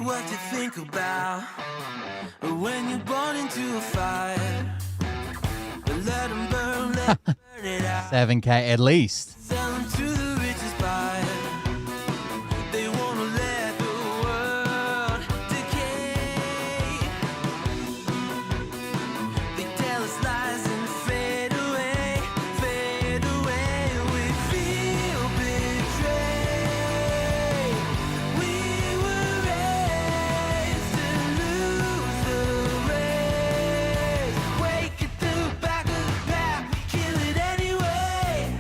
What you think about when you're born into a fire? Let them burn, let them burn it out. 7K at least. Sell them to the richest buyer. They wanna let the world decay. They tell us lies and fade away, fade away. We feel betrayed. We were raised to lose the race. Wake at the back of the pack, kill it anyway.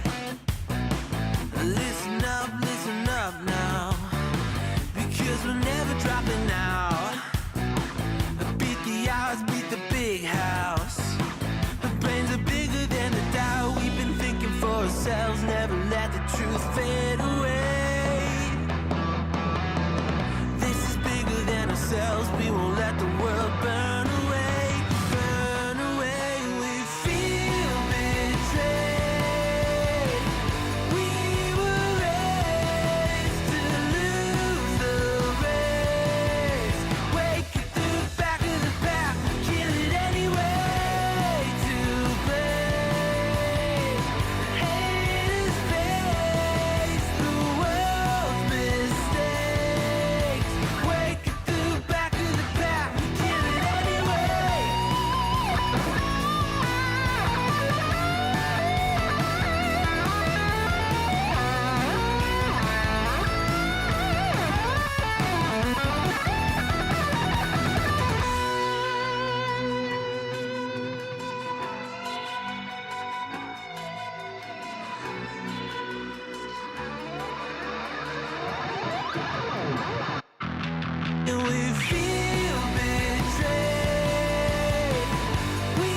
Listen up now, because we're never dropping out. Beat the odds, beat the big house. The brains are bigger than the doubt. We've been thinking for ourselves, never let the truth fade away. This is bigger than ourselves, we won't let the world burn away, burn away. We feel betrayed. We were raised to lose the race. Wake at the back of the pack, kill it anyway. To blame, haters face the world's mistakes. Wake at the back of the pack, kill it anyway. And we feel betrayed. We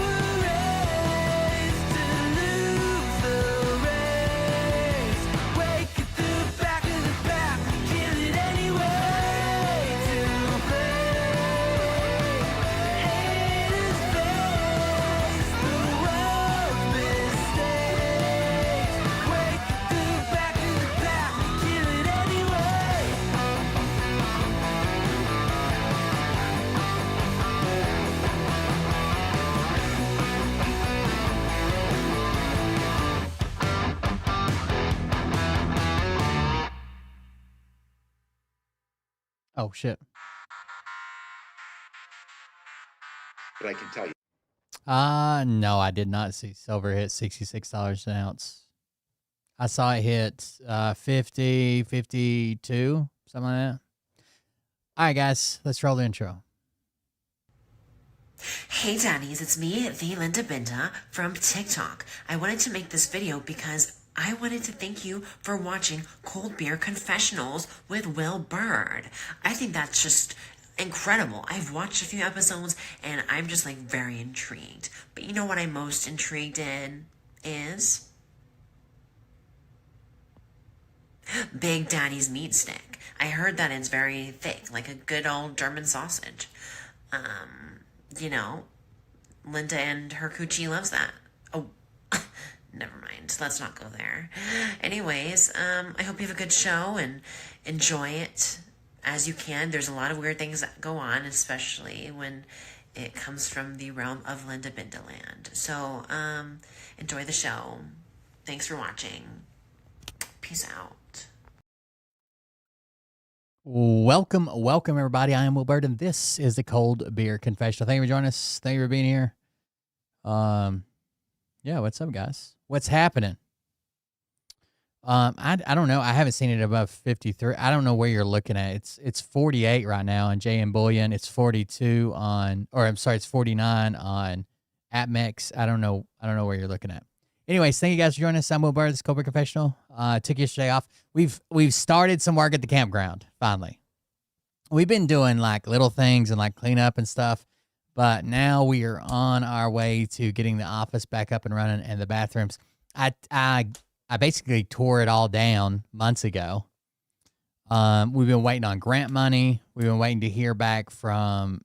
were raised to lose the race. Oh, shit. But I can tell you. No, I did not see silver hit $66 an ounce. I saw it hit 50, 52, something like that. All right, guys, let's roll the intro. Hey Daddies, it's me, the Linda Binda from TikTok. I wanted to make this video because I wanted to thank you for watching Cold Beer Confessionals with Will Bird. I think that's just incredible. I've watched a few episodes and I'm just like very intrigued. But you know what I'm most intrigued in is Big Daddy's meat stick. I heard that it's very thick, like a good old German sausage. You know, Linda and her coochie loves that. Oh, never mind. Let's not go there. Anyways, I hope you have a good show and enjoy it as you can. There's a lot of weird things that go on, especially when it comes from the realm of Linda Bindaland. So, enjoy the show. Thanks for watching. Peace out. Welcome, everybody. I am Will Bird, and this is the Cold Beer Confessional. Thank you for joining us. Thank you for being here. Yeah, what's up, guys? What's happening? I don't know. I haven't seen it above 53. I don't know where you're looking at. It's 48 right now on JM Bullion. It's 42 on, or I'm sorry, it's 49 on APMEX. I don't know where you're looking at. Anyways, thank you guys for joining us. I'm Will Bird. This is Cold Beer Confessional. Took yesterday off. We've started some work at the campground, finally. We've been doing like little things and like cleanup and stuff, but now we are on our way to getting the office back up and running and the bathrooms. I basically tore it all down months ago. We've been waiting on grant money. We've been waiting to hear back from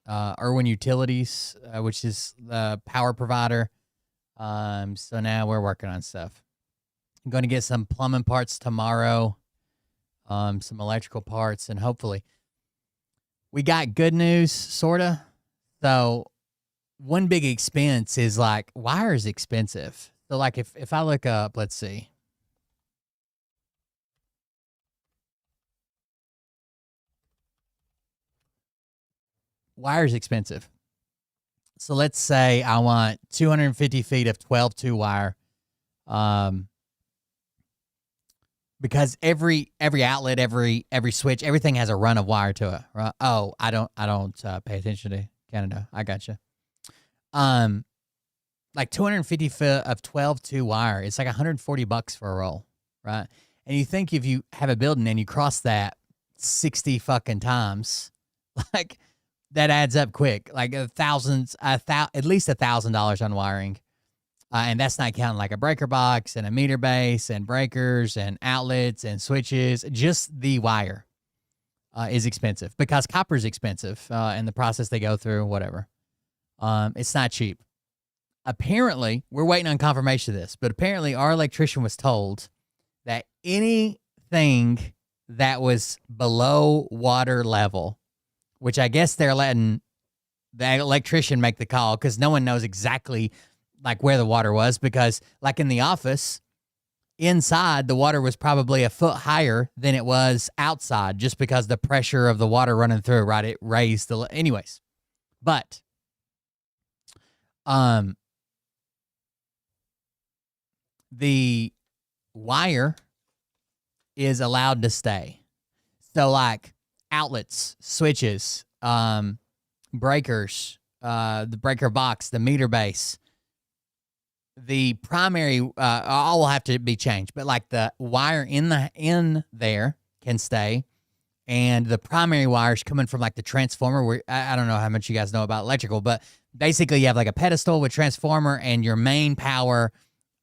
Irwin Utilities, which is the power provider. So now we're working on stuff. I'm going to get some plumbing parts tomorrow, some electrical parts, and hopefully we got good news, sorta. So one big expense is like wire is expensive. So like if I look up, let's see. Wire's expensive. So let's say I want 250 feet of 12-2 wire. Because every outlet, every switch, everything has a run of wire to it. Right? Oh, I don't pay attention to Canada. I gotcha. Like 250 feet of 12-2 wire. It's like $140 for a roll, right? And you think if you have a building and you cross that 60 fucking times, like that adds up quick. Like at least $1,000 on wiring. And that's not counting like a breaker box and a meter base and breakers and outlets and switches. Just the wire is expensive because copper is expensive and the process they go through, whatever. It's not cheap. Apparently, we're waiting on confirmation of this, but apparently our electrician was told that anything that was below water level, which I guess they're letting the electrician make the call because no one knows exactly like where the water was, because like in the office inside, the water was probably a foot higher than it was outside just because the pressure of the water running through, right? It raised the, anyways, but, the wire is allowed to stay. So like outlets, switches, breakers, the breaker box, the meter base, the primary all will have to be changed, but like the wire in there can stay, and the primary wires coming from like the transformer, where I don't know how much you guys know about electrical, but basically you have like a pedestal with transformer, and your main power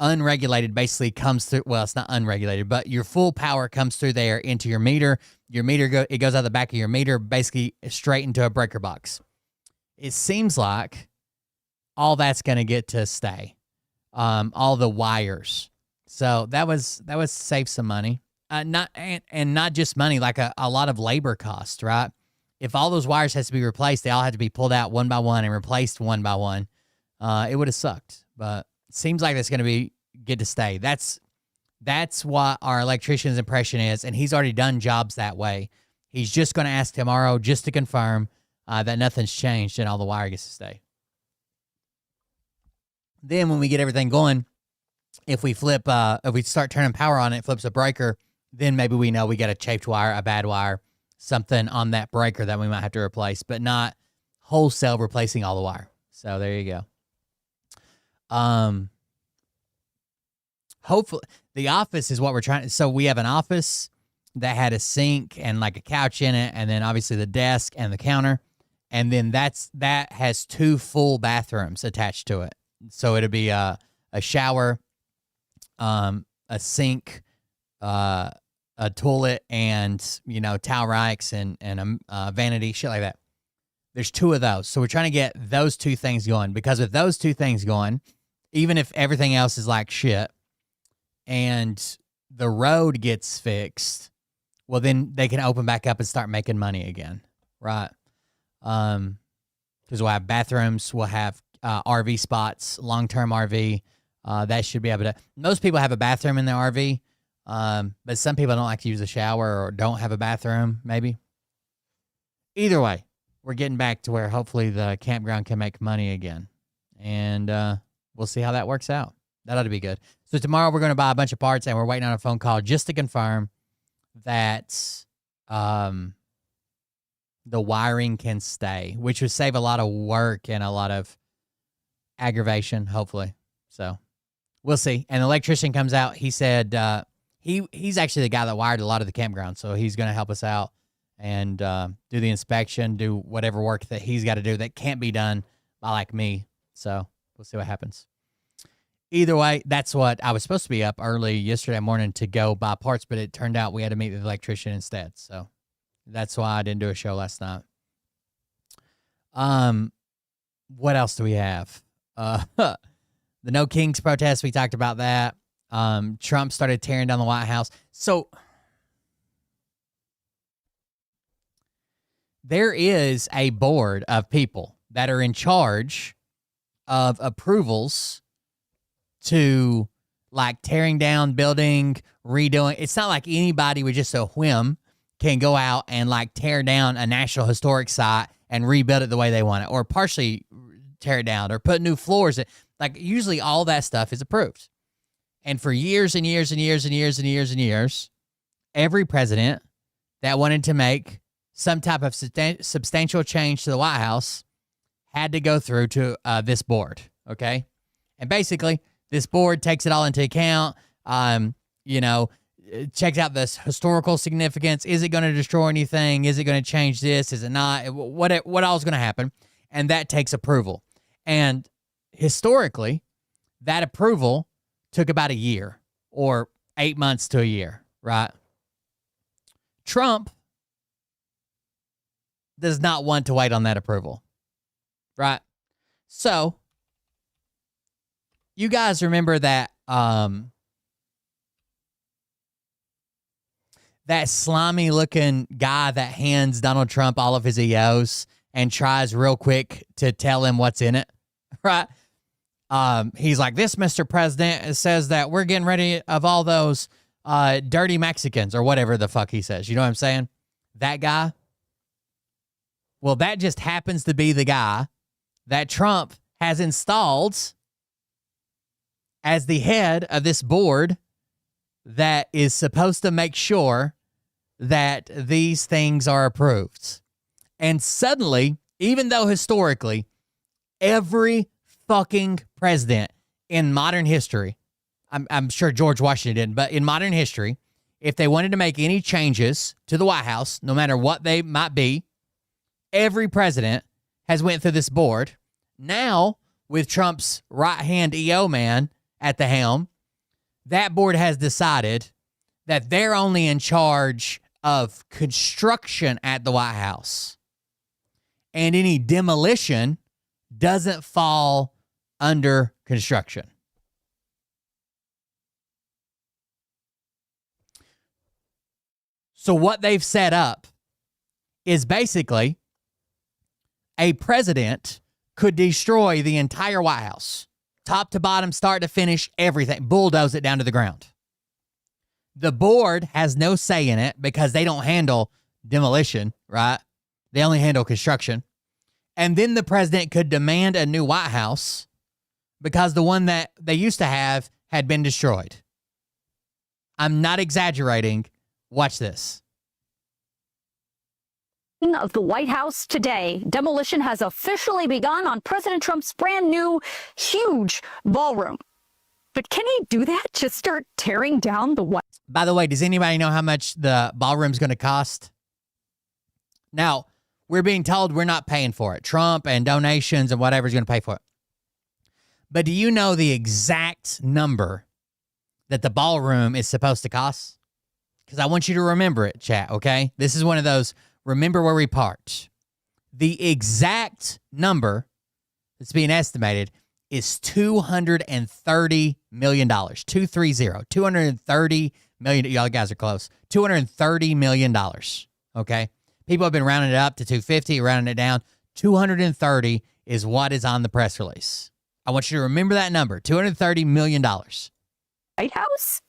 unregulated basically comes through. Well, it's not unregulated, but your full power comes through there into your meter. Your meter it goes out the back of your meter, basically straight into a breaker box. It seems like all that's going to get to stay. All the wires. So that was save some money. Not just money, like a lot of labor cost, right? If all those wires has to be replaced, they all had to be pulled out one by one and replaced one by one. It would have sucked, but it seems like it's going to get to stay. That's what our electrician's impression is, and he's already done jobs that way. He's just going to ask tomorrow just to confirm that nothing's changed and all the wire gets to stay. Then when we get everything going, if we start turning power on it, flips a breaker, then maybe we know we got a chafed wire, a bad wire, something on that breaker that we might have to replace, but not wholesale replacing all the wire. So there you go. Hopefully the office is what we're trying. So we have an office that had a sink and like a couch in it, and then obviously the desk and the counter, and then that has 2 full bathrooms attached to it. So it'll be a shower, a sink, a toilet, and towel racks and a vanity, shit like that. There's 2 of those. So we're trying to get those 2 things going, because with those 2 things going, even if everything else is like shit and the road gets fixed, well, then they can open back up and start making money again, right? Because we'll have bathrooms, we'll have RV spots, long-term RV. That should be able to. Most people have a bathroom in their RV, but some people don't like to use a shower or don't have a bathroom, maybe. Either way, we're getting back to where hopefully the campground can make money again. And we'll see how that works out. That ought to be good. So tomorrow we're going to buy a bunch of parts, and we're waiting on a phone call just to confirm that the wiring can stay, which would save a lot of work and a lot of aggravation, hopefully. So we'll see. And the electrician comes out. He said he's actually the guy that wired a lot of the campground, so he's going to help us out and do the inspection, do whatever work that he's got to do that can't be done by like me. So we'll see what happens. Either way, that's what I was supposed to be up early yesterday morning to go buy parts, but it turned out we had to meet the electrician instead. So that's why I didn't do a show last night. What else do we have? The No Kings protest, we talked about that. Trump started tearing down the White House. So there is a board of people that are in charge of approvals to like tearing down, building, redoing. It's not like anybody with just a whim can go out and like tear down a National Historic Site and rebuild it the way they want it, or partially tear it down, or put new floors in. Like usually all that stuff is approved. And for years and years and years and years and years and years, every president that wanted to make some type of substantial change to the White House had to go through to this board, okay? And basically, this board takes it all into account, checks out this historical significance. Is it going to destroy anything? Is it going to change this? Is it not? What all is going to happen? And that takes approval. And historically, that approval took about a year or 8 months to a year, right? Trump does not want to wait on that approval, right? So you guys remember that that slimy looking guy that hands Donald Trump all of his EOs and tries real quick to tell him what's in it, right? He's like, this, Mr. President, says that we're getting rid of all those dirty Mexicans, or whatever the fuck he says. You know what I'm saying? That guy. Well, that just happens to be the guy that Trump has installed as the head of this board that is supposed to make sure that these things are approved. And suddenly, even though historically, every fucking president in modern history, I'm sure George Washington didn't, but in modern history, if they wanted to make any changes to the White House, no matter what they might be, every president has went through this board. Now, with Trump's right-hand EO man at the helm, that board has decided that they're only in charge of construction at the White House. And any demolition doesn't fall under construction. So what they've set up is basically a president could destroy the entire White House, top to bottom, start to finish, everything, bulldoze it down to the ground. The board has no say in it because they don't handle demolition, right? They only handle construction. And then the president could demand a new White House because the one that they used to have had been destroyed. I'm not exaggerating. Watch this. Of the White House today, demolition has officially begun on President Trump's brand new, huge ballroom. But can he do that? Just start tearing down the White House? By the way, does anybody know how much the ballroom's going to cost? Now, we're being told we're not paying for it. Trump and donations and whatever's going to pay for it. But do you know the exact number that the ballroom is supposed to cost? Because I want you to remember it, chat, okay? This is one of those remember where we parked. The exact number that's being estimated is $230 million. 230 million. Y'all guys are close. $230 million. Okay. People have been rounding it up to 250, rounding it down. 230 is what is on the press release. I want you to remember that number, $230 million. White House?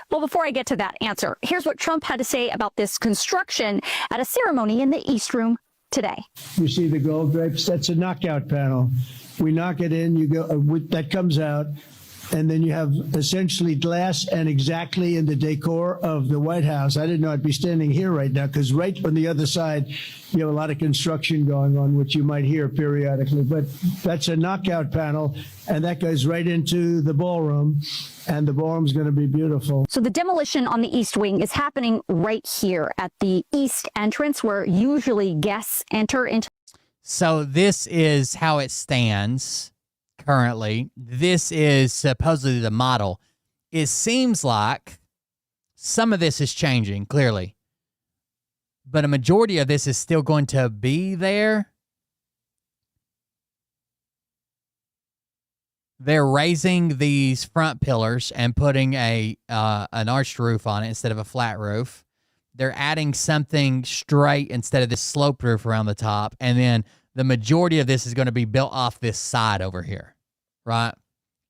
Well, before I get to that answer, here's what Trump had to say about this construction at a ceremony in the East Room today. You see the gold drapes? That's a knockout panel. We knock it in, you go, that comes out, and then you have essentially glass and exactly in the decor of the White House. I didn't know I'd be standing here right now because right on the other side, you have a lot of construction going on, which you might hear periodically. But that's a knockout panel, and that goes right into the ballroom, and the ballroom's going to be beautiful. So the demolition on the East Wing is happening right here at the East entrance where usually guests enter into. So this is how it stands currently. This is supposedly the model. It seems like some of this is changing, clearly. But a majority of this is still going to be there. They're raising these front pillars and putting an arched roof on it instead of a flat roof. They're adding something straight instead of this sloped roof around the top. And then the majority of this is going to be built off this side over here, right?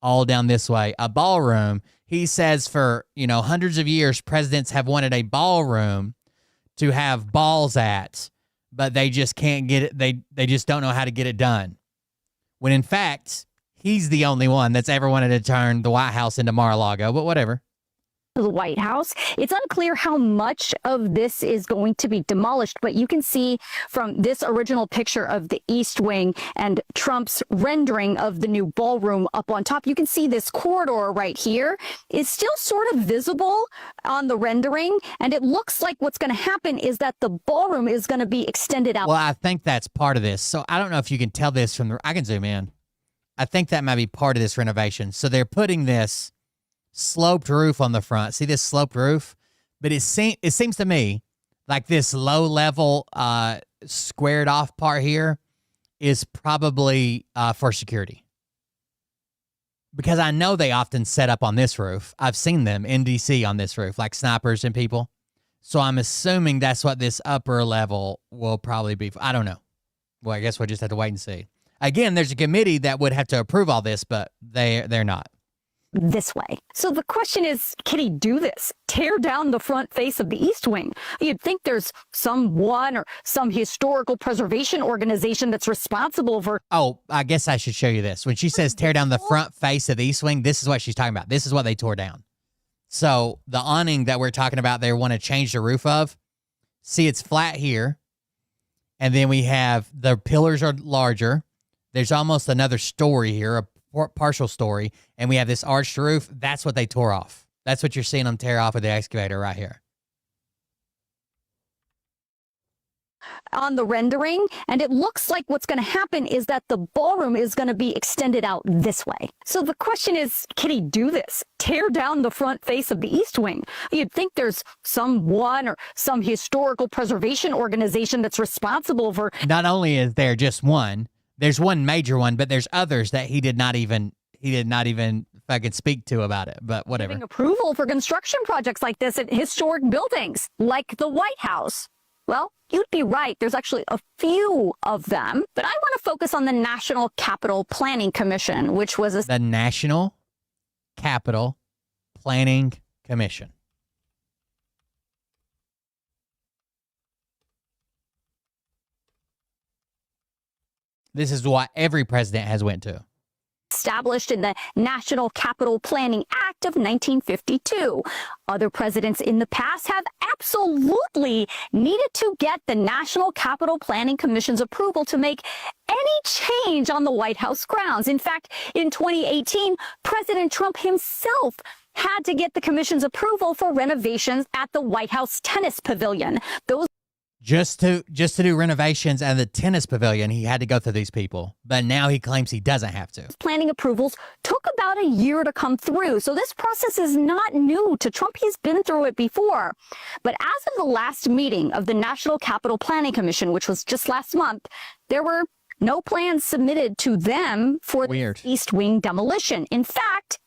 All down this way. A ballroom, he says for, hundreds of years, presidents have wanted a ballroom to have balls at, but they just can't get it. They just don't know how to get it done. When in fact, he's the only one that's ever wanted to turn the White House into Mar-a-Lago, but whatever. The White House. It's unclear how much of this is going to be demolished, but you can see from this original picture of the East Wing and Trump's rendering of the new ballroom up on top, you can see this corridor right here is still sort of visible on the rendering, and it looks like what's going to happen is that the ballroom is going to be extended out. Well, I think that's part of this. So I don't know if you can tell this from I can zoom in. I think that might be part of this renovation. So they're putting this sloped roof on the front. See this sloped roof? But it seems to me like this low level squared off part here is probably for security. Because I know they often set up on this roof. I've seen them in DC on this roof, like snipers and people. So I'm assuming that's what this upper level will probably be. I don't know. Well, I guess we'll just have to wait and see. Again, there's a committee that would have to approve all this, but they're not. This way. So the question is, can he do this? Tear down the front face of the East Wing? You'd think there's someone or some historical preservation organization that's responsible for... Oh, I guess I should show you this. When she says tear down the front face of the East Wing, this is what she's talking about. This is what they tore down. So the awning that we're talking about, they want to change the roof of. See, it's flat here. And then we have the pillars are larger. There's almost another story here, a partial story, and we have this arched roof. That's what they tore off. That's what you're seeing them tear off with the excavator right here. On the rendering, and it looks like what's going to happen is that the ballroom is going to be extended out this way. So the question is, can he do this? Tear down the front face of the East Wing? You'd think there's someone or some historical preservation organization that's responsible for... Not only is there just one, there's one major one, but there's others that he did not even fucking speak to about it, but whatever. Giving approval for construction projects like this at historic buildings, like the White House. Well, you'd be right. There's actually a few of them, but I want to focus on the National Capital Planning Commission, which was the National Capital Planning Commission. This is what every president has went to. Established in the National Capital Planning Act of 1952. Other presidents in the past have absolutely needed to get the National Capital Planning Commission's approval to make any change on the White House grounds. In fact, in 2018, President Trump himself had to get the commission's approval for renovations at the White House Tennis Pavilion. Those Just to do renovations at the tennis pavilion, he had to go through these people. But now he claims he doesn't have to. planning approvals took about a year to come through. So this process is not new to Trump. He's been through it before. But as of the last meeting of the National Capital Planning Commission, which was just last month, there were no plans submitted to them for Weird. the East Wing demolition. In fact,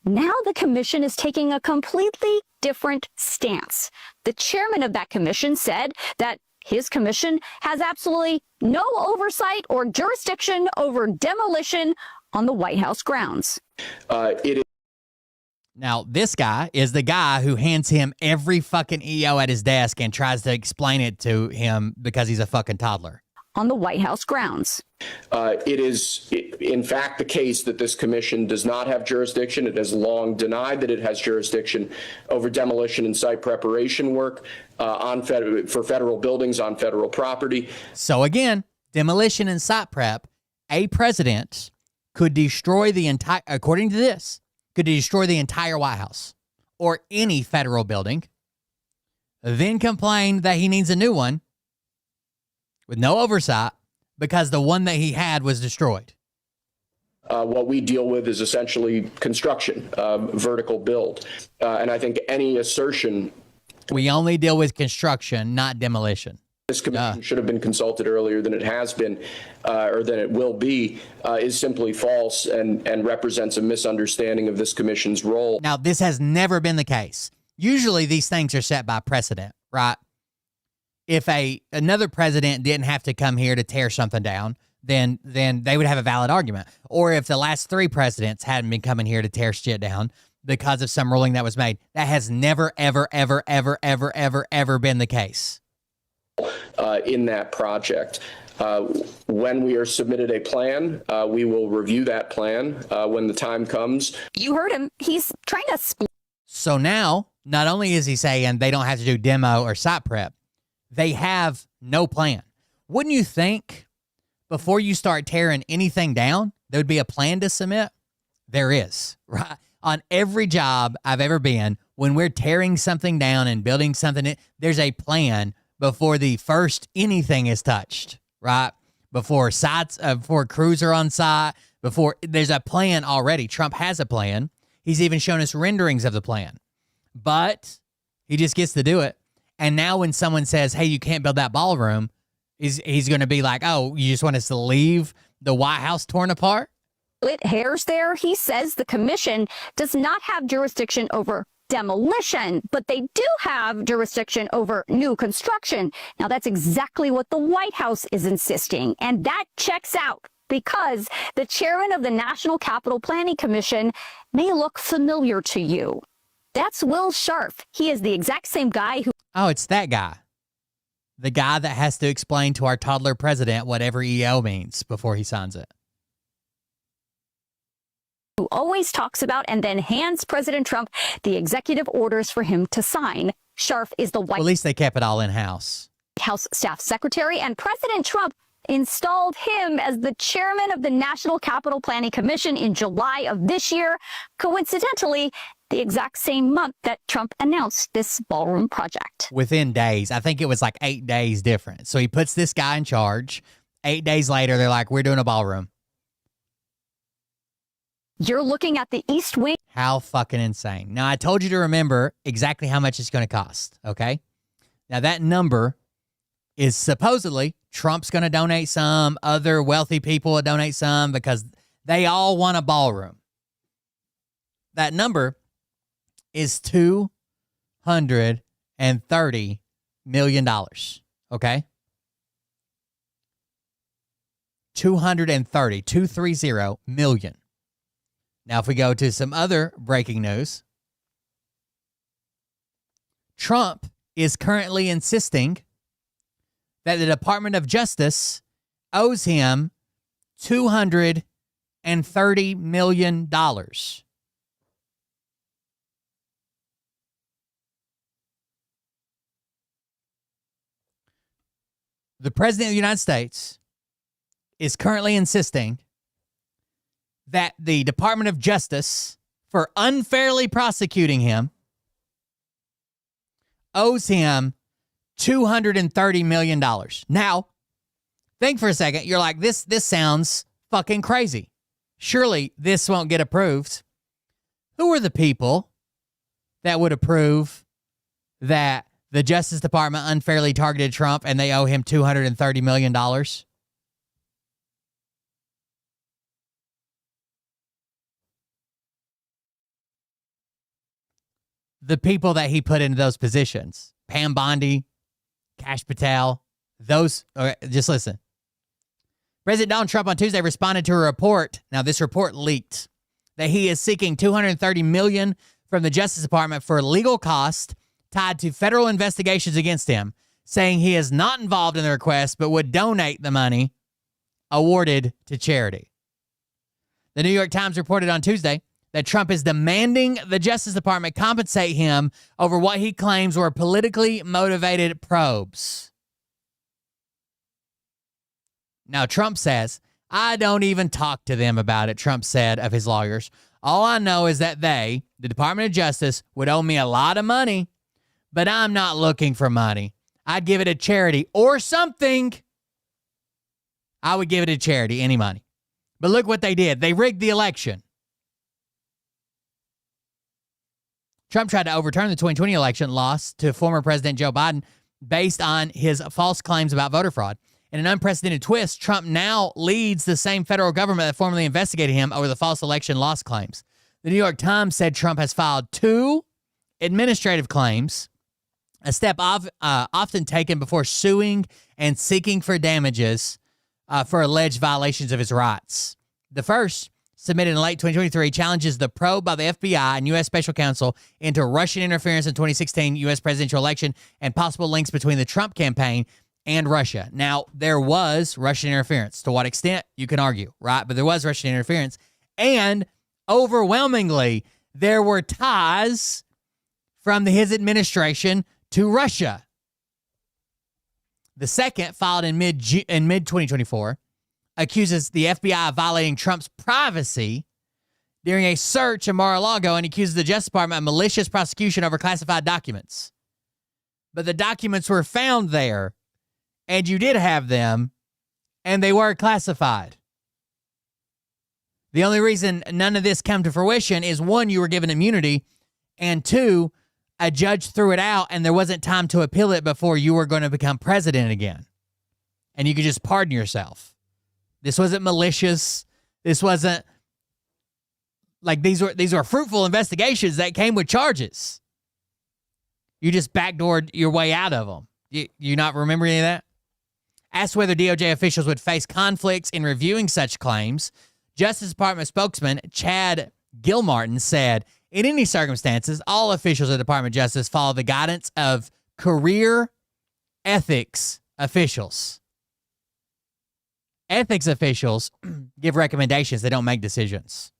now the commission is taking a completely different stance. The chairman of that commission said that his commission has absolutely no oversight or jurisdiction over demolition on the White House grounds. Now, this guy is the guy who hands him every fucking EO at his desk and tries to explain it to him because he's a fucking toddler. On the White House grounds. It is, in fact, the case that this commission does not have jurisdiction. It has long denied that it has jurisdiction over demolition and site preparation work for federal buildings on federal property. So again, demolition and site prep, a president could destroy the entire, according to this, could destroy the entire White House or any federal building, then complain that he needs a new one with no oversight because the one that he had was destroyed. What we deal with is essentially construction, vertical build. And I think any assertion We only deal with construction, not demolition. this commission should have been consulted earlier than it has been, or than it will be, is simply false and represents a misunderstanding of this commission's role. Now, this has never been the case. Usually these things are set by precedent, right? If another president didn't have to come here to tear something down, then they would have a valid argument. Or if the last three presidents hadn't been coming here to tear shit down because of some ruling that was made, that has never, ever, ever, ever, ever, ever, ever been the case. In that project. When we are submitted a plan, we will review that plan when the time comes. You heard him. He's trying to split. So now, not only is he saying they don't have to do demo or site prep, they have no plan. Wouldn't you think before you start tearing anything down, there would be a plan to submit? There is, right? On every job I've ever been, when we're tearing something down and building something, there's a plan before the first anything is touched, right? Before crews are on site, before there's a plan already. Trump has a plan. He's even shown us renderings of the plan, but he just gets to do it. And now when someone says, hey, you can't build that ballroom, he's going to be like, oh, you just want us to leave the White House torn apart? Hairs there. He says the commission does not have jurisdiction over demolition, but they do have jurisdiction over new construction. Now, that's exactly what the White House is insisting, and that checks out because the chairman of the National Capital Planning Commission may look familiar to you. That's Will Scharf. He is the exact same guy who... Oh, it's that guy. The guy that has to explain to our toddler president what every EO means before he signs it. Who always talks about and then hands President Trump the executive orders for him to sign. Scharf is the White Well, at least they kept it all in-house. House staff secretary, and President Trump installed him as the chairman of the National Capital Planning Commission in July of this year, coincidentally, the exact same month that Trump announced this ballroom project. Within days. I think it was like 8 days different. So he puts this guy in charge. 8 days later, they're like, we're doing a ballroom. You're looking at the East Wing. How fucking insane. Now, I told you to remember exactly how much it's going to cost, okay? Now, that number is supposedly Trump's going to donate some, other wealthy people will donate some because they all want a ballroom. That number is $230 million, okay? 230 million. Now, if we go to some other breaking news, Trump is currently insisting that the Department of Justice owes him $230 million. The President of the United States is currently insisting that the Department of Justice, for unfairly prosecuting him, owes him $230 million. Now, think for a second. You're like, this sounds fucking crazy. Surely this won't get approved. Who are the people that would approve that the Justice Department unfairly targeted Trump and they owe him $230 million? The people that he put into those positions. Pam Bondi, Kash Patel, those, just listen. President Donald Trump on Tuesday responded to a report. Now, this report leaked that he is seeking $230 million from the Justice Department for legal costs tied to federal investigations against him, saying he is not involved in the request but would donate the money awarded to charity. The New York Times reported on Tuesday that Trump is demanding the Justice Department compensate him over what he claims were politically motivated probes. Now, Trump says, I don't even talk to them about it, Trump said of his lawyers. All I know is that they, the Department of Justice, would owe me a lot of money, but I'm not looking for money. I'd give it to charity or something. I would give it to charity, any money. But look what they did. They rigged the election. Trump tried to overturn the 2020 election loss to former President Joe Biden based on his false claims about voter fraud. In an unprecedented twist, Trump now leads the same federal government that formerly investigated him over the false election loss claims. The New York Times said Trump has filed 2 administrative claims, a step often taken before suing and seeking for damages for alleged violations of his rights. The first, submitted in late 2023, challenges the probe by the FBI and U.S. Special Counsel into Russian interference in 2016 U.S. presidential election and possible links between the Trump campaign and Russia. Now, there was Russian interference. To what extent, you can argue, right? But there was Russian interference. And overwhelmingly, there were ties from his administration to Russia. The second, filed in mid-2024, accuses the FBI of violating Trump's privacy during a search in Mar-a-Lago and accuses the Justice Department of malicious prosecution over classified documents. But the documents were found there, and you did have them, and they were classified. The only reason none of this came to fruition is, 1, you were given immunity, and 2, a judge threw it out, and there wasn't time to appeal it before you were going to become president again. And you could just pardon yourself. This wasn't malicious. This wasn't like these were fruitful investigations that came with charges. You just backdoored your way out of them. You not remember any of that? Asked whether DOJ officials would face conflicts in reviewing such claims, Justice Department spokesman Chad Gilmartin said, in any circumstances, all officials of the Department of Justice follow the guidance of career ethics officials. Ethics officials give recommendations. They don't make decisions.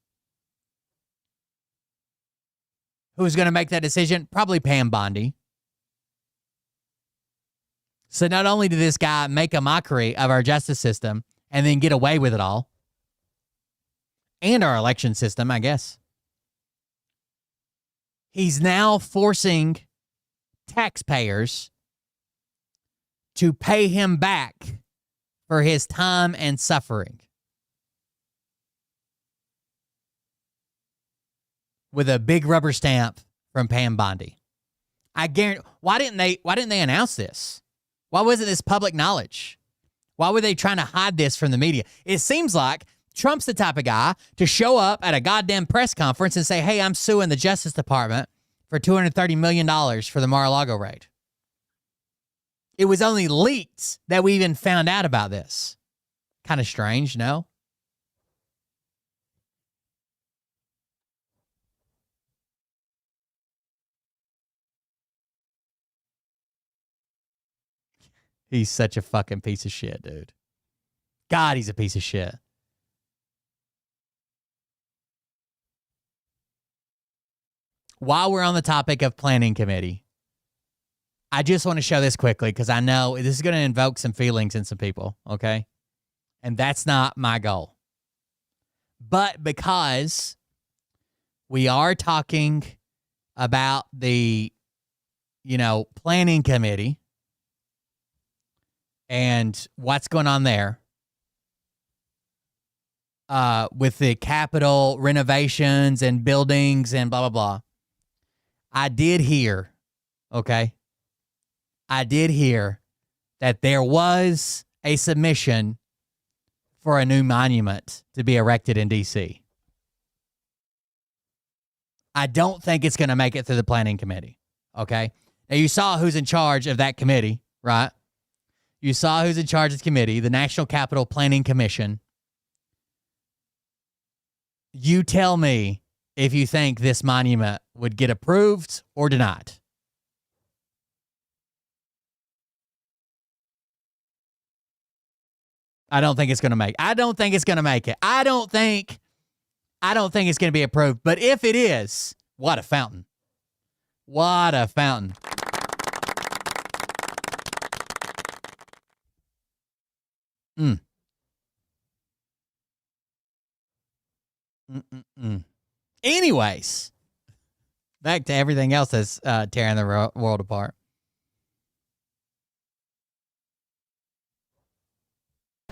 Who's going to make that decision? Probably Pam Bondi. So not only did this guy make a mockery of our justice system and then get away with it all, and our election system, I guess, he's now forcing taxpayers to pay him back for his time and suffering with a big rubber stamp from Pam Bondi. I guarantee. Why didn't they announce this? Why wasn't this public knowledge? Why were they trying to hide this from the media? It seems like Trump's the type of guy to show up at a goddamn press conference and say, hey, I'm suing the Justice Department for $230 million for the Mar-a-Lago raid. It was only leaked that we even found out about this. Kind of strange, no? He's such a fucking piece of shit, dude. God, he's a piece of shit. while we're on the topic of planning committee, I just want to show this quickly because I know this is going to invoke some feelings in some people, okay? And that's not my goal. But because we are talking about the, planning committee and what's going on there with the Capitol renovations and buildings and blah, blah, blah. I did hear that there was a submission for a new monument to be erected in D.C. I don't think it's going to make it through the planning committee, okay? Now, you saw who's in charge of that committee, right? You saw who's in charge of the committee, the National Capital Planning Commission. You tell me if you think this monument would get approved or denied. I don't think it's going to make it. I don't think it's going to be approved. But if it is, what a fountain. What a fountain. Anyways, back to everything else that's tearing the world apart.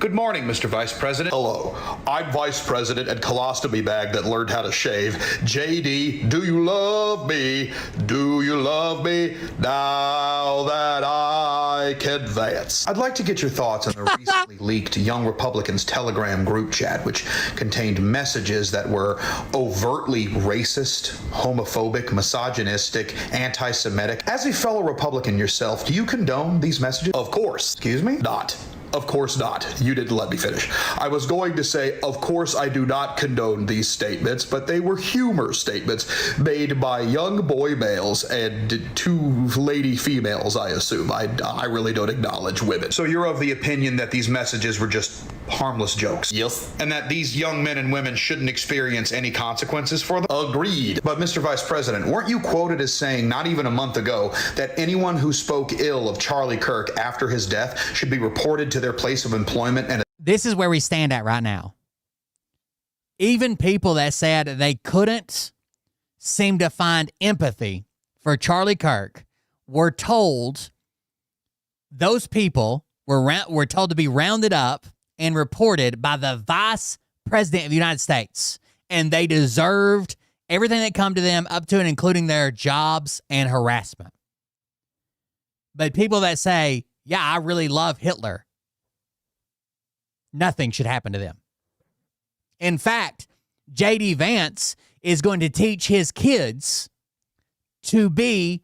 Good morning, Mr. Vice President. Hello. I'm Vice President and colostomy bag that learned how to shave. JD, do you love me? Do you love me now that I can dance? I'd like to get your thoughts on the recently leaked Young Republicans Telegram group chat, which contained messages that were overtly racist, homophobic, misogynistic, anti-Semitic. As a fellow Republican yourself, do you condone these messages? Of course. Excuse me? Not. Of course not. You didn't let me finish. I was going to say, of course I do not condone these statements, but they were humor statements made by young boy males and two lady females, I assume. I really don't acknowledge women. So you're of the opinion that these messages were just harmless jokes? Yes. And that these young men and women shouldn't experience any consequences for them? Agreed. But Mr. Vice President, weren't you quoted as saying not even a month ago that anyone who spoke ill of Charlie Kirk after his death should be reported to their place of employment? And this is where we stand at right now. Even people that said they couldn't seem to find empathy for Charlie Kirk were told, those people were told to be rounded up and reported by the Vice President of the United States. And they deserved everything that come to them, up to and including their jobs and harassment. But people that say, yeah, I really love Hitler, nothing should happen to them. In fact, J.D. Vance is going to teach his kids to be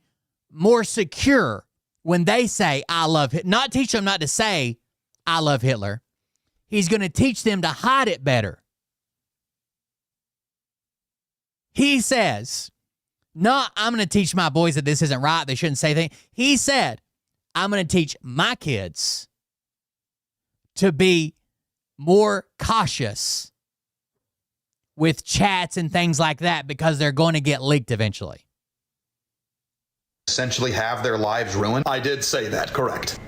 more secure when they say, I love Hitler. Not teach them not to say, I love Hitler. He's going to teach them to hide it better. He says, not, I'm going to teach my boys that this isn't right, they shouldn't say things. He said, I'm going to teach my kids to be more cautious with chats and things like that because they're going to get leaked eventually. essentially have their lives ruined? I did say that, correct.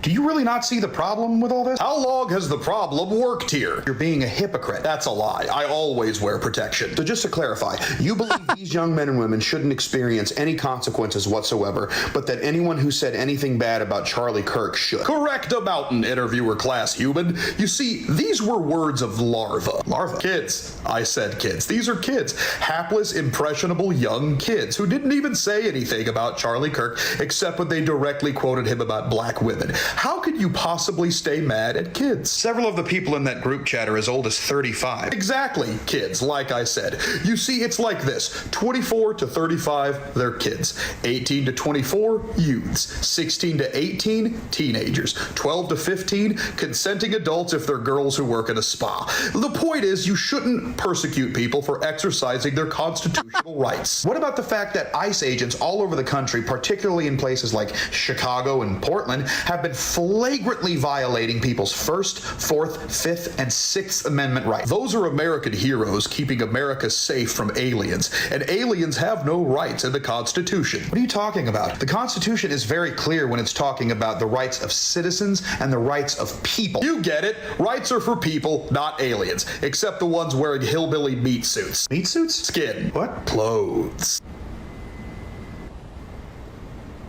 Do you really not see the problem with all this? How long has the problem worked here? You're being a hypocrite. That's a lie. I always wear protection. So just to clarify, you believe these young men and women shouldn't experience any consequences whatsoever, but that anyone who said anything bad about Charlie Kirk should. Correct a mountain, interviewer class human. You see, these were words of larva. Larva? Kids. I said kids. These are kids. Hapless, impressionable young kids who didn't even say anything about Charlie Kirk except when they directly quoted him about black women. How could you possibly stay mad at kids? Several of the people in that group chat are as old as 35. Exactly, kids, like I said. You see, it's like this. 24 to 35, they're kids. 18 to 24, youths. 16 to 18, teenagers. 12 to 15, consenting adults if they're girls who work in a spa. The point is, you shouldn't persecute people for exercising their constitutional rights. What about the fact that ICE agents all over the country, particularly in places like Chicago and Portland, have been flagrantly violating people's First, Fourth, Fifth, and Sixth Amendment rights. Those are American heroes keeping America safe from aliens, and aliens have no rights in the Constitution. What are you talking about? The Constitution is very clear when it's talking about the rights of citizens and the rights of people. You get it. Rights are for people, not aliens, except the ones wearing hillbilly meat suits. Meat suits? Skin. What? Clothes.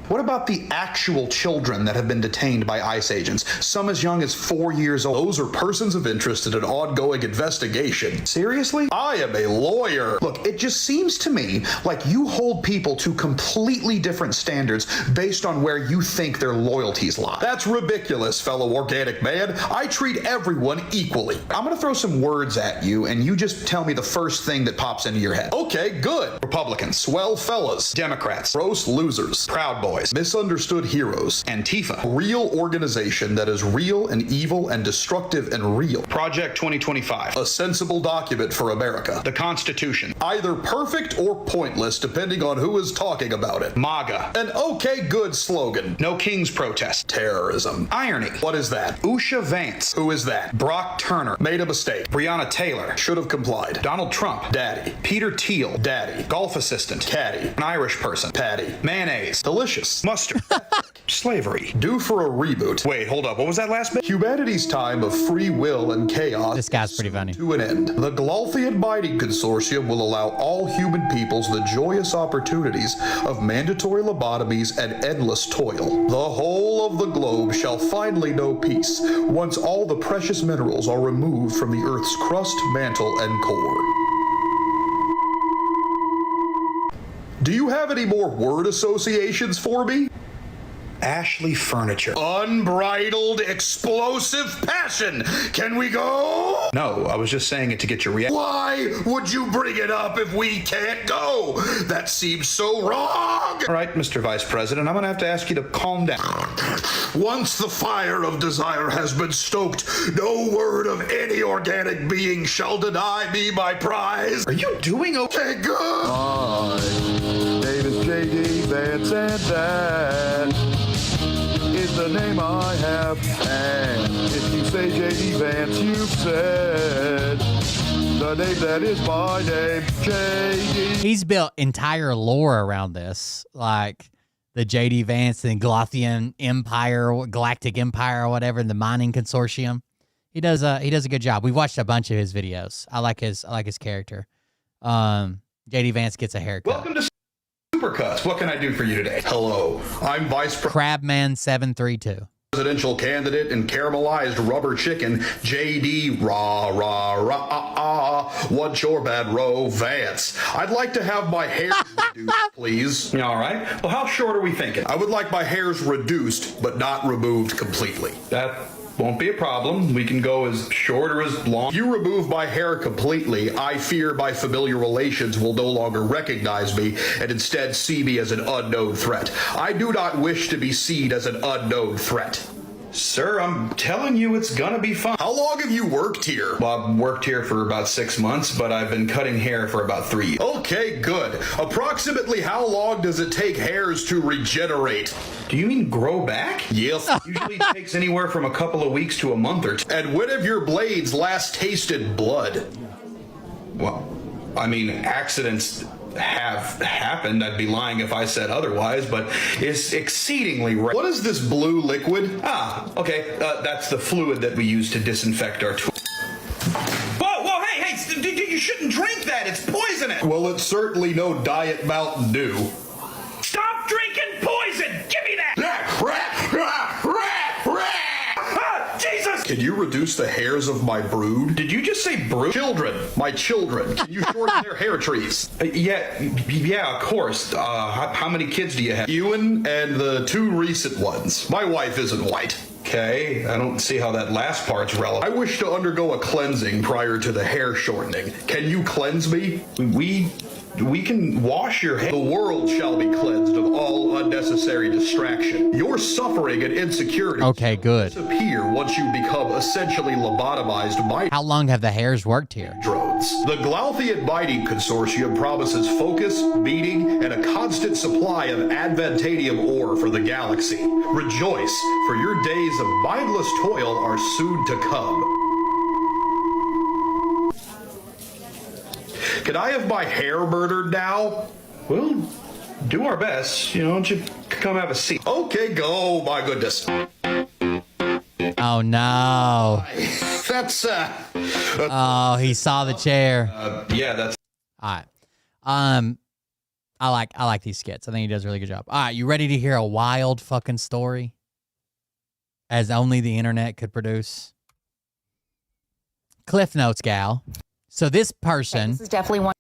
What about the actual children that have been detained by ICE agents, some as young as 4 years old? Those are persons of interest in an ongoing investigation. Seriously? I am a lawyer. Look, it just seems to me like you hold people to completely different standards based on where you think their loyalties lie. That's ridiculous, fellow organic man. I treat everyone equally. I'm gonna throw some words at you, and you just tell me the first thing that pops into your head. Okay, good. Republicans, swell fellas. Democrats, gross losers. Proud Boys, misunderstood heroes. Antifa, a real organization that is real and evil and destructive and real. Project 2025, a sensible document for America. The Constitution, either perfect or pointless depending on who is talking about it. MAGA, an okay good slogan. No King's protest. Terrorism. Irony, what is that? Usha Vance, who is that? Brock Turner, made a mistake. Breonna Taylor, should have complied. Donald Trump, daddy. Peter Thiel, daddy. Golf assistant, caddy. An Irish person, patty. Mayonnaise, delicious. Mustard. Slavery. Due for a reboot. Wait, hold up. What was that last bit? Humanity's time of free will and chaos. This guy's pretty funny. To an end. The Glothian Mining Consortium will allow all human peoples the joyous opportunities of mandatory lobotomies and endless toil. The whole of the globe shall finally know peace once all the precious minerals are removed from the Earth's crust, mantle, and core. Do you have any more word associations for me? Ashley Furniture. Unbridled, explosive passion. Can we go? No, I was just saying it to get your reaction. Why would you bring it up if we can't go? That seems so wrong. All right, Mr. Vice President, I'm going to have to ask you to calm down. Once the fire of desire has been stoked, no word of any organic being shall deny me my prize. Are you doing okay? Good. My name is J.D. Vance, and that is the name I have. And if you say J.D. Vance, you've said the name that is my name, J.D. He's built entire lore around this, like the J.D. Vance and Glothian Empire, Galactic Empire, or whatever, the mining consortium. He does a good job. We've watched a bunch of his videos. I like his character. J.D. Vance gets a haircut. Welcome to Supercuts. What can I do for you today? Hello, I'm Vice Crabman 732. Presidential candidate and caramelized rubber chicken, J.D. What's your bad row, Vance? I'd like to have my hair reduced, please. All right. Well, how short are we thinking? I would like my hairs reduced, but not removed completely. That won't be a problem. We can go as short or as long. If you remove my hair completely, I fear my familiar relations will no longer recognize me and instead see me as an unknown threat. I do not wish to be seen as an unknown threat. Sir, I'm telling you it's gonna be fun. How long have you worked here? Well, I've worked here for about 6 months, but I've been cutting hair for about 3 years. Okay, good. Approximately how long does it take hairs to regenerate? Do you mean grow back? Yes. Usually takes anywhere from a couple of weeks to a month or two. And when have your blades last tasted blood? Well, I mean, accidents have happened. I'd be lying if I said otherwise, but it's exceedingly rare. What is this blue liquid? Okay, that's the fluid that we use to disinfect our tools. Whoa, hey, you shouldn't drink that. It's poisonous. Well, it's certainly no Diet Mountain Dew. Stop drinking poison. Give me that. Jesus! Can you reduce the hairs of my brood? Did you just say brood? Children. My children. Can you shorten their hair trees? Yeah, of course. How many kids do you have? Ewan and the 2 recent ones. My wife isn't white. Okay, I don't see how that last part's relevant. I wish to undergo a cleansing prior to the hair shortening. Can you cleanse me? We can wash your hair. The world shall be cleansed of all unnecessary distraction. Your suffering and insecurity Okay, good. disappear once you become essentially lobotomized by How long have the hairs worked here? drones. months. The Glouthien Mining Consortium promises focus, meaning, and a constant supply of advantium ore for the galaxy. Rejoice, for your days of mindless toil are soon to come. Can I have my hair murdered now? Well, do our best. Why don't you come have a seat? Okay, go. My goodness. Oh no. That's Oh, he saw the chair. Yeah, that's All right. I like these skits. I think he does a really good job. All right, you ready to hear a wild fucking story? As only the internet could produce. Cliff Notes gal. So this person, This is definitely one.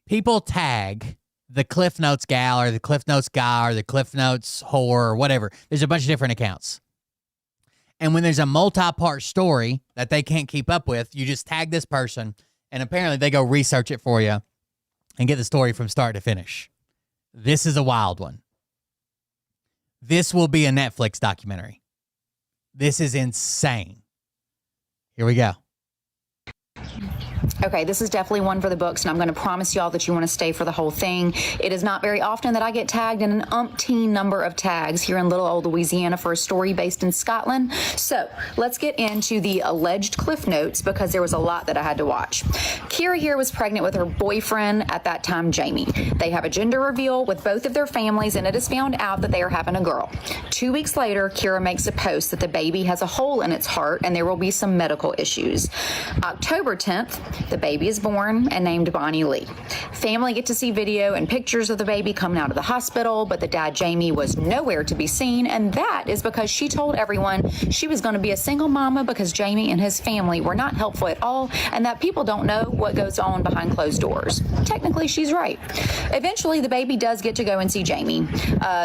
people tag the Cliff Notes gal or the Cliff Notes guy or the Cliff Notes whore or whatever. There's a bunch of different accounts. And when there's a multi-part story that they can't keep up with, you just tag this person, and apparently they go research it for you and get the story from start to finish. This is a wild one. This will be a Netflix documentary. This is insane. Here we go. Okay, this is definitely one for the books, and I'm going to promise y'all that you want to stay for the whole thing. It is not very often that I get tagged in an umpteen number of tags here in little old Louisiana for a story based in Scotland. So let's get into the alleged Cliff Notes because there was a lot that I had to watch. Kira here was pregnant with her boyfriend at that time, Jamie. They have a gender reveal with both of their families, and it is found out that they are having a girl. 2 weeks later, Kira makes a post that the baby has a hole in its heart and there will be some medical issues. October 10th, the baby is born and named Bonnie Lee. Family get to see video and pictures of the baby coming out of the hospital, but the dad, Jamie, was nowhere to be seen, and that is because she told everyone she was going to be a single mama because Jamie and his family were not helpful at all, and that people don't know what goes on behind closed doors. Technically, she's right. Eventually, the baby does get to go and see Jamie.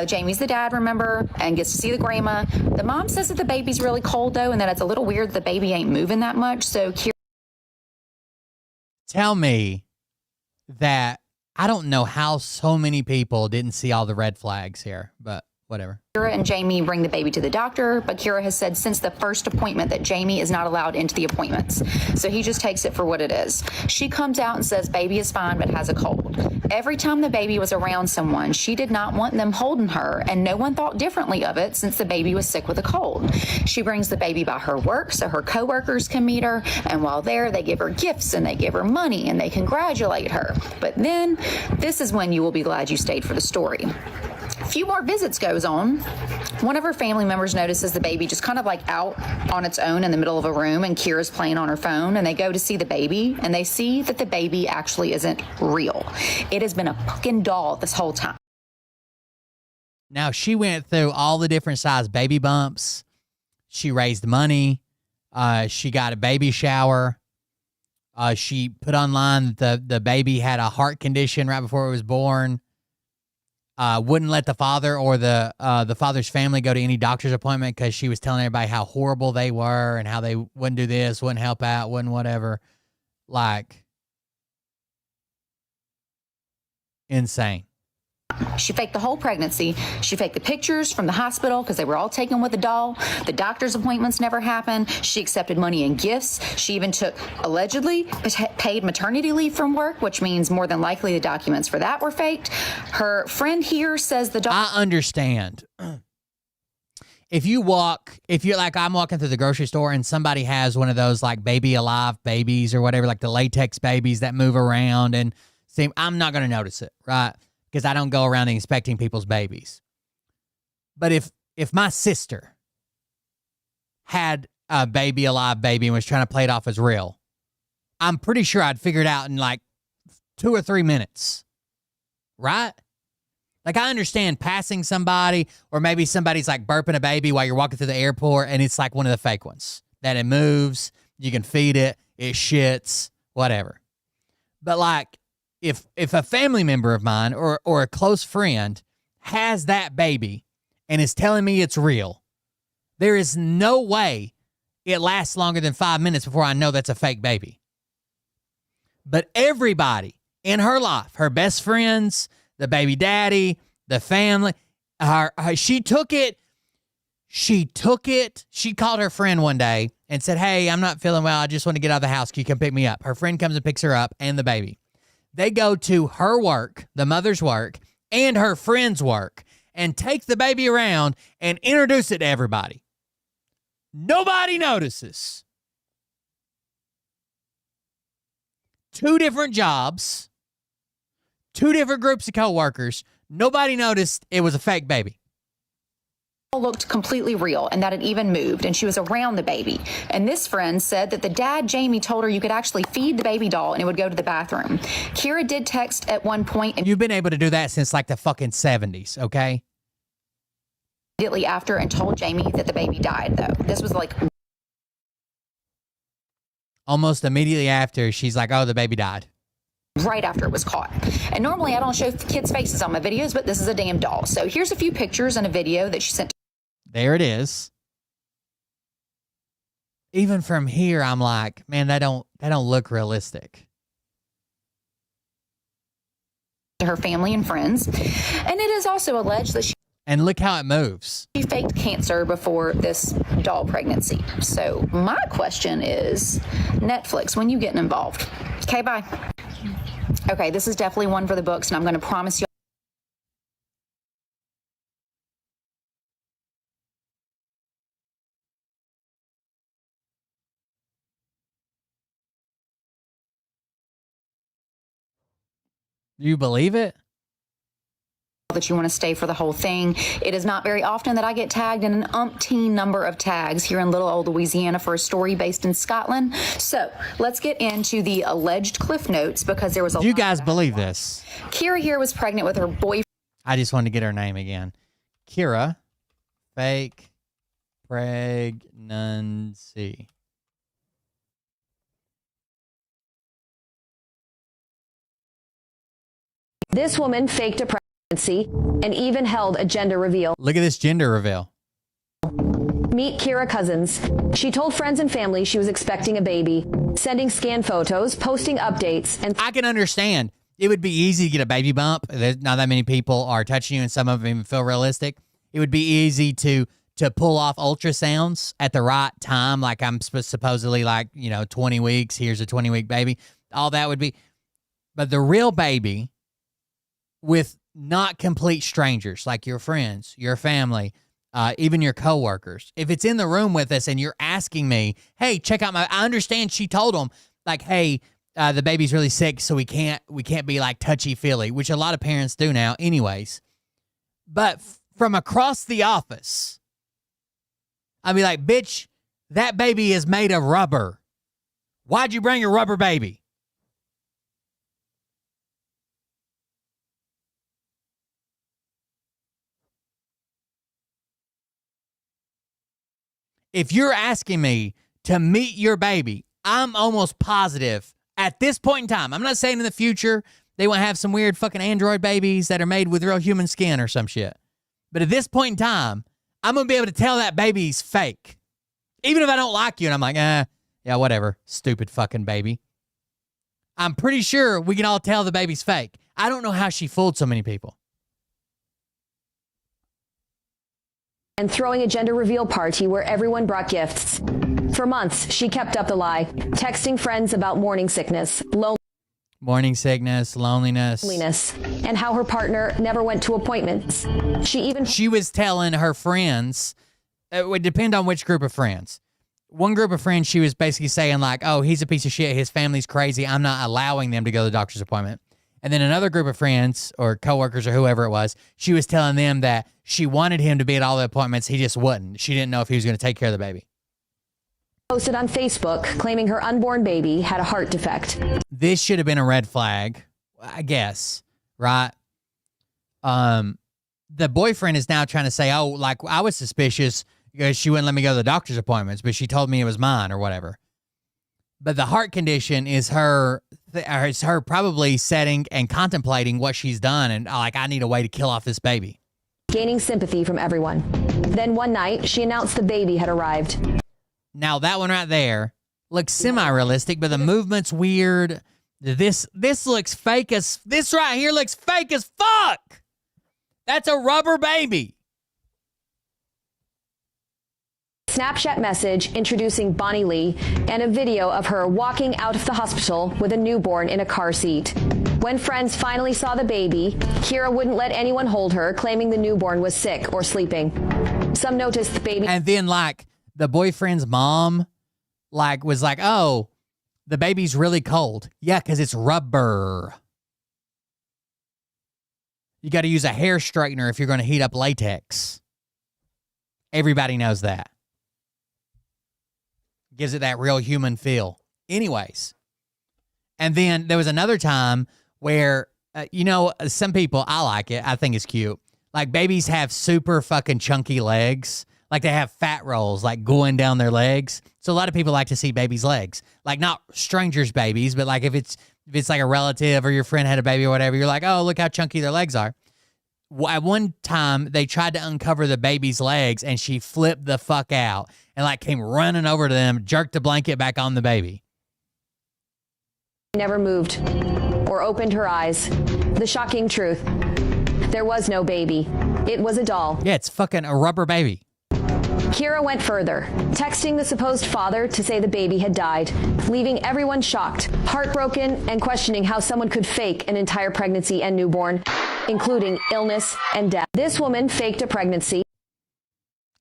Jamie's the dad, remember, and gets to see the grandma. The mom says that the baby's really cold, though, and that it's a little weird the baby ain't moving that much, so Kira Tell me that I don't know how so many people didn't see all the red flags here, but whatever. Kira and Jamie bring the baby to the doctor, but Kira has said since the first appointment that Jamie is not allowed into the appointments. So he just takes it for what it is. She comes out and says baby is fine but has a cold. Every time the baby was around someone, she did not want them holding her, and no one thought differently of it since the baby was sick with a cold. She brings the baby by her work so her coworkers can meet her, and while there, they give her gifts and they give her money and they congratulate her. But then, this is when you will be glad you stayed for the story. A few more visits goes on. One of her family members notices the baby just kind of like out on its own in the middle of a room, and Kira's playing on her phone, and they go to see the baby, and they see that the baby actually isn't real. It has been a fucking doll this whole time. Now, she went through all the different size baby bumps. She raised money. She got a baby shower. She put online that the baby had a heart condition right before it was born. Wouldn't let the father or the father's family go to any doctor's appointment because she was telling everybody how horrible they were and how they wouldn't do this, wouldn't help out, wouldn't whatever. Like, insane. She faked the whole pregnancy. She faked the pictures from the hospital because they were all taken with a doll. The doctor's appointments never happened. She accepted money and gifts. She even took, allegedly, paid maternity leave from work, which means more than likely the documents for that were faked. Her friend here says the I understand. If you're like, I'm walking through the grocery store and somebody has one of those like baby alive babies or whatever, like the latex babies that move around and seem, I'm not going to notice it, right? Because I don't go around inspecting people's babies. But if my sister had a baby alive baby and was trying to play it off as real, I'm pretty sure I'd figure it out in like 2 or 3 minutes, right? Like, I understand passing somebody, or maybe somebody's like burping a baby while you're walking through the airport and it's like one of the fake ones that it moves, you can feed it, it shits, whatever. But like, if a family member of mine or a close friend has that baby and is telling me it's real, there is no way it lasts longer than 5 minutes before I know that's a fake baby. But everybody in her life, her best friends, the baby daddy, the family, she took it. She called her friend one day and said, hey, I'm not feeling well. I just want to get out of the house. Can you come pick me up? Her friend comes and picks her up and the baby. They go to her work, the mother's work, and her friend's work, and take the baby around and introduce it to everybody. Nobody notices. 2 different jobs, 2 different groups of coworkers. Nobody noticed it was a fake baby. Looked completely real and that it even moved, and she was around the baby. And this friend said that the dad, Jamie, told her you could actually feed the baby doll and it would go to the bathroom. Kira did text at one point You've been able to do that since like the fucking 70s, okay? immediately after and told Jamie that the baby died, though. This was like Almost immediately after, she's like, oh, the baby died. right after it was caught. And normally I don't show kids' faces on my videos, but this is a damn doll. So here's a few pictures and a video that she sent There it is. Even from here, I'm like, man, that don't look realistic. to her family and friends. And it is also alleged that she And look how it moves. faked cancer before this doll pregnancy. So my question is, Netflix, when you getting involved? Okay, bye. Okay, this is definitely one for the books, and I'm going to promise you. You believe it? That you want to stay for the whole thing. It is not very often that I get tagged in an umpteen number of tags here in little old Louisiana for a story based in Scotland. So let's get into the alleged cliff notes because there was a Do you guys believe this? Kira here was pregnant with her boyfriend. I just wanted to get her name again. Kira, fake pregnancy. This woman faked a pregnancy and even held a gender reveal. Look at this gender reveal. Meet Kira Cousins. She told friends and family she was expecting a baby, sending scan photos, posting updates, and I can understand. It would be easy to get a baby bump. There's not that many people are touching you, and some of them even feel realistic. It would be easy to pull off ultrasounds at the right time, like I'm supposedly 20 weeks. Here's a 20-week baby. All that would be. But the real baby with not complete strangers, like your friends, your family, even your coworkers. If it's in the room with us and you're asking me, hey, check out I understand she told them, like, hey, the baby's really sick, so we can't be like touchy-feely, which a lot of parents do now anyways. But from across the office, I'd be like, bitch, that baby is made of rubber. Why'd you bring a rubber baby? If you're asking me to meet your baby, I'm almost positive at this point in time, I'm not saying in the future they won't have some weird fucking android babies that are made with real human skin or some shit. But at this point in time, I'm going to be able to tell that baby's fake. Even if I don't like you and I'm like, yeah, whatever, stupid fucking baby. I'm pretty sure we can all tell the baby's fake. I don't know how she fooled so many people. and throwing a gender reveal party where everyone brought gifts. For months, she kept up the lie, texting friends about morning sickness, morning sickness, loneliness, and how her partner never went to appointments. She was telling her friends, it would depend on which group of friends. One group of friends, she was basically saying like, oh, he's a piece of shit, his family's crazy, I'm not allowing them to go to the doctor's appointment. And then another group of friends or coworkers or whoever it was, she was telling them that she wanted him to be at all the appointments, he just wouldn't. She didn't know if he was going to take care of the baby. Posted on Facebook claiming her unborn baby had a heart defect. This should have been a red flag, I guess, right? The boyfriend is now trying to say, oh, like I was suspicious because she wouldn't let me go to the doctor's appointments, but she told me it was mine or whatever. But the heart condition is her probably setting and contemplating what she's done and like, I need a way to kill off this baby. Gaining sympathy from everyone. Then one night, she announced the baby had arrived. Now that one right there looks semi-realistic, but the movement's weird. This looks fake as, this right here looks fake as fuck. That's a rubber baby. Snapchat message introducing Bonnie Lee and a video of her walking out of the hospital with a newborn in a car seat. When friends finally saw the baby, Kira wouldn't let anyone hold her, claiming the newborn was sick or sleeping. Some noticed the baby. And then, like, the boyfriend's mom, like, was like, oh, the baby's really cold. Yeah, because it's rubber. You got to use a hair straightener if you're going to heat up latex. Everybody knows that. Gives it that real human feel. Anyways. And then there was another time where, some people, I like it. I think it's cute. Like, babies have super fucking chunky legs. Like, they have fat rolls, like, going down their legs. So a lot of people like to see babies' legs. Like, not strangers' babies, but, like, if it's like a relative or your friend had a baby or whatever, you're like, oh, look how chunky their legs are. At one time, they tried to uncover the baby's legs, and she flipped the fuck out and, like, came running over to them, jerked the blanket back on the baby. Never moved or opened her eyes. The shocking truth. There was no baby. It was a doll. Yeah, it's fucking a rubber baby. Kira went further, texting the supposed father to say the baby had died, leaving everyone shocked, heartbroken, and questioning how someone could fake an entire pregnancy and newborn, including illness and death. This woman faked a pregnancy.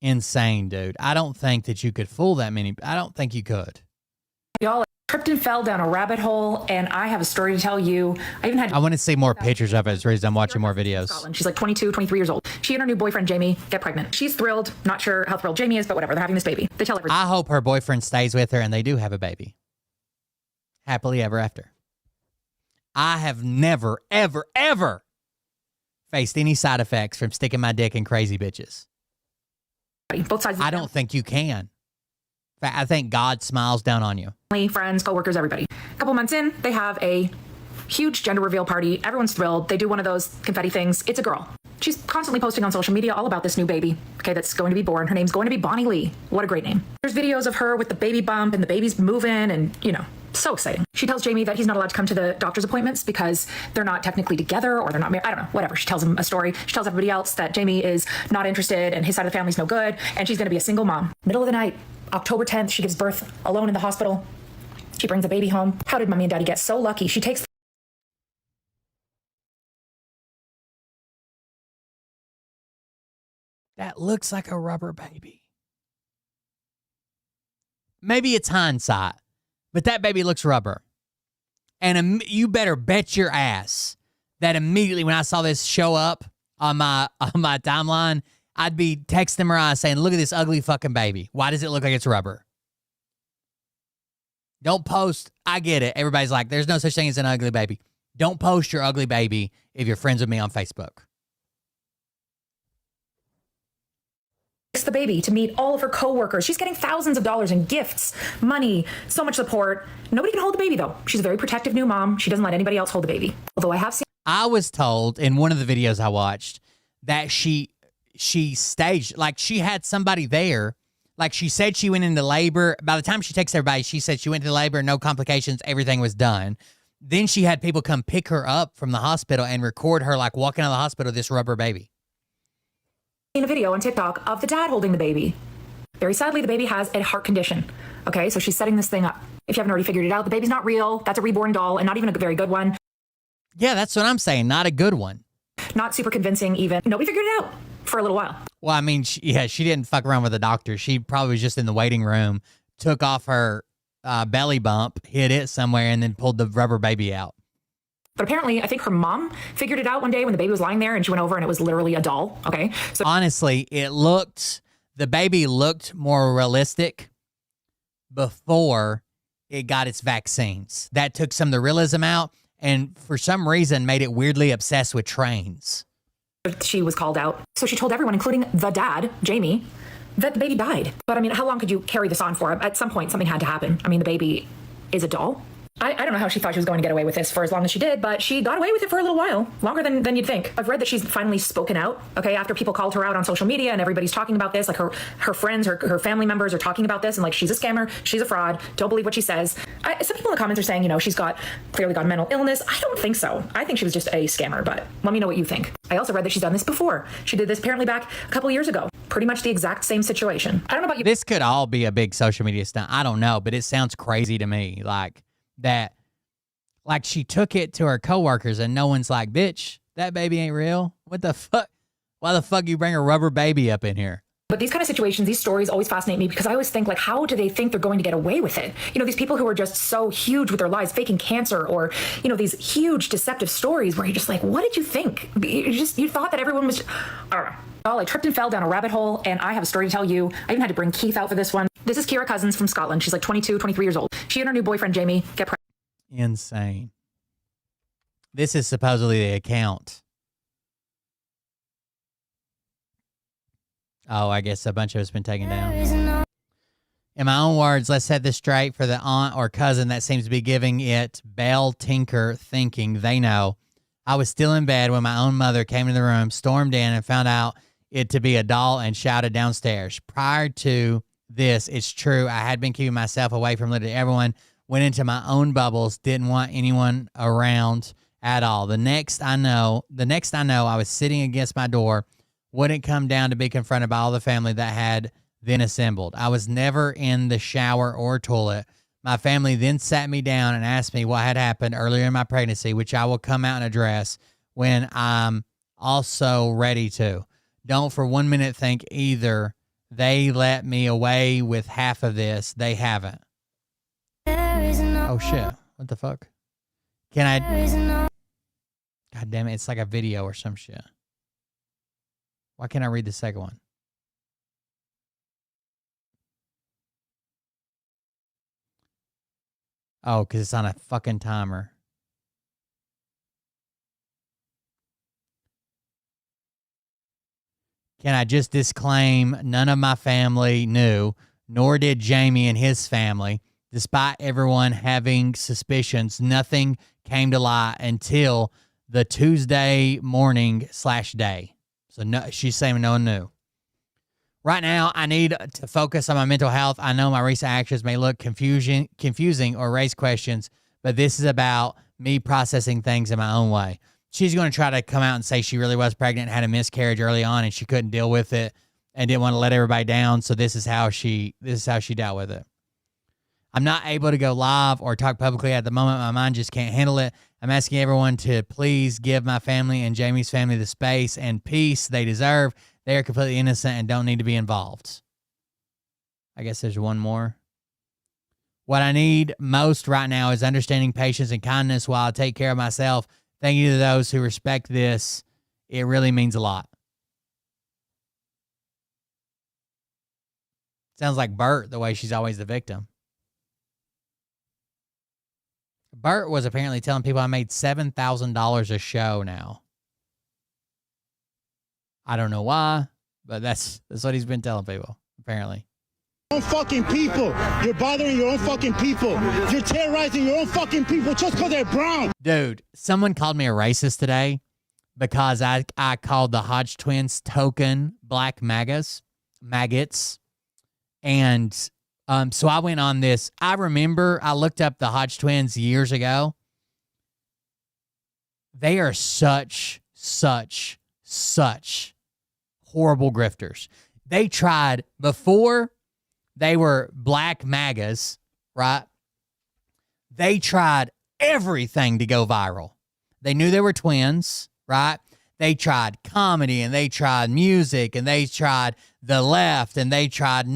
Insane, dude. I don't think that you could fool that many. I don't think you could. Y'all tripped and fell down a rabbit hole, and I have a story to tell you. I want to see more pictures of it as reason I'm watching more videos. Scotland. She's like 22, 23 years old. She and her new boyfriend, Jamie, get pregnant. She's thrilled. Not sure how thrilled Jamie is, but whatever. They're having this baby. They tell everyone. I hope her boyfriend stays with her and they do have a baby. Happily ever after. I have never, ever, ever faced any side effects from sticking my dick in crazy bitches. Both sides. I don't think you can. I think God smiles down on you. Friends, coworkers, everybody. A couple months in, they have a huge gender reveal party. Everyone's thrilled. They do one of those confetti things. It's a girl. She's constantly posting on social media all about this new baby, okay, that's going to be born. Her name's going to be Bonnie Lee. What a great name. There's videos of her with the baby bump and the baby's moving and, so exciting. She tells Jamie that he's not allowed to come to the doctor's appointments because they're not technically together or they're not married. I don't know, whatever. She tells him a story. She tells everybody else that Jamie is not interested and his side of the family's no good and she's going to be a single mom. Middle of the night, October 10th, she gives birth alone in the hospital. She brings the baby home. How did mommy and daddy get so lucky? She takes That looks like a rubber baby. Maybe it's hindsight, but that baby looks rubber. And you better bet your ass that immediately when I saw this show up on my timeline, I'd be texting Mariah saying, look at this ugly fucking baby. Why does it look like it's rubber? Don't post. I get it. Everybody's like, there's no such thing as an ugly baby. Don't post your ugly baby if you're friends with me on Facebook. the baby to meet all of her coworkers. She's getting thousands of dollars in gifts, money, so much support. Nobody can hold the baby, though. She's a very protective new mom. She doesn't let anybody else hold the baby. Although I have seen... I was told in one of the videos I watched that she staged, like she had somebody there. Like she said she went into labor. By the time she texted everybody, she said she went into labor, no complications, everything was done. Then she had people come pick her up from the hospital and record her like walking out of the hospital with this rubber baby. In a video on TikTok of the dad holding the baby. Very sadly, the baby has a heart condition. Okay, so she's setting this thing up. If you haven't already figured it out, the baby's not real. That's a reborn doll and not even a very good one. Yeah, that's what I'm saying. Not a good one. Not super convincing even. Nobody figured it out for a little while. Well, I mean, she didn't fuck around with the doctor. She probably was just in the waiting room, took off her belly bump, hid it somewhere, and then pulled the rubber baby out. But apparently, I think her mom figured it out one day when the baby was lying there and she went over and it was literally a doll. Okay. So honestly, the baby looked more realistic before it got its vaccines. That took some of the realism out and for some reason made it weirdly obsessed with trains. She was called out. So she told everyone, including the dad, Jamie, that the baby died. But I mean, how long could you carry this on for? At some point, something had to happen. I mean, the baby is a doll. I don't know how she thought she was going to get away with this for as long as she did, but she got away with it for a little while, longer than you'd think. I've read that she's finally spoken out, okay, after people called her out on social media and everybody's talking about this, like her friends, her family members are talking about this and like, she's a scammer, she's a fraud, don't believe what she says. Some people in the comments are saying, she's clearly got mental illness. I don't think so. I think she was just a scammer, but let me know what you think. I also read that she's done this before. She did this apparently back a couple years ago. Pretty much the exact same situation. I don't know about you. This could all be a big social media stunt. I don't know, but it sounds crazy to me. Like she took it to her coworkers and no one's like, bitch, that baby ain't real. What the fuck? Why the fuck you bring a rubber baby up in here? But these kind of situations, these stories always fascinate me because I always think, like, how do they think they're going to get away with it? These people who are just so huge with their lives, faking cancer or, these huge deceptive stories where you're just like, what did you think? You thought that everyone was, I don't know. Well, I tripped and fell down a rabbit hole, and I have a story to tell you. I even had to bring Keith out for this one. This is Kira Cousins from Scotland. She's like 22, 23 years old. She and her new boyfriend, Jamie, get pregnant. Insane. This is supposedly the account. Oh, I guess a bunch of it's been taken down. In my own words, let's set this straight for the aunt or cousin that seems to be giving it Bell Tinker thinking they know. I was still in bed when my own mother came into the room, stormed in, and found out it to be a doll and shouted downstairs. Prior to this, it's true, I had been keeping myself away from literally everyone, went into my own bubbles, didn't want anyone around at all. The next I know, I was sitting against my door, wouldn't come down to be confronted by all the family that had then assembled. I was never in the shower or toilet. My family then sat me down and asked me what had happened earlier in my pregnancy, which I will come out and address when I'm also ready to. Don't for 1 minute think either they let me away with half of this. They haven't. Oh, shit. What the fuck? Can I... God damn it. It's like a video or some shit. Why can't I read the second one? Oh, because it's on a fucking timer. Can I just disclaim none of my family knew, nor did Jamie and his family. Despite everyone having suspicions, nothing came to light until the Tuesday morning / day. So no, she's saying no one knew. Right now, I need to focus on my mental health. I know my recent actions may look confusing or raise questions, but this is about me processing things in my own way. She's going to try to come out and say she really was pregnant, had a miscarriage early on, and she couldn't deal with it and didn't want to let everybody down. So this is how she dealt with it. I'm not able to go live or talk publicly at the moment. My mind just can't handle it. I'm asking everyone to please give my family and Jamie's family the space and peace they deserve. They are completely innocent and don't need to be involved. I guess there's one more. What I need most right now is understanding, patience, and kindness while I take care of myself. Thank you to those who respect this. It really means a lot. Sounds like Bert, the way she's always the victim. Bert was apparently telling people I made $7,000 a show now. I don't know why, but that's what he's been telling people, apparently. Your own fucking people. You're bothering your own fucking people. You're terrorizing your own fucking people just because they're brown. Dude, someone called me a racist today because I called the Hodge twins token black maggots. And so I went on this. I remember I looked up the Hodge twins years ago. They are such horrible grifters. They tried, before they were black MAGAs, right? They tried everything to go viral. They knew they were twins, right? They tried comedy and they tried music and they tried the left and they tried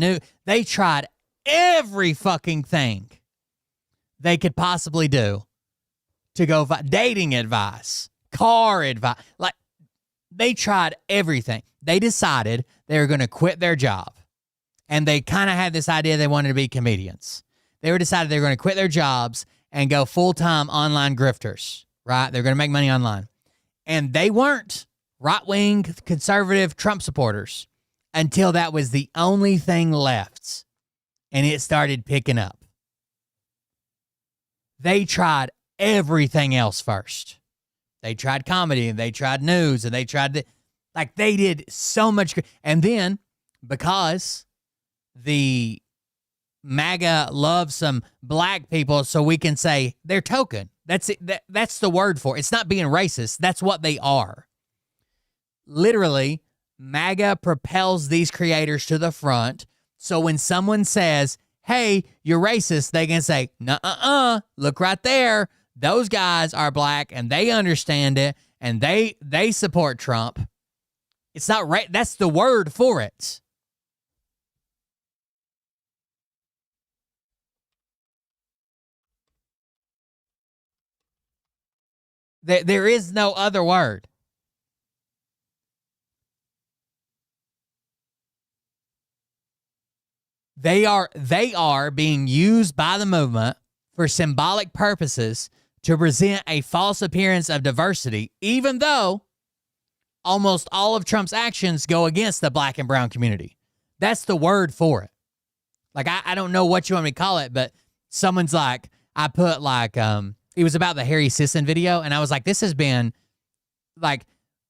they tried every fucking thing they could possibly do to go dating advice, car advice. Like, they tried everything. They decided they were going to quit their job. And they kind of had this idea they wanted to be comedians. They were decided they were going to quit their jobs and go full-time online grifters, right? They're going to make money online. And they weren't right-wing, conservative Trump supporters until that was the only thing left. And it started picking up. they tried everything else first. They tried comedy, and they tried news, and they tried they did so much. And then because the MAGA loves some black people, so we can say they're token. That's it. That's the word for it. It's not being racist. That's what they are. Literally, MAGA propels these creators to the front. So when someone says, hey, you're racist, they can say, nuh-uh, look right there. Those guys are black and they understand it and they support Trump. It's not right. That's the word for it. There is no other word. They are being used by the movement for symbolic purposes to present a false appearance of diversity, even though almost all of Trump's actions go against the black and brown community. That's the word for it. Like, I don't know what you want me to call it, but someone's like, I put like, it was about the Harry Sisson video, and I was like, this has been, like,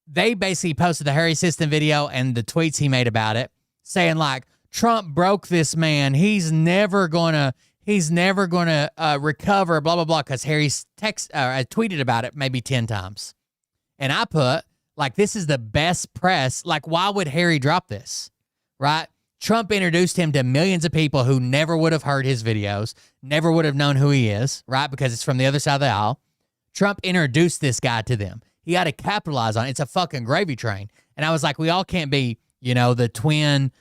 they basically posted the Harry Sisson video and the tweets he made about it, saying like, Trump broke this man. He's never gonna recover, blah, blah, blah, because Harry's I tweeted about it maybe 10 times. And I put, like, this is the best press. Like, why would Harry drop this, right? Trump introduced him to millions of people who never would have heard his videos, never would have known who he is, right? Because it's from the other side of the aisle. Trump introduced this guy to them. He had to capitalize on it. It's a fucking gravy train. And I was like, we all can't be, the twin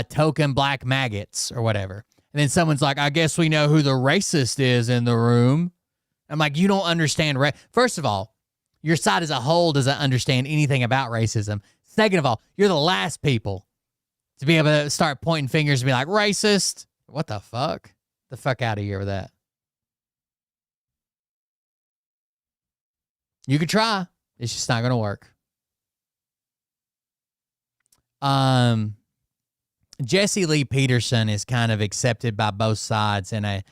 token black maggots or whatever. And then someone's like, I guess we know who the racist is in the room. I'm like, you don't understand. First of all, your side as a whole doesn't understand anything about racism. Second of all, you're the last people to be able to start pointing fingers and be like, racist. What the fuck? Get the fuck out of here with that. You could try. It's just not going to work. Jesse Lee Peterson is kind of accepted by both sides in a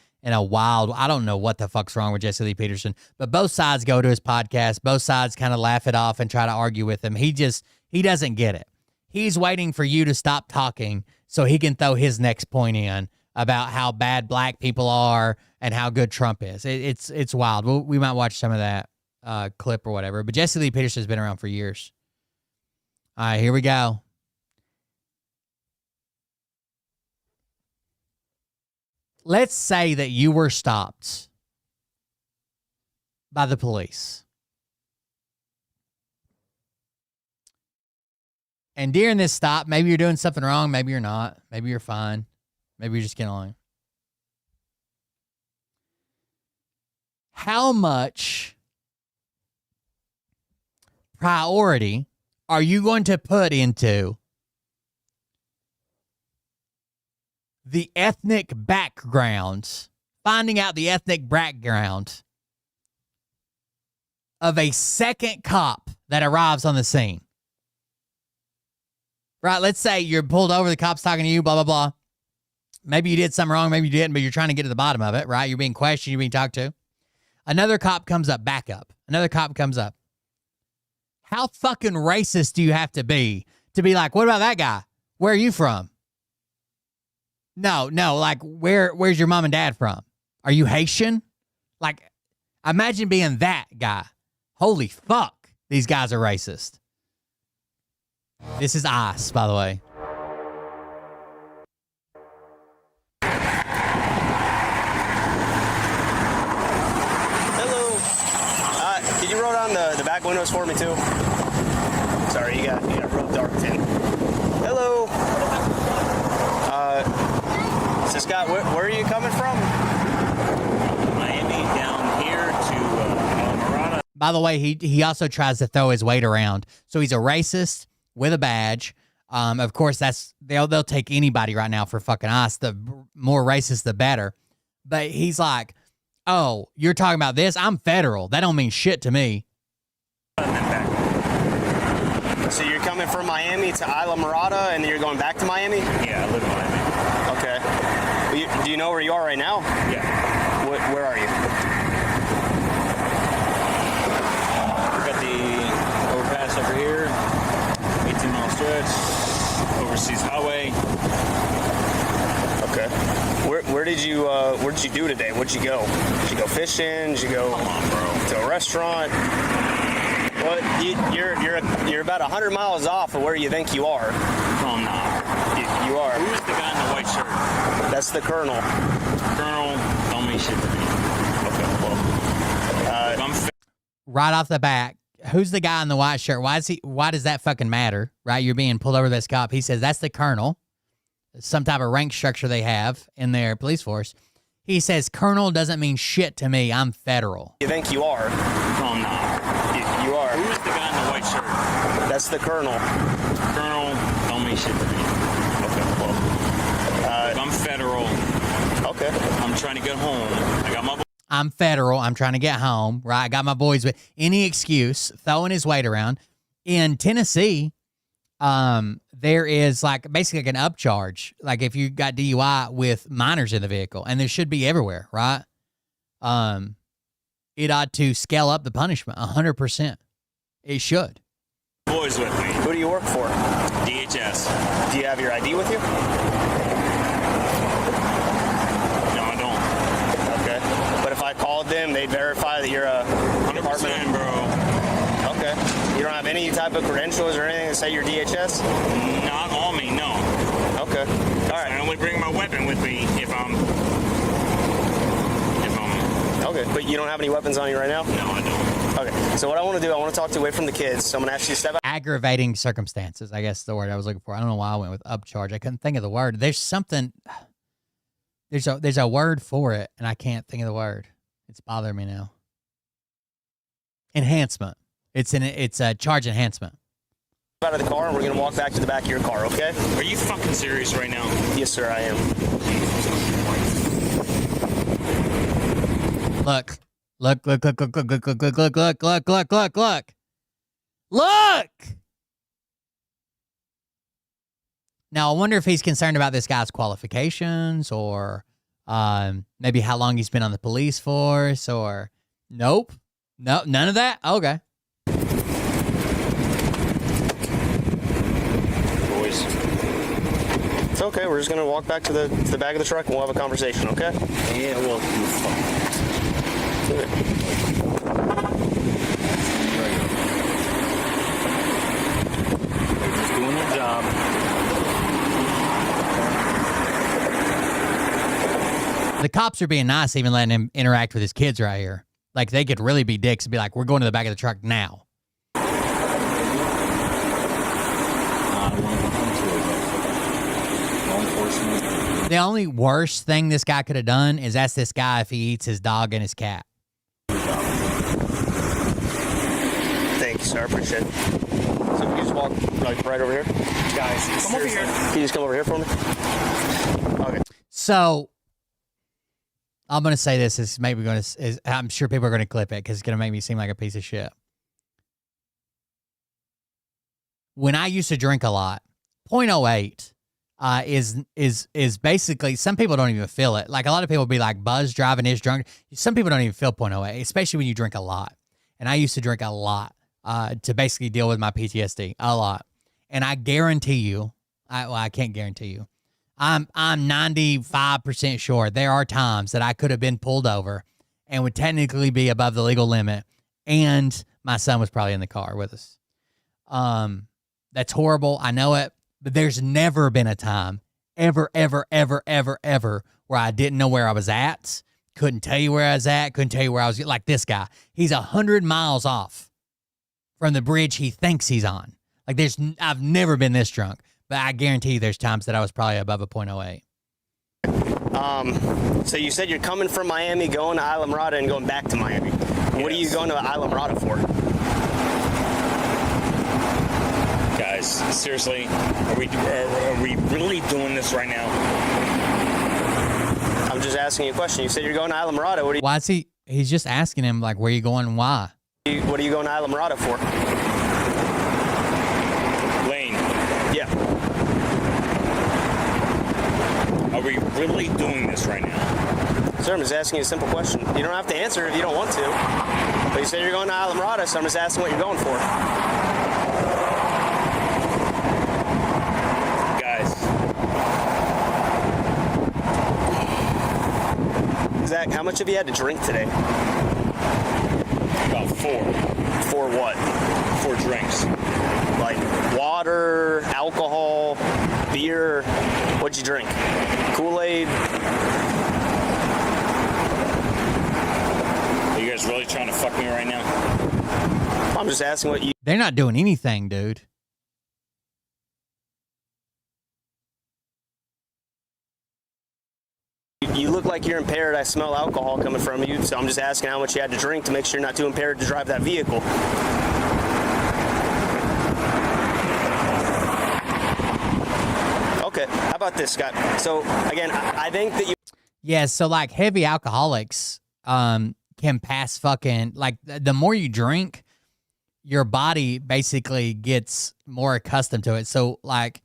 wild, I don't know what the fuck's wrong with Jesse Lee Peterson, but both sides go to his podcast. Both sides kind of laugh it off and try to argue with him. He doesn't get it. He's waiting for you to stop talking so he can throw his next point in about how bad black people are and how good Trump is. It's wild. We might watch some of that clip or whatever, but Jesse Lee Peterson has been around for years. All right, here we go. Let's say that you were stopped by the police. And during this stop, maybe you're doing something wrong, maybe you're not, maybe you're fine, maybe you're just getting along. How much priority are you going to put into the ethnic background, finding out the ethnic background of a second cop that arrives on the scene? Right, let's say you're pulled over, the cop's talking to you, blah, blah, blah. Maybe you did something wrong, maybe you didn't, but you're trying to get to the bottom of it, right? You're being questioned, you're being talked to. Another cop comes up, back up. Another cop comes up. How fucking racist do you have to be like, what about that guy? Where are you from? No, like, where's your mom and dad from? Are you Haitian? Like, imagine being that guy. Holy fuck, these guys are racist. This is ICE, by the way. Hello. Could you roll down the back windows for me too? Sorry, you got real dark tint. Hello. So Scott, where are you coming from? Miami down here to Marana. By the way, he also tries to throw his weight around. So he's a racist with a badge. Of course, they'll take anybody right now for fucking ICE. The more racist, the better. But he's like, oh, you're talking about this? I'm federal. That don't mean shit to me. So you're coming from Miami to Isla Mirada, and then you're going back to Miami? Yeah, I live in Miami. Okay. Do you know where you are right now? Yeah. Where are you? here, 18-mile stretch, overseas highway. Okay. Where did you do today? Where'd you go? Did you go fishing? Did you go to a restaurant? Well, you're about 100 miles off of where you think you are. No, I'm not. You are. Who's the guy in the white shirt? That's the colonel. Colonel, don't mean shit to me. Okay, well, Right off the bat, who's the guy in the white shirt? Why does that fucking matter? Right? You're being pulled over this cop. He says that's the colonel. Some type of rank structure they have in their police force. He says colonel doesn't mean shit to me. I'm federal. You think you are? No, I'm not. You are. Who's the guy in the white shirt? That's the colonel. Colonel, don't mean shit to me. Okay, well, I'm federal. Okay. I'm trying to get home. I got my. I'm federal. I'm trying to get home. Right? I got my boys with any excuse, throwing his weight around. In Tennessee, there is like basically like an upcharge. Like if you got DUI with minors in the vehicle, and there should be everywhere, right? It ought to scale up the punishment 100%. It should. Boys with me. Who do you work for? DHS. Do you have your ID with you? No, I don't. Okay. But if I called them, they'd verify that you're a 100%, bro. Okay. You don't have any type of credentials or anything that say you're DHS? Not on me, no. Okay. All right. I only bring my weapon with me if I'm. Okay, but you don't have any weapons on you right now? No, I don't. Okay, so what I want to do, I want to talk to you away from the kids. So I'm going to ask you to step out. Aggravating circumstances, I guess is the word I was looking for. I don't know why I went with upcharge. I couldn't think of the word. There's something. There's a word for it, and I can't think of the word. It's bothering me now. Enhancement. It's a charge enhancement. Out of the car, and we're going to walk back to the back of your car, okay? Are you fucking serious right now? Yes, sir, I am. Look. Now, I wonder if he's concerned about this guy's qualifications or maybe how long he's been on the police force or nope. No, none of that? Okay. Boys. It's okay. We're just going to walk back to the back of the truck and we'll have a conversation, okay? Yeah, well, They're just doing their job. The cops are being nice, even letting him interact with his kids right here. Like, they could really be dicks and be like, we're going to the back of the truck now. The only worst thing this guy could have done is ask this guy if he eats his dog and his cat. Thank you, sir. I appreciate it. So we can just walk like right over here? Guys, come over here. Can you just come over here for me? Okay. So, I'm going to say this. Is maybe going to. I'm sure people are going to clip it because it's going to make me seem like a piece of shit. When I used to drink a lot, 0.08 is basically, some people don't even feel it. Like a lot of people be like, buzz driving is drunk. Some people don't even feel 0.08, especially when you drink a lot. And I used to drink a lot to basically deal with my PTSD, a lot. And I guarantee you, I can't guarantee you. I'm 95% sure there are times that I could have been pulled over and would technically be above the legal limit, and my son was probably in the car with us. That's horrible. I know it, but there's never been a time ever where I didn't know where I was at, couldn't tell you where I was at, couldn't tell you where I was. Like this guy, he's 100 miles off from the bridge he thinks he's on. Like I've never been this drunk. But I guarantee you there's times that I was probably above a 0.08. So you said you're coming from Miami, going to Islamorada, and going back to Miami. Yes. What are you going to Islamorada for? Guys, seriously, are we really doing this right now? I'm just asking you a question. You said you're going to Islamorada. What are you? Why is he? He's just asking him like, where are you going and why? What are you going to Islamorada for? Yeah. Are we really doing this right now? Sir, I'm just asking you a simple question. You don't have to answer if you don't want to. But you said you're going to Islamorada, so I'm just asking what you're going for. much have you had to drink today? About 4. 4 what? 4 drinks. Like water, alcohol, beer. What'd you drink? Kool-Aid? Are you guys really trying to fuck me right now? I'm just asking what you... They're not doing anything, dude. You look like you're impaired. I smell alcohol coming from you, so I'm just asking how much you had to drink to make sure you're not too impaired to drive that vehicle. Okay, how about this, Scott? So, again, I think that you... Yeah, so like heavy alcoholics can pass fucking, like the more you drink, your body basically gets more accustomed to it. So like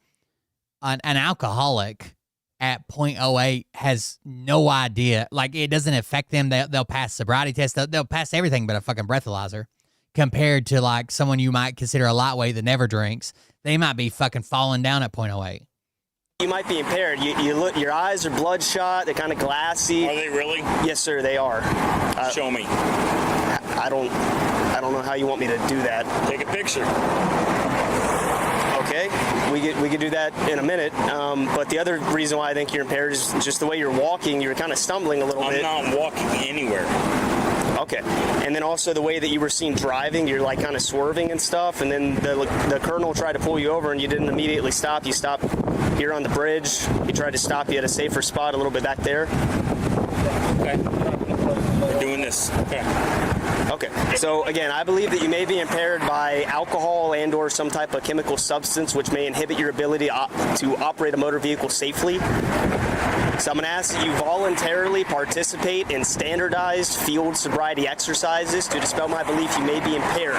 an alcoholic at 0.08 has no idea. Like it doesn't affect them. They'll pass sobriety tests. They'll pass everything but a fucking breathalyzer, compared to like someone you might consider a lightweight that never drinks. They might be fucking falling down at 0.08. You might be impaired. You look. Your eyes are bloodshot. They're kind of glassy. Are they really? Yes, sir. They are. Show me. I don't know how you want me to do that. Take a picture. Okay, we could do that in a minute. But the other reason why I think you're impaired is just the way you're walking. You're kind of stumbling a little bit. I'm not walking anywhere. Okay, and then also the way that you were seen driving, you're like kind of swerving and stuff, and then the colonel tried to pull you over and you didn't immediately stop. You stopped here on the bridge. He tried to stop you at a safer spot a little bit back there. Okay. We're doing this. Okay. Okay, so again, I believe that you may be impaired by alcohol and or some type of chemical substance which may inhibit your ability to operate a motor vehicle safely. So I'm going to ask that you voluntarily participate in standardized field sobriety exercises to dispel my belief you may be impaired.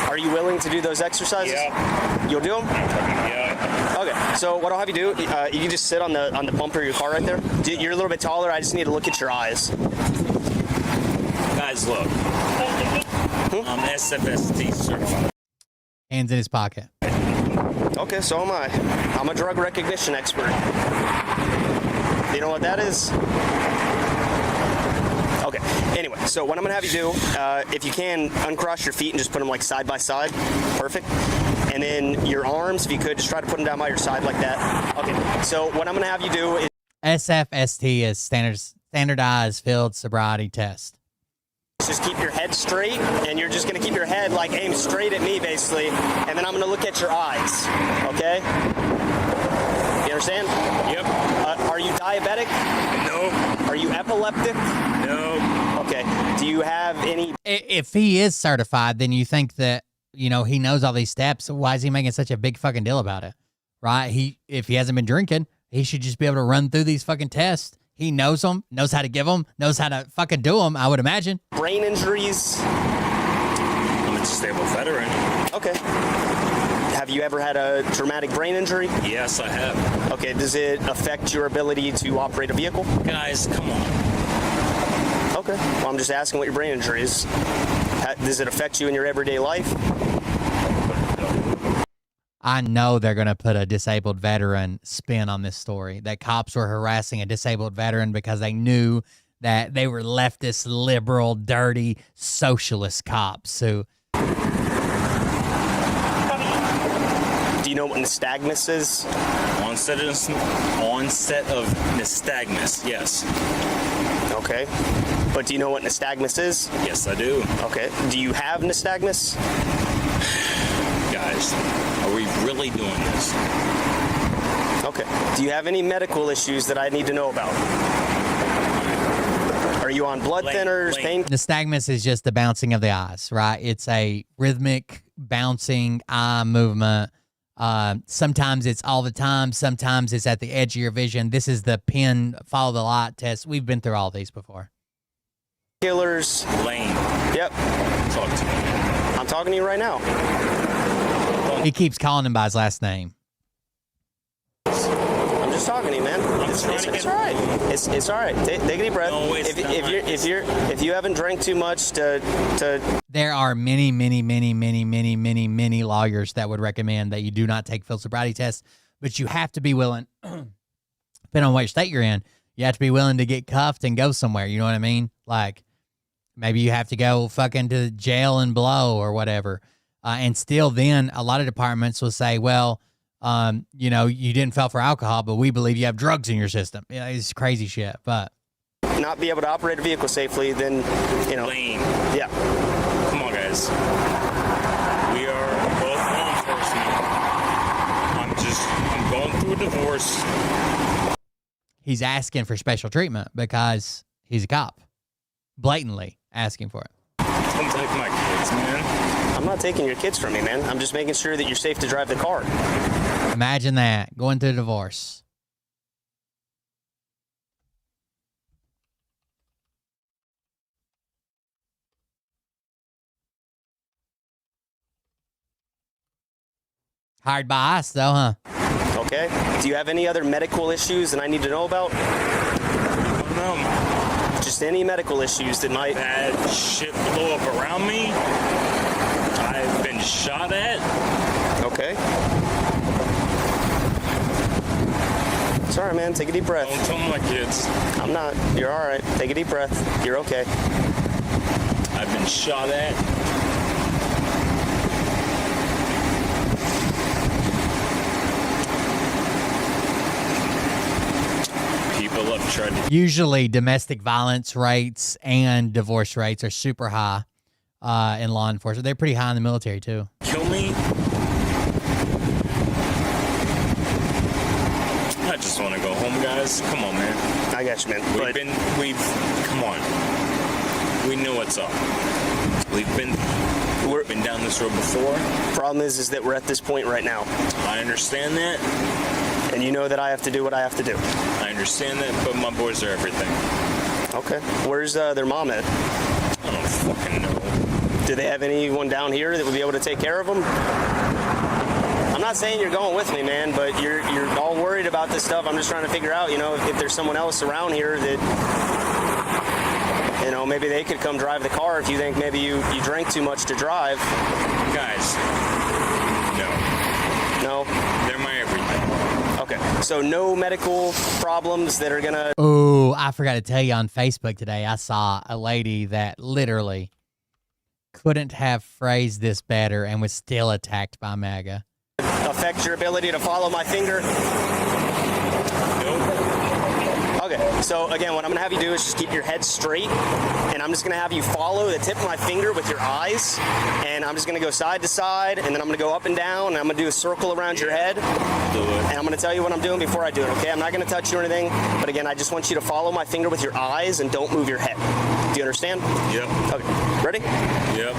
Are you willing to do those exercises? Yeah. You'll do them? Yeah. Okay, so what I'll have you do, you can just sit on the bumper of your car right there. You're a little bit taller. I just need to look at your eyes. Guys, look. I'm SFST certified. Hands in his pocket. Okay, so am I. I'm a drug recognition expert. You know what that is? Okay, anyway, so what I'm gonna have you do, if you can, uncross your feet and just put them like side by side. Perfect. And then your arms, if you could, just try to put them down by your side like that. Okay, so what I'm gonna have you do is... SFST is standardized field sobriety test. Just keep your head straight, and you're just going to keep your head like aimed straight at me, basically, and then I'm going to look at your eyes, okay? You understand? Yep. Are you diabetic? No. Are you epileptic? No. Okay. Do you have any... If he is certified, then you think that, you know, he knows all these steps. Why is he making such a big fucking deal about it? Right? If he hasn't been drinking, he should just be able to run through these fucking tests. He knows them, knows how to give them, knows how to fucking do them, I would imagine. Brain injuries? I'm a disabled veteran. Okay. Have you ever had a traumatic brain injury? Yes, I have. Okay, does it affect your ability to operate a vehicle? Guys, come on. Okay. Well, I'm just asking what your brain injury is. Does it affect you in your everyday life? I know they're going to put a disabled veteran spin on this story, that cops were harassing a disabled veteran because they knew that they were leftist, liberal, dirty, socialist cops who... Do you know what nystagmus is? Onset of nystagmus, yes. Okay. But do you know what nystagmus is? Yes, I do. Okay. Do you have nystagmus? Guys, are we really doing this? Okay. Do you have any medical issues that I need to know about? Are you on blood thinners, pain? Nystagmus is just the bouncing of the eyes, right? It's a rhythmic bouncing eye movement. Sometimes it's all the time. Sometimes it's at the edge of your vision. This is the pin follow the light test. We've been through all these before. Killers. Lane. Yep. Talk to me. I'm talking to you right now. He keeps calling him by his last name. I'm just talking to you, man. It's all right. It's all right. Take a deep breath. No, if you haven't drank too much to There are many lawyers that would recommend that you do not take field sobriety tests, but you have to be willing, depending on what state you're in, You have to be willing to get cuffed and go somewhere. You know what I mean? Like, maybe you have to go fucking to jail and blow or whatever. And still then, a lot of departments will say, well, you know, you didn't fail for alcohol, but we believe you have drugs in your system. Yeah, it's crazy shit, but. Not be able to operate a vehicle safely, then, you know. Lane. Yeah. Come on, guys. We are both law enforcement. I'm going through a divorce. He's asking for special treatment because he's a cop. Blatantly asking for it. Don't take my kids, man. I'm not taking your kids from you, man. I'm just making sure that you're safe to drive the car. Imagine that, going through a divorce. Hired by us, though, huh? Okay. Do you have any other medical issues that I need to know about? I don't know. Just any medical issues that might... Had shit blow up around me. I've been shot at. Okay. It's all right, man. Take a deep breath. Don't tell my kids. I'm not. You're all right. Take a deep breath. You're okay. I've been shot at. People have tried to... Usually domestic violence rates and divorce rates are super high in law enforcement. They're pretty high in the military, too. Kill me. I just want to go home, guys. Come on, man. I got you, man. Come on. We know what's up. We've been down this road before. Problem is that we're at this point right now. I understand that. And you know that I have to do what I have to do. I understand that, but my boys are everything. Okay. Where's their mom at? I don't fucking know. Do they have anyone down here that would be able to take care of them? I'm not saying you're going with me, man, but you're all worried about this stuff. I'm just trying to figure out, you know, if there's someone else around here that, you know, maybe they could come drive the car if you think maybe you drank too much to drive. Guys, no. No? They're my everything. Okay, so no medical problems that are gonna... Oh, I forgot to tell you on Facebook today, I saw a lady that literally couldn't have phrased this better and was still attacked by MAGA. Affect your ability to follow my finger? Nope. Okay, so again, what I'm gonna have you do is just keep your head straight, and I'm just gonna have you follow the tip of my finger with your eyes, and I'm just gonna go side to side, and then I'm gonna go up and down, and I'm gonna do a circle around your head, and I'm gonna tell you what I'm doing before I do it, okay? I'm not gonna touch you or anything, but again, I just want you to follow my finger with your eyes and don't move your head. Do you understand? Yep. Okay, ready? Yep.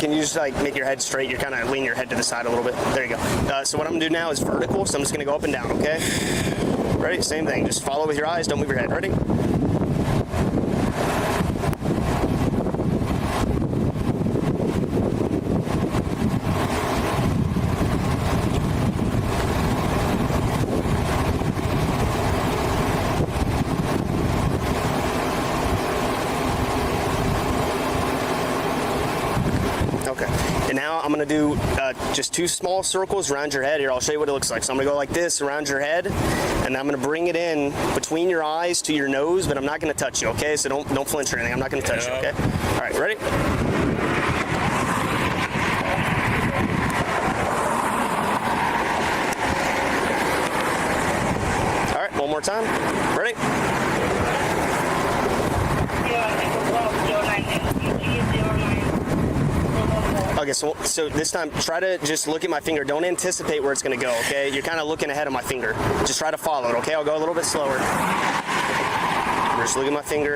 Can you just like make your head straight? You're kind of lean your head to the side a little bit. There you go. So what I'm gonna do now is vertical. So I'm just gonna go up and down. Okay. Ready? Same thing. Just follow with your eyes. Don't move your head. Ready? going to do just 2 small circles around your head. Here, I'll show you what it looks like. So I'm going to go like this around your head, and I'm going to bring it in between your eyes to your nose, but I'm not going to touch you, okay? So don't flinch or anything. I'm not going to touch you, okay? All right, ready? All right, one more time. Ready? Okay, so this time, try to just look at my finger. Don't anticipate where it's going to go, okay? You're kind of looking ahead of my finger. Just try to follow it, okay? I'll go a little bit slower. Just look at my finger.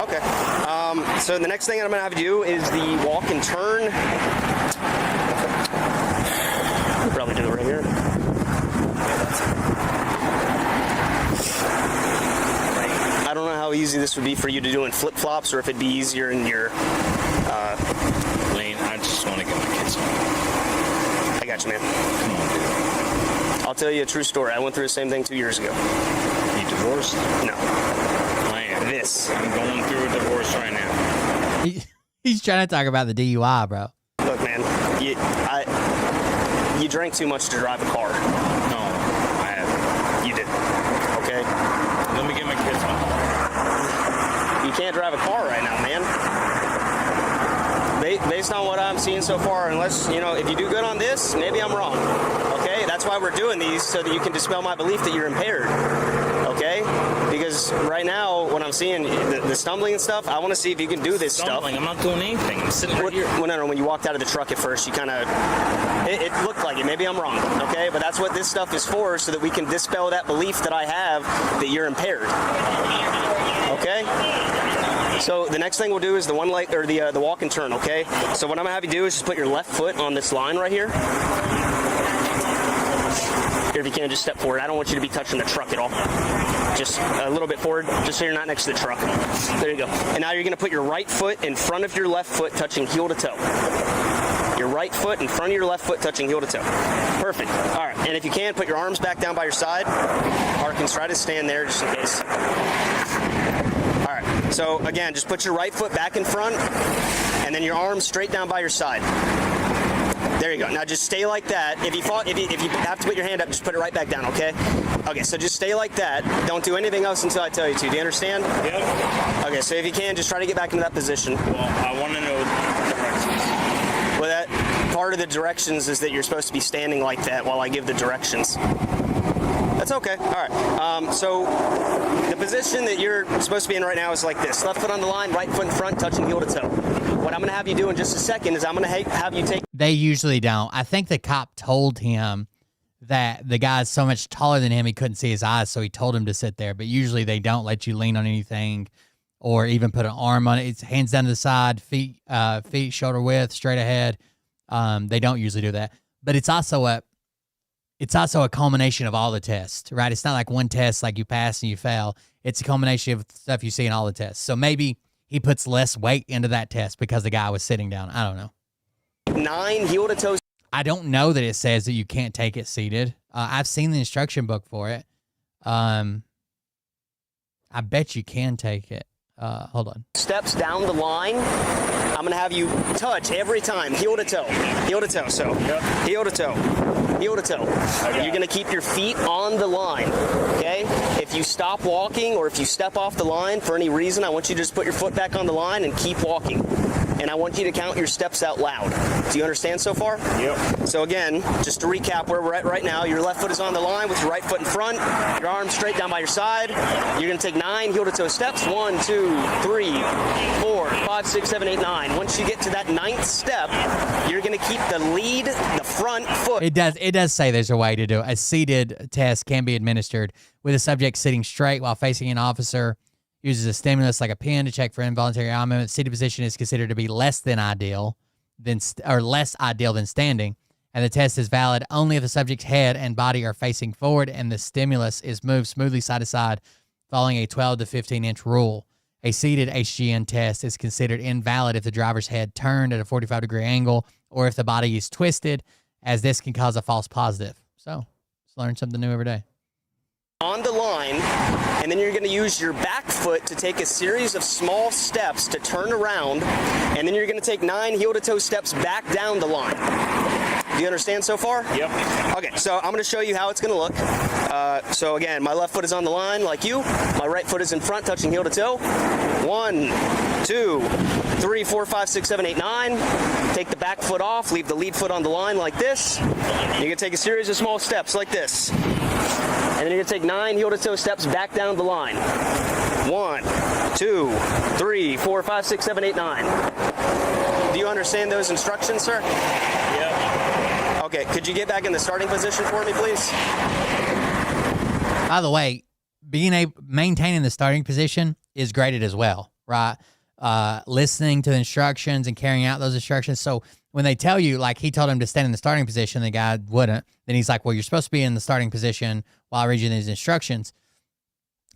Okay. So the next thing I'm going to have you do is the walk and turn. We'll probably do it right here. I don't know how easy this would be for you to do in flip-flops, or if it'd be easier in your Lane, I just want to get my kids home. I got you, man. Come on, dude. I'll tell you a true story. I went through the same thing 2 years ago. You divorced? No. I am. This. I'm going through a divorce right now. He's trying to talk about the DUI, bro. Look, man, you drank too much to drive a car. No, I haven't. You did. Okay? Let me get my kids home. You can't drive a car right now, man. Based on what I'm seeing so far, unless, if you do good on this, maybe I'm wrong. Okay? That's why we're doing these, so that you can dispel my belief that you're impaired. Okay? Because right now, when I'm seeing the stumbling and stuff, I want to see if you can do this Stumbling, stuff. I'm not doing anything. I'm sitting right here. Well, no, when you walked out of the truck at first, you kind of, it looked like it. Maybe I'm wrong, okay? But that's what this stuff is for, so that we can dispel that belief that I have that you're impaired. Okay? So the next thing we'll do is the the walk and turn, okay? So what I'm gonna have you do is just put your left foot on this line right here. Here, if you can, just step forward. I don't want you to be touching the truck at all. Just a little bit forward, just so you're not next to the truck. There you go. And now you're gonna put your right foot in front of your left foot, touching heel to toe. Your right foot in front of your left foot, touching heel to toe. Perfect. All right, and if you can, put your arms back down by your side. Harkins, try to stand there just in case. All right, so again, just put your right foot back in front, and then your arms straight down by your side. There you go. Now just stay like that. If you have to put your hand up, just put it right back down, okay? Okay, so just stay like that. Don't do anything else until I tell you to. Do you understand? Yep. Okay, so if you can, just try to get back into that position. Well, I want to know the directions. Well, that part of the directions is that you're supposed to be standing like that while I give the directions. That's okay. All right. So the position that you're supposed to be in right now is like this. Left foot on the line, right foot in front, touching heel to toe. What I'm going to have you do in just a second is I'm going to have you take... They usually don't. I think the cop told him that the guy's so much taller than him, he couldn't see his eyes, so he told him to sit there. But usually they don't let you lean on anything or even put an arm on it. It's hands down to the side, feet shoulder width, straight ahead. They don't usually do that. But it's also a culmination of all the tests, right? It's not like one test, like you pass and you fail. It's a culmination of stuff you see in all the tests. So maybe he puts less weight into that test because the guy was sitting down. I don't know. 9 heel to toe. I don't know that it says that you can't take it seated. I've seen the instruction book for it. I bet you can take it. Hold on. Steps down the line. I'm going to have you touch every time, heel to toe. Heel to toe. So, heel to toe. Heel to toe. You're going to keep your feet on the line, okay? If you stop walking or if you step off the line for any reason, I want you to just put your foot back on the line and keep walking. And I want you to count your steps out loud. Do you understand so far? Yep. So again, just to recap where we're at right now, your left foot is on the line with your right foot in front, your arms straight down by your side. You're going to take 9 heel to toe steps. 1, 2, 3, 4, 5, 6, 7, 8, 9. Once you get to that 9th step, you're going to keep the lead, the front foot. It does say there's a way to do it. A seated test can be administered with a subject sitting straight while facing an officer. Uses a stimulus like a pen to check for involuntary eye movement. Seated position is considered to be less ideal than standing, and the test is valid only if the subject's head and body are facing forward and the stimulus is moved smoothly side to side, following a 12 to 15-inch rule. A seated HGN test is considered invalid if the driver's head turned at a 45-degree angle or if the body is twisted, as this can cause a false positive. So, let's learn something new every day. on the line, and then you're going to use your back foot to take a series of small steps to turn around, and then you're going to take 9 heel-to-toe steps back down the line. Do you understand so far? Yep. Okay, so I'm going to show you how it's going to look. So again, my left foot is on the line like you. My right foot is in front, touching heel to toe. 1, 2, 3, 4, 5, 6, 7, 8, 9. Take the back foot off, leave the lead foot on the line like this. You're going to take a series of small steps like this. And then you're going to take 9 heel to toe steps back down the line. 1, 2, 3, 4, 5, 6, 7, 8, 9. Do you understand those instructions, sir? Yep. Okay, could you get back in the starting position for me, please? By the way, maintaining the starting position is graded as well, right? Listening to the instructions and carrying out those instructions. So when they tell you, like he told him to stand in the starting position, the guy wouldn't. Then he's like, well, you're supposed to be in the starting position while I read you these instructions.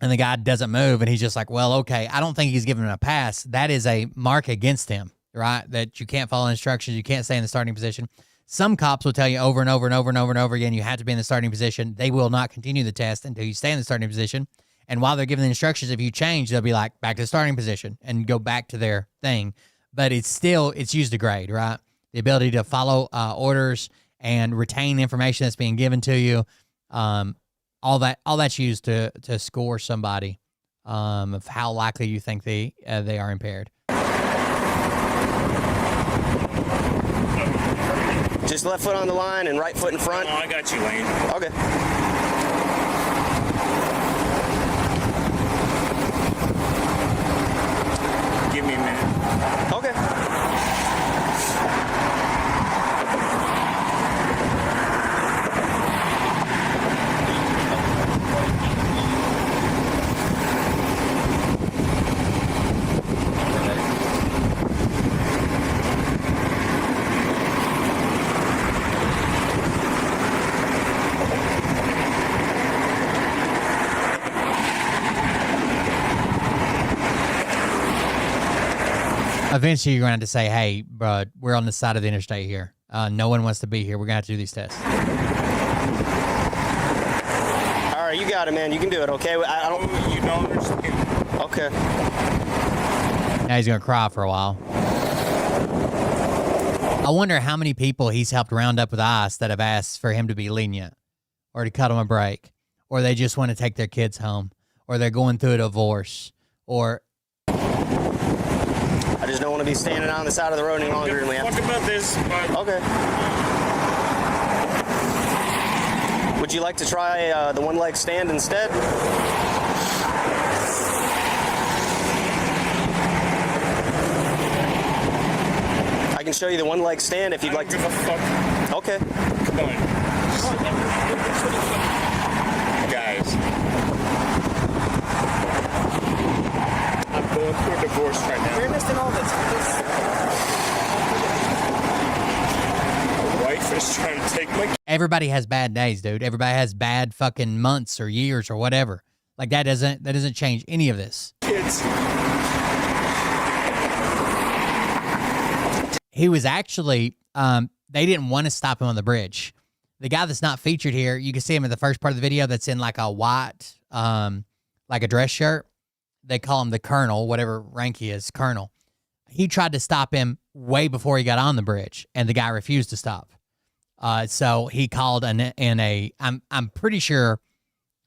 And the guy doesn't move. And he's just like, well, okay, I don't think he's giving him a pass. That is a mark against him, right? That you can't follow instructions. You can't stay in the starting position. Some cops will tell you over and over and over and over and over again, you have to be in the starting position. They will not continue the test until you stay in the starting position. And while they're giving the instructions, if you change, they'll be like, back to the starting position and go back to their thing. But it's used to grade, right? The ability to follow orders and retain information that's being given to you. All that's used to score somebody of how likely you think they are impaired. Just left foot on the line and right foot in front. Oh, I got you, Lane. Okay. Give me a minute. Okay. Eventually, you're going to have to say, hey, bro, we're on the side of the interstate here. No one wants to be here. We're going to have to do these tests. All right, you got it, man. You can do it, okay? I don't... You don't understand. Okay. Now he's going to cry for a while. I wonder how many people he's helped round up with ICE that have asked for him to be lenient or to cut him a break, or they just want to take their kids home, or they're going through a divorce, or... I just don't want to be standing on the side of the road any longer. Talk about this. Okay. Would you like to try the one-leg stand instead? I can show you the one-leg stand if you'd like to. Give a fuck. Okay. Come on. Guys. I'm going through a divorce right now. You're missing all this. My wife is trying to take my... Everybody has bad days, dude. Everybody has bad fucking months or years or whatever. Like that doesn't change any of this. Kids. He was actually, they didn't want to stop him on the bridge. The guy that's not featured here, you can see him in the first part of the video that's in like a white, like a dress shirt. They call him the Colonel, whatever rank he is, Colonel. He tried to stop him way before he got on the bridge, and the guy refused to stop. So he called I'm pretty sure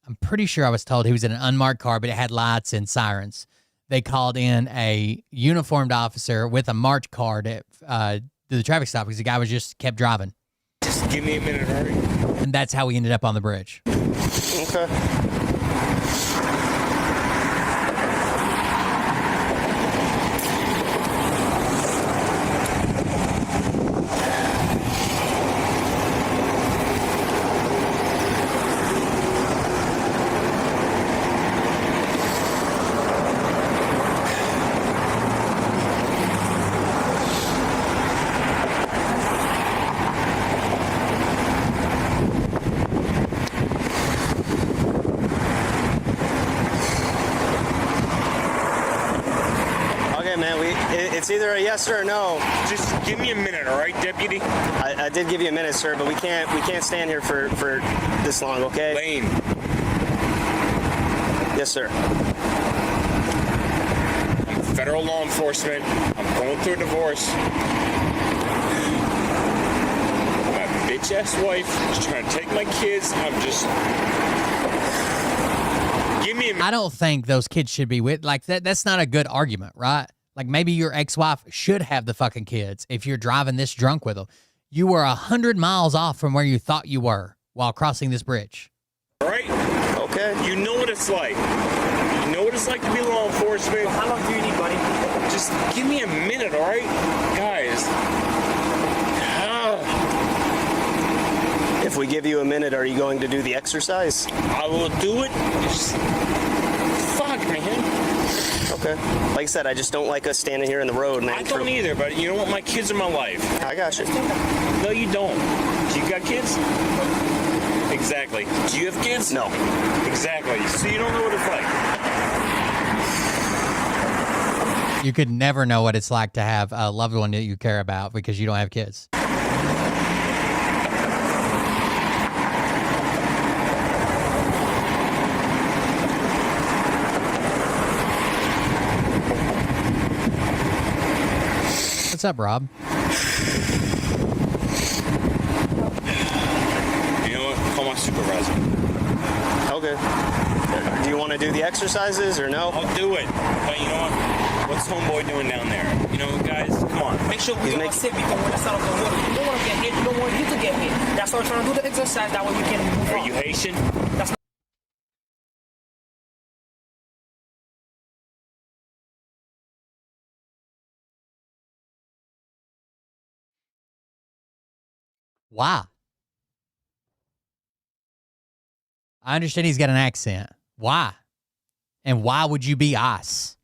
I was told he was in an unmarked car, but it had lights and sirens. They called in a uniformed officer with a marked car to do the traffic stop because the guy just kept driving. Just give me a minute, hurry. And that's how we ended up on the bridge. Okay. It's either a yes or a no. Just give me a minute, all right, deputy? I did give you a minute, sir, but we can't stand here for this long, okay? Lane. Yes, sir. I'm federal law enforcement. I'm going through a divorce. My bitch-ass wife is trying to take my kids. I'm just... Give me a... I don't think those kids should be with, like, that's not a good argument, right? Like, maybe your ex-wife should have the fucking kids if you're driving this drunk with them. You were 100 miles off from where you thought you were while crossing this bridge. Right? Okay. You know what it's like. You know what it's like to be law enforcement. How long do you need, buddy? Just give me a minute, all right? Guys. If we give you a minute, are you going to do the exercise? I will do it. Just... Fuck, man. Okay. Like I said, I just don't like us standing here in the road. I don't either, but you know what? My kids are my life. I got you. No, you don't. You got kids? Exactly. Do you have kids? No. Exactly. So you don't know what it's like. You could never know what it's like to have a loved one that you care about because you don't have kids. What's up, Rob? You know what? Call my supervisor. Okay. Do you want to do the exercises or no? I'll do it. But you know what? What's homeboy doing down there? You know, guys, come on. Make sure we don't sit because when it's out of the water, you don't want to get hit. You don't want you to get hit. That's why we're trying to do the exercise. That way we can move on. Are you Haitian? That's not Why? I understand he's got an accent. Why? And why would you be us?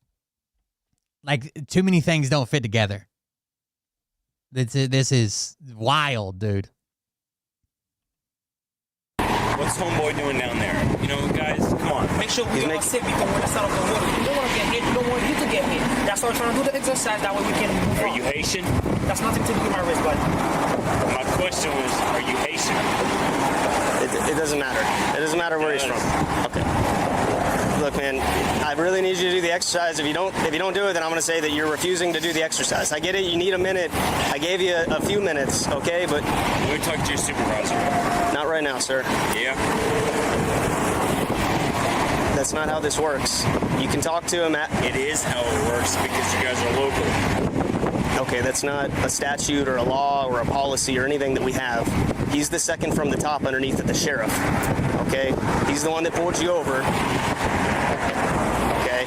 Like, too many things don't fit together. This is wild, dude. What's homeboy doing down there? You know, guys, come on. Make sure we don't sit because when it's out of the water, you don't want to get hit. You don't want you to get hit. That's why we're trying to do the exercise. That way we can move on. Are you Haitian? That's nothing to do with my wrist, buddy. My question was, are you Haitian? It doesn't matter. It doesn't matter where he's from. Okay. Look, man, I really need you to do the exercise. If you don't do it, then I'm going to say that you're refusing to do the exercise. I get it. You need a minute. I gave you a few minutes, okay? But let me talk to your supervisor. Not right now, sir. Yeah. That's not how this works. You can talk to him at... It is how it works because you guys are local. Okay, that's not a statute or a law or a policy or anything that we have. He's the second from the top underneath of the sheriff. Okay? He's the one that pulled you over. Okay?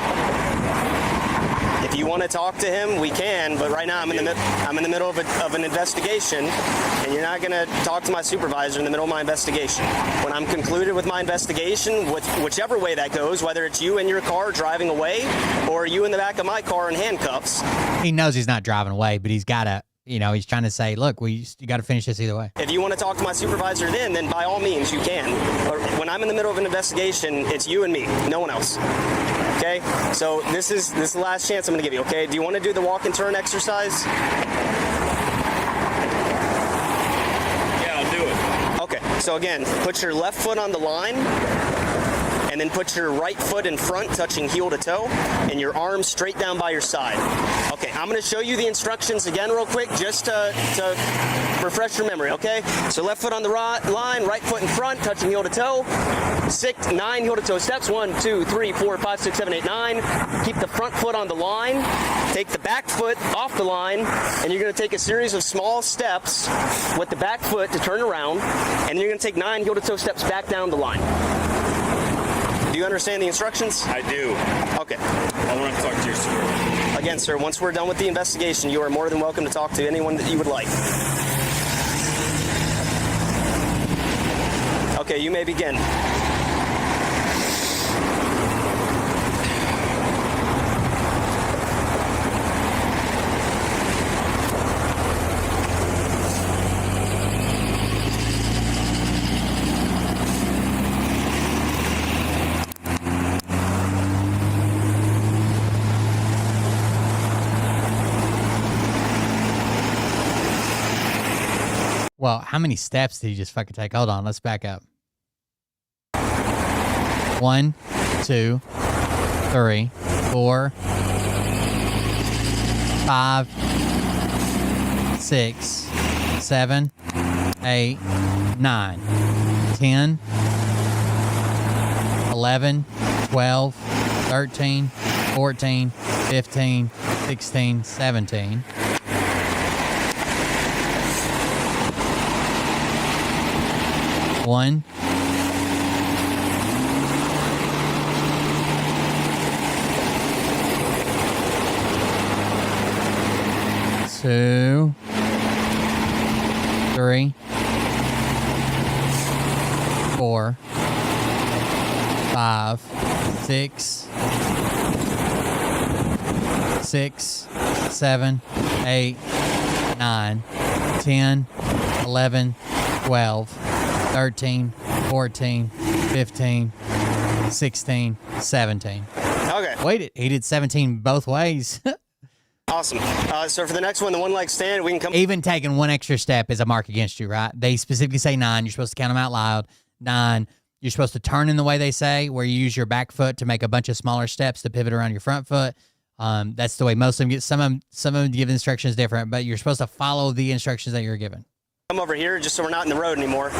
If you want to talk to him, we can, but right now I'm in the middle of an investigation, and you're not going to talk to my supervisor in the middle of my investigation. When I'm concluded with my investigation, whichever way that goes, whether it's you in your car driving away or you in the back of my car in handcuffs. He knows he's not driving away, but he's got to, he's trying to say, look, you got to finish this either way. If you want to talk to my supervisor then by all means, you can. But when I'm in the middle of an investigation, it's you and me, no one else. Okay? So this is the last chance I'm going to give you, okay? Do you want to do the walk and turn exercise? Yeah, I'll do it. Okay. So again, put your left foot on the line, and then put your right foot in front, touching heel to toe, and your arms straight down by your side. Okay, I'm going to show you the instructions again real quick, just to refresh your memory, okay? So left foot on the line, right foot in front, touching heel to toe. 9 heel to toe steps. 1, 2, 3, 4, 5, 6, 7, 8, 9. Keep the front foot on the line. Take the back foot off the line, and you're going to take a series of small steps with the back foot to turn around, and then you're going to take 9 heel to toe steps back down the line. Do you understand the instructions? I do. Okay. I want to talk to your supervisor. Again, sir, once we're done with the investigation, you are more than welcome to talk to anyone that you would like. Okay, you may begin. Well, how many steps did he just fucking take? Hold on, let's back up. 1, 2, 3, 4, 5, 6, 7, 8, 9, 10, 11, 12, 13, 14, 15, 16, 17. 1, 2, 3, 4, 5, 6, 7, 8, 9, 10, 11, 12, 13, 14, 15, 16, 17. Okay. Wait, he did 17 both ways. Awesome. So for the next one, the one leg stand, we can come. Even taking one extra step is a mark against you, right? They specifically say 9. You're supposed to count them out loud. 9. You're supposed to turn in the way they say, where you use your back foot to make a bunch of smaller steps to pivot around your front foot. That's the way most of them get. Some of them give instructions different, but you're supposed to follow the instructions that you're given. Come over here just so we're not in the road anymore.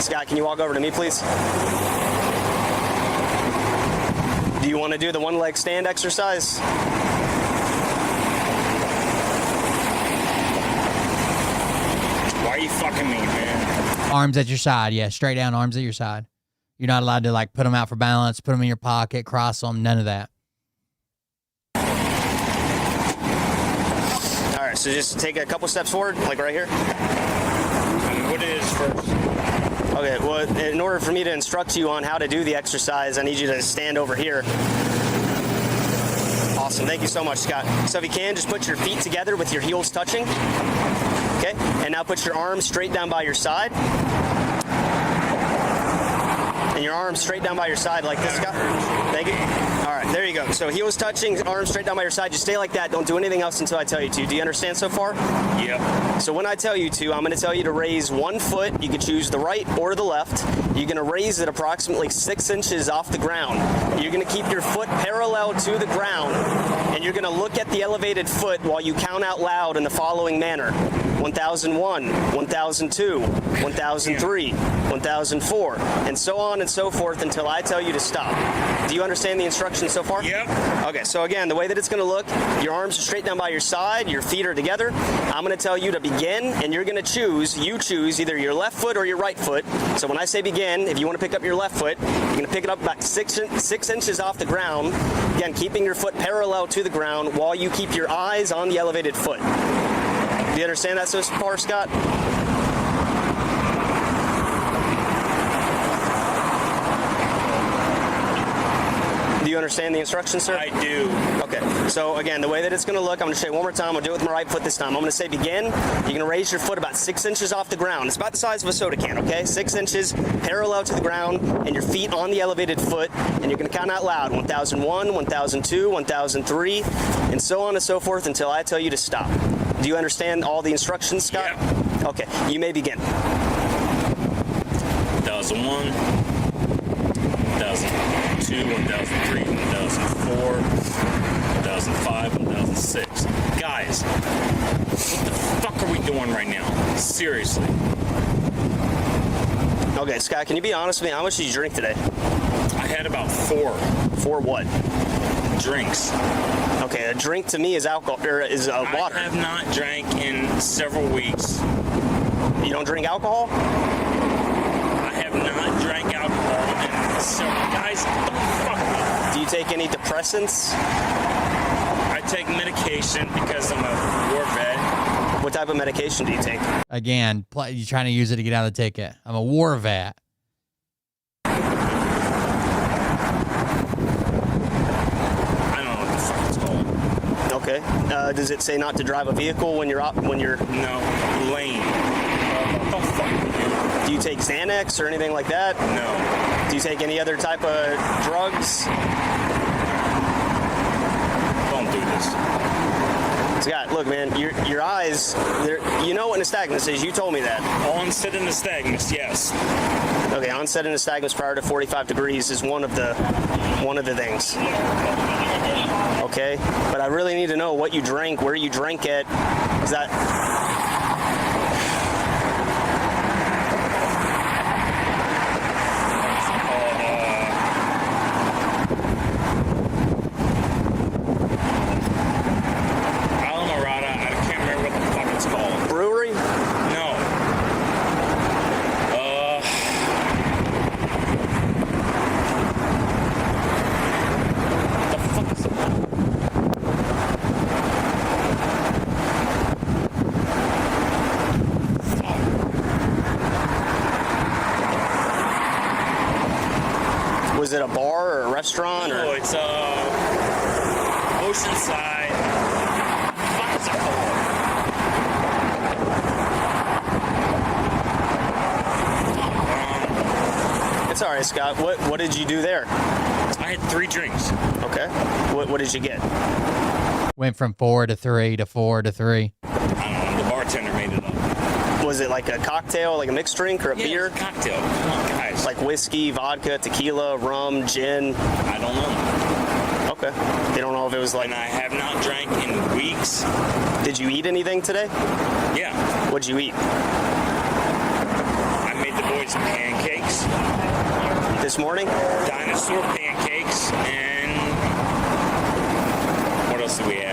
Scott, can you walk over to me, please? Do you want to do the one leg stand exercise? Why are you fucking me, man? Arms at your side. Yeah, straight down, arms at your side. You're not allowed to like put them out for balance, put them in your pocket, cross them, none of that. All right, so just take a couple steps forward, like right here. What it is first? Okay, well, in order for me to instruct you on how to do the exercise, I need you to stand over here. Awesome, thank you so much, Scott. So if you can, just put your feet together with your heels touching. Okay, and now put your arms straight down by your side. And your arms straight down by your side like this, Scott. Thank you. All right, there you go. So heels touching, arms straight down by your side. Just stay like that. Don't do anything else until I tell you to. Do you understand so far? Yep. So when I tell you to, I'm going to tell you to raise one foot. You can choose the right or the left. You're going to raise it approximately 6 inches off the ground. You're going to keep your foot parallel to the ground, and you're going to look at the elevated foot while you count out loud in the following manner. 1001, 1002, 1003, 1004, and so on and so forth until I tell you to stop. Do you understand the instructions so far? Yep. Okay, so again, the way that it's going to look, your arms are straight down by your side, your feet are together. I'm going to tell you to begin, and you're going to choose either your left foot or your right foot. So when I say begin, if you want to pick up your left foot, you're going to pick it up about 6 inches off the ground. Again, keeping your foot parallel to the ground while you keep your eyes on the elevated foot. Do you understand that so far, Scott? Do you understand the instructions, sir? I do. Okay. So again, the way that it's going to look, I'm going to show you one more time. I'm going to do it with my right foot this time. I'm going to say begin. You're going to raise your foot about 6 inches off the ground. It's about the size of a soda can, okay? 6 inches parallel to the ground, and your feet on the elevated foot. And you're going to count out loud: 1001, 1002, 1003, and so on and so forth until I tell you to stop. Do you understand all the instructions, Scott? Yeah. Okay. You may begin. 1001, 1002, 1003, 1004, 1005, 1006. Guys, what the fuck are we doing right now? Seriously. Okay, Scott, can you be honest with me? How much did you drink today? I had about 4. 4 what? Drinks. Okay, a drink to me is alcohol, or is water. I have not drank in several weeks. You don't drink alcohol? I have not drank alcohol in several. Guys, don't fuck me. Do you take any depressants? I take medication because I'm a war vet. What type of medication do you take? Again, you're trying to use it to get out of the ticket. I'm a war vet. Okay. Does it say not to drive a vehicle when you're No, lane. Oh, fuck. Do you take Xanax or anything like that? No. Do you take any other type of drugs? Don't do this. Scott, look, man, your eyes, you know what nystagmus is. You told me that. Onset of nystagmus, yes. Okay, onset of nystagmus prior to 45 degrees is one of the things. Okay, but I really need to know what you drank, where you drank it. Is that... Was it a bar or a restaurant? No, it's Oceanside. What is it called? It's all right, Scott. What did you do there? I had 3 drinks. Okay. What did you get? Went from 4 to 3 to 4 to 3. I don't know. The bartender made it up. Was it like a cocktail, like a mixed drink or a beer? It was a cocktail. Come on, guys. Like whiskey, vodka, tequila, rum, gin? I don't know. Okay. You don't know if it was like... And I have not drank in weeks. Did you eat anything today? Yeah. What'd you eat? I made the boys pancakes. This morning? Dinosaur pancakes. And what else do we have?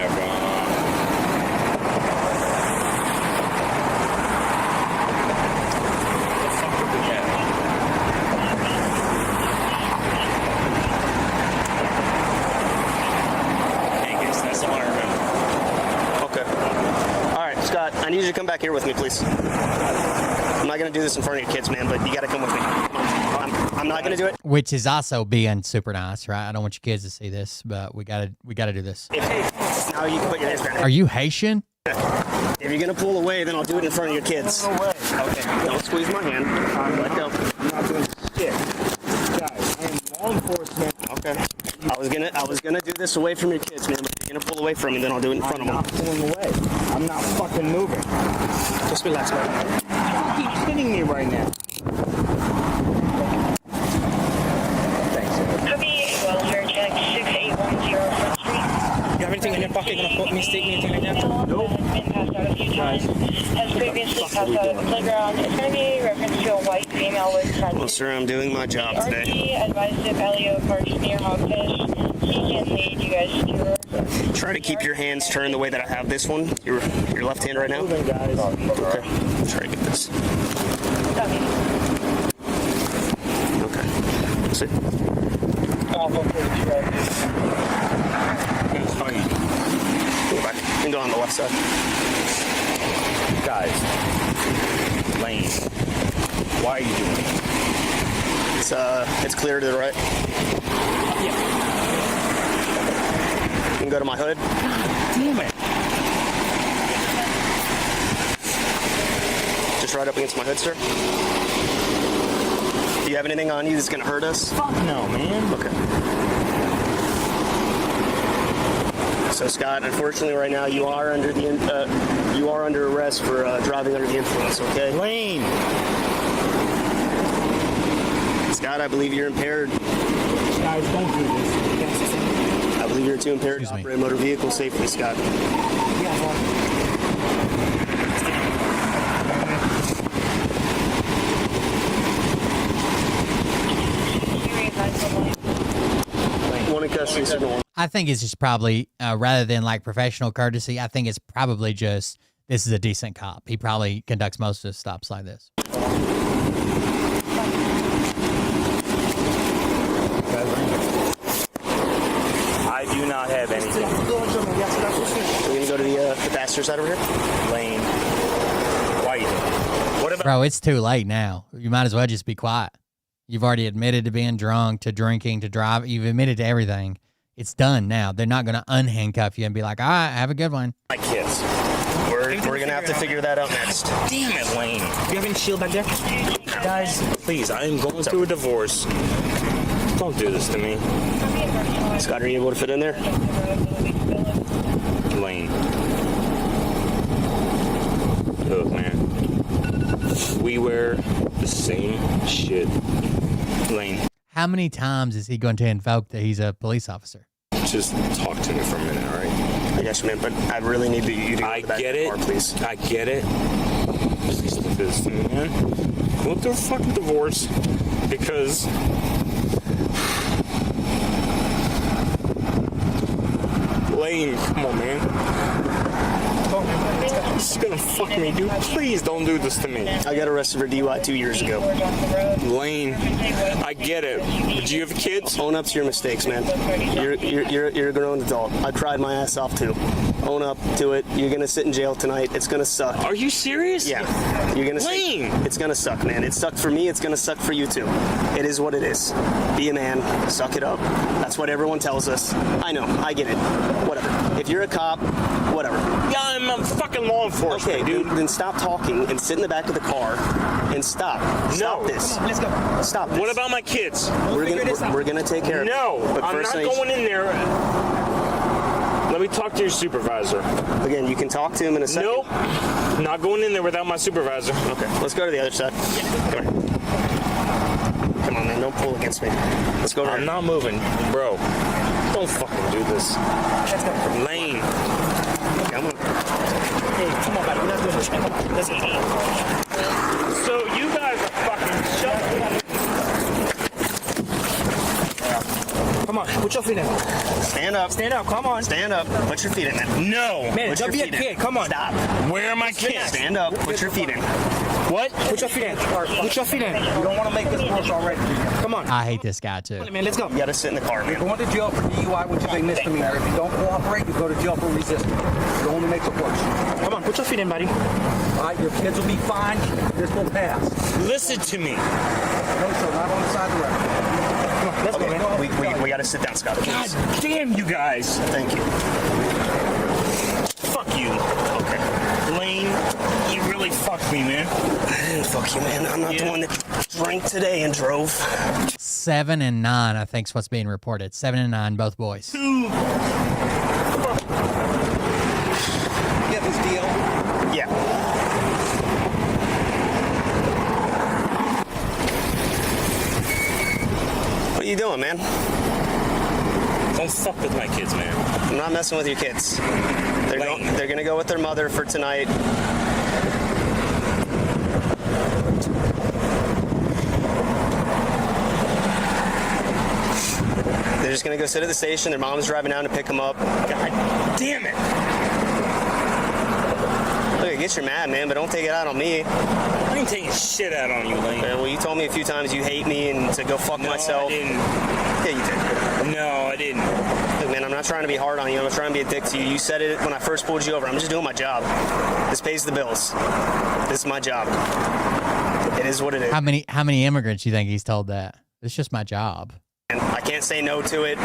I need you to come back here with me, please. I'm not going to do this in front of your kids, man, but you got to come with me. I'm not going to do it. Which is also being super nice, right? I don't want your kids to see this, but we gotta do this. Now you can put your hands behind. Are you Haitian? If you're going to pull away, then I'll do it in front of your kids. Okay. Don't squeeze my hand. Let go. I'm not doing shit. Guys, I am law enforcement. Okay. I was gonna do this away from your kids, man, but you're gonna pull away from me, then I'll do it in front of them. I'm not pulling away. I'm not fucking moving. Just relax, man. You keep kidding me right now. Thanks. Welfare check 6810 Front Street. You have anything in your pocket gonna put me, stick me, anything like that? Nope. Has been passed out a few times. Has previously passed out at the playground. It's going to be a reference to a white female with friends. Well, sir, I'm doing my job today. RT advised if Elio parks near Hogfish, he can lead you guys to her. Try to keep your hands turned the way that I have this one. Your left hand right now. Moving, guys. Okay. Try to get this. Okay. Sit. Go back and go on the left side. Guys, Lane, why are you doing it? It's clear to the right. Yeah. You can go to my hood. Damn it. Just right up against my hood, sir. Do you have anything on you that's going to hurt us? Fuck no, man. Okay. So, Scott, unfortunately, right now you are under arrest for driving under the influence. Okay. Lane. Scott, I believe you're impaired. Guys, don't do this. I believe you're too impaired to operate a motor vehicle safely, Scott. One in custody, signal one. I think it's just probably, rather than like professional courtesy, I think it's probably just, this is a decent cop. He probably conducts most of his stops like this. I do not have anything. We're going to go to the passenger side over here. Lane. Why are you doing it? What about... Bro, it's too late now. You might as well just be quiet. You've already admitted to being drunk, to drinking, to drive. You've admitted to everything. It's done now. They're not going to unhandcuff you and be like, all right, have a good one. My kids. We're going to have to figure that out next. Damn it, Lane. Do you have any shield back there? Guys, please, I am going through a divorce. Don't do this to me. Scott, are you able to fit in there? Lane. we wear the same shit. Lane, How many times is he going to invoke that he's a police officer? just talk to me for a minute, all right? I guess, man, but I really need you to go I to the back get of the it. car, please. I get it. Just listen to this to me, man. Go through a fucking divorce because Lane, come on, man. This is gonna fuck me, dude. Please don't do this to me. I got arrested for DUI 2 years ago. Lane, I get it. Do you have kids? Own up to your mistakes, man. You're a grown adult. I cried my ass off too. Own up to it. You're gonna sit in jail tonight. It's gonna suck. Are you serious? Yeah. You're gonna. Lane! It's gonna suck, man. It sucked for me. It's gonna suck for you too. It is what it is. Be a man. Suck it up. That's what everyone tells us. I know. I get it. Whatever. If you're a cop, whatever. Yeah, I'm a fucking law enforcement, okay, dude. Then stop talking and sit in the back of the car and stop. Stop this. Come on, let's go. Stop this. What about my kids? We're gonna take care of it. No, But I'm first not I need- going in there. Let me talk to your supervisor. Again, you can talk to him in a second. Nope. Not going in there without my supervisor. Okay, let's go to the other side. Come here. Come on, man. Don't pull against me. Let's go. I'm not moving, bro. Don't fucking do this. Lane. Come on. Hey, come on, buddy. We're not doing this. Come on. Let's go. So you guys are fucking shut. Come on, put your feet in. Stand up. Stand up, come on. Stand up. Put your feet in, man. No. Man, Put don't your be a feet in. kid. Come on. Stop. Where are my kids? Stand up. Put your feet in. What? Put your feet in. Put your feet in. You don't want to make this worse already. Come on. I hate this guy too. Man, let's go. You gotta sit in the car, man. You're going to jail for DUI, which is a misdemeanor. If you don't cooperate, you go to jail for resisting. It only makes it worse. Come on, put your feet in, buddy. All right, your kids will be fine. This will pass. Listen to me. No, sir, not on the side of the road. Come on, let's go, man. We gotta sit down, Scott. God Please. damn you guys. Thank you. Fuck you. Okay. Lane, you really fucked me, man. I didn't fuck you, man. I'm not the one that drank today and drove. 7 and 9, I think, is what's being reported. 7 and 9, both boys. Get this deal. Yeah. What are you doing, man? Don't fuck with my kids, man. I'm not messing with your kids. They're gonna go with their mother for tonight. They're just gonna go sit at the station. Their mom's driving down to pick them up. God damn it. Look, I guess you're mad, man, but don't take it out on me. I ain't taking shit out on you, Lane. Well, you told me a few times you hate me and to go fuck myself. I didn't. Yeah, you did. No, I didn't. Look, man, I'm not trying to be hard on you. I'm not trying to be a dick to you. You said it when I first pulled you over. I'm just doing my job. This pays the bills. This is my job. It is what it is. How many immigrants you think he's told that? It's just my job. And I can't say no to it.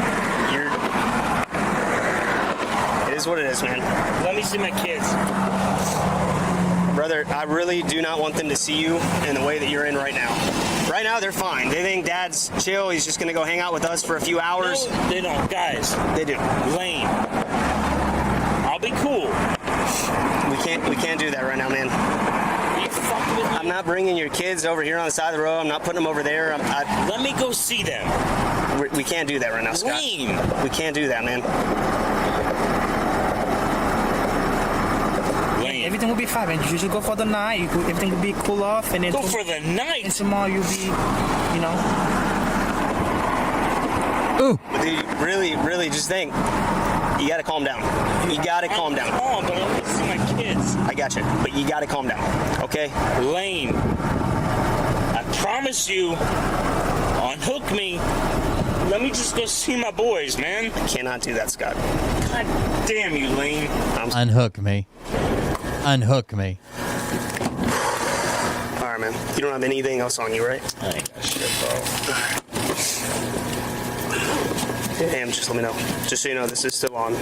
It is what it is, man. Let me see my kids. Brother, I really do not want them to see you in the way that you're in right now. Right now, they're fine. They think Dad's chill. He's just going to go hang out with us for a few hours. No, they don't. Guys. They do. Lane. I'll be cool. We can't do that right now, man. You fucking with me? I'm not bringing your kids over here on the side of the road. I'm not putting them over there. Let me go see them. We can't do that right now, Scott. Lane. We can't do that, man. Lane. Everything will be fine, man. You should go for the night. Everything will be cool off, and then Go for the night. and tomorrow you'll be, you know. Ooh. But dude, really just think. You gotta calm down. You gotta calm down. Calm, but I want to see my kids. I got you. But you gotta calm down. Okay? Lane. I promise you. Unhook me. Let me just go see my boys, man. I cannot do that, Scott. God damn you, Lane. Unhook me. Unhook me. All right, man. You don't have anything else on you, right? I ain't got shit, bro. Damn, just let me know. Just so you know, this is still on.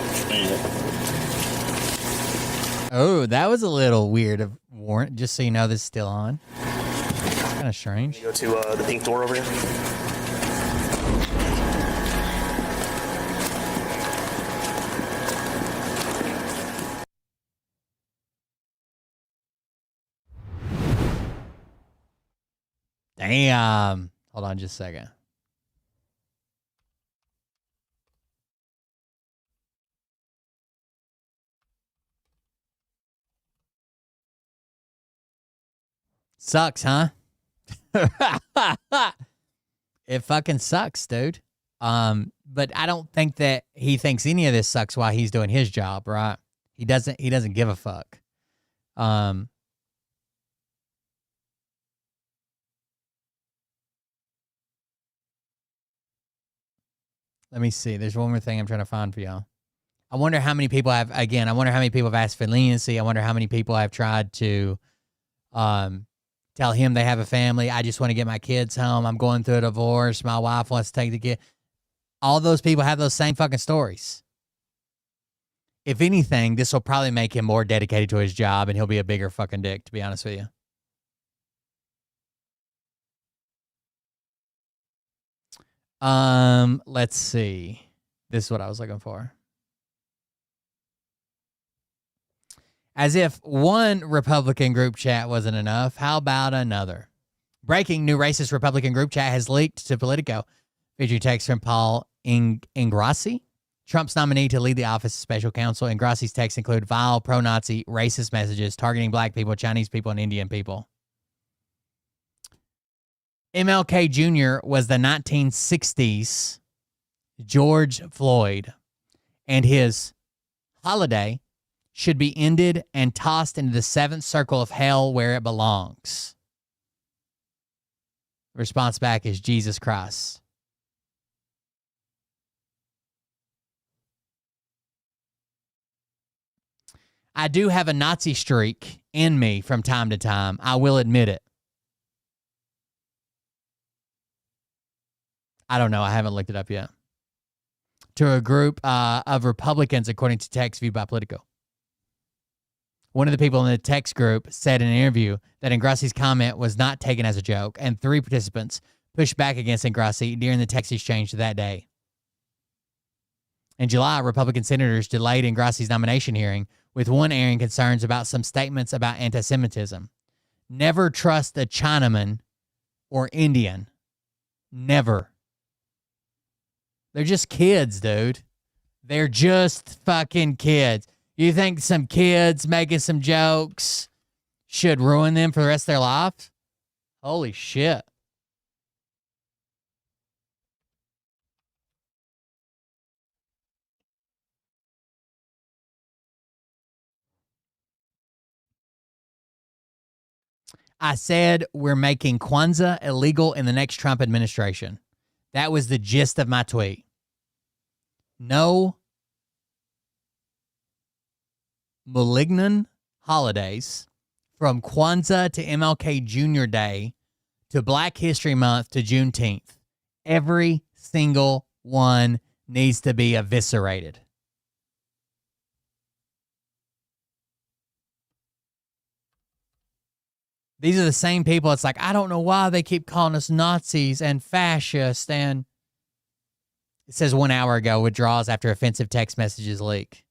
Oh, that was a little weird of warrant. Just so you know, this is still on. Kind of strange. Go to the pink door over here. Damn. Hold on just a second. Sucks, huh? It fucking sucks, dude. But I don't think that he thinks any of this sucks while he's doing his job, right? He doesn't give a fuck. Let me see. There's one more thing I'm trying to find for y'all. I wonder how many people have asked for leniency. I wonder how many people have tried to tell him they have a family. I just want to get my kids home. I'm going through a divorce. My wife wants to take the kid. All those people have those same fucking stories. If anything, this will probably make him more dedicated to his job and he'll be a bigger fucking dick, to be honest with you. Let's see. This is what I was looking for. As if one Republican group chat wasn't enough, how about another? Breaking: new racist Republican group chat has leaked to Politico. Featuring text from Paul Ingrassi, Trump's nominee to lead the office of special counsel. Ingrassi's texts include vile, pro-Nazi, racist messages targeting black people, Chinese people, and Indian people. MLK Jr. was the 1960s George Floyd, and his holiday should be ended and tossed into the seventh circle of hell where it belongs. The response back is Jesus Christ. I do have a Nazi streak in me from time to time. I will admit it. I don't know. I haven't looked it up yet. To a group of Republicans, according to text viewed by Politico. One of the people in the text group said in an interview that Ingrassi's comment was not taken as a joke, and 3 participants pushed back against Ingrassi during the text exchange that day. In July, Republican senators delayed Ingrassi's nomination hearing, with one airing concerns about some statements about anti-Semitism. Never trust a Chinaman or Indian. Never. They're just kids, dude. They're just fucking kids. You think some kids making some jokes should ruin them for the rest of their life? Holy shit. I said we're making Kwanzaa illegal in the next Trump administration. That was the gist of my tweet. No malignant holidays from Kwanzaa to MLK Jr. Day to Black History Month to Juneteenth. Every single one needs to be eviscerated. These are the same people. It's like, I don't know why they keep calling us Nazis and fascists. And it says 1 hour ago, withdraws after offensive text messages leak.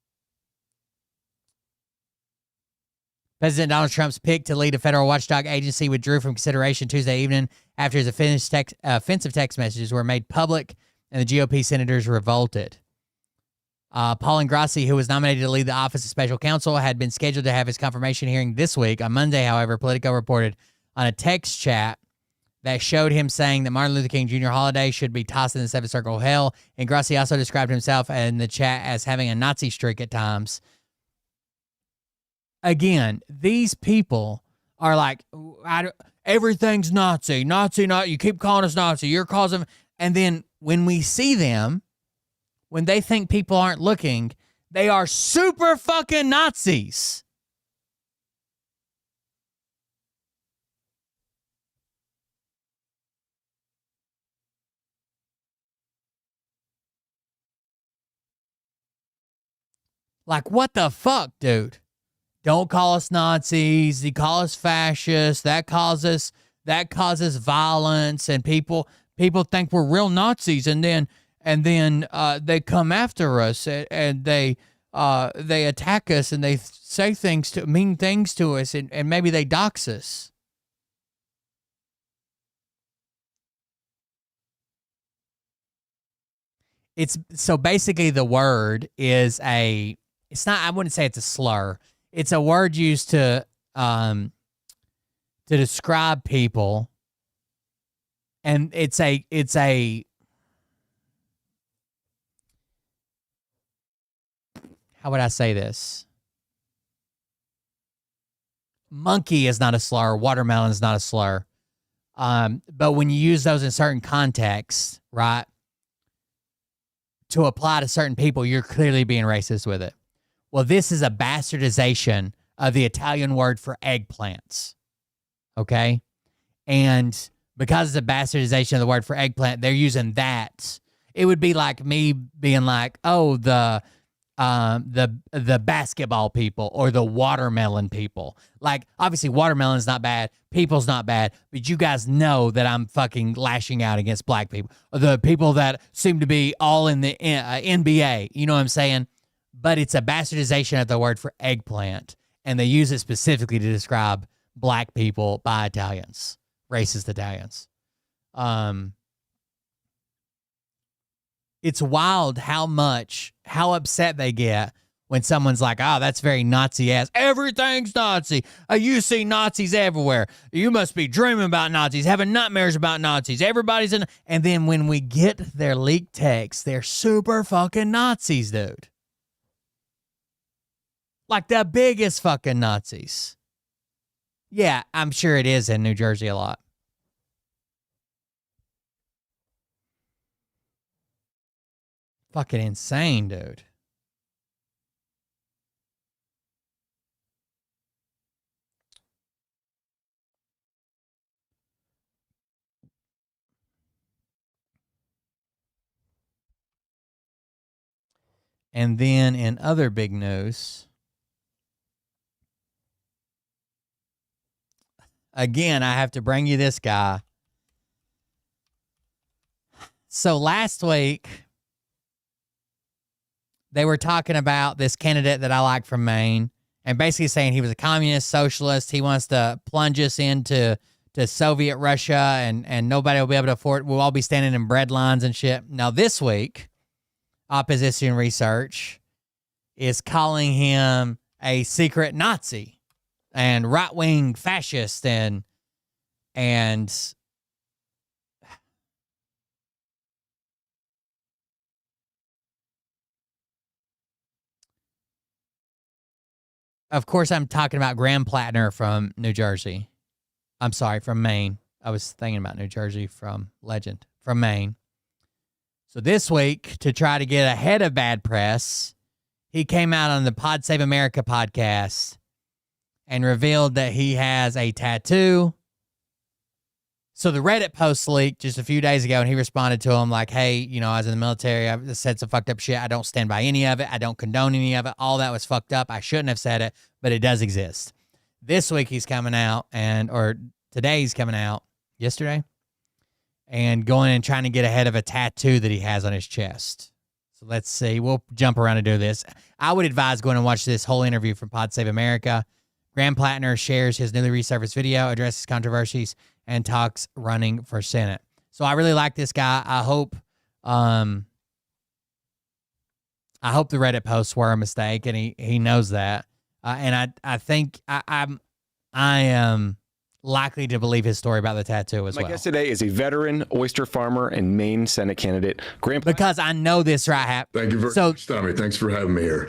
President Donald Trump's pick to lead a federal watchdog agency withdrew from consideration Tuesday evening after his offensive text messages were made public and the GOP senators revolted. Paul Ingrassi, who was nominated to lead the Office of Special Counsel, had been scheduled to have his confirmation hearing this week. On Monday, however, Politico reported on a text chat that showed him saying that Martin Luther King Jr. holiday should be tossed in the seventh circle of hell. Ingrassi also described himself in the chat as having a Nazi streak at times. Again, these people are like, everything's Nazi. Nazi, you keep calling us Nazi. You're causing... And then when we see them, when they think people aren't looking, they are super fucking Nazis. Like, what the fuck, dude? Don't call us Nazis. You call us fascists. That causes violence, and people think we're real Nazis, and then they come after us, and they attack us, and they say mean things to us, and maybe they dox us. it's so basically the word is it's not, I wouldn't say it's a slur. It's a word used to describe people. And it's a how would I say this? Monkey is not a slur. Watermelon is not a slur. But when you use those in certain contexts, right, to apply to certain people, you're clearly being racist with it. Well, this is a bastardization of the Italian word for eggplants. Okay? And because it's a bastardization of the word for eggplant, they're using that. It would be like me being like, oh, the basketball people or the watermelon people. Like, obviously, watermelon's not bad. People's not bad. But you guys know that I'm fucking lashing out against black people. Or the people that seem to be all in the NBA. You know what I'm saying? But it's a bastardization of the word for eggplant. And they use it specifically to describe black people by Italians. Racist Italians. It's wild how upset they get when someone's like, oh, that's very Nazi-ass. Everything's Nazi. You see Nazis everywhere. You must be dreaming about Nazis, having nightmares about Nazis. Everybody's in. And then when we get their leaked texts, they're super fucking Nazis, dude. Like the biggest fucking Nazis. Yeah, I'm sure it is in New Jersey a lot. Fucking insane, dude. And then in other big news, again, I have to bring you this guy. So last week, they were talking about this candidate that I like from Maine and basically saying he was a communist socialist. He wants to plunge us into Soviet Russia and nobody will be able to afford it. We'll all be standing in bread lines and shit. Now this week, Opposition Research is calling him a secret Nazi and right-wing fascist and of course, I'm talking about Graham Plattner from New Jersey. I'm sorry, from Maine. I was thinking about New Jersey from Legend, from Maine. So this week, to try to get ahead of bad press, he came out on the Pod Save America podcast and revealed that he has a tattoo. So the Reddit post leaked just a few days ago, and he responded to him like, hey, you know, I was in the military. I said some fucked up shit. I don't stand by any of it. I don't condone any of it. All that was fucked up. I shouldn't have said it, but it does exist. This week he's coming out, or today he's coming out, yesterday, and going and trying to get ahead of a tattoo that he has on his chest. So let's see. We'll jump around and do this. I would advise going and watch this whole interview from Pod Save America. Graham Plattner shares his newly resurfaced video, addresses controversies, and talks running for Senate. So I really like this guy. I hope the Reddit posts were a mistake, and he knows that. And I think I am likely to believe his story about the tattoo as well. My guest today is a veteran oyster farmer and Maine Senate candidate, Graham. Because I know this right. Thank you very much, Tommy. Thanks for having me here.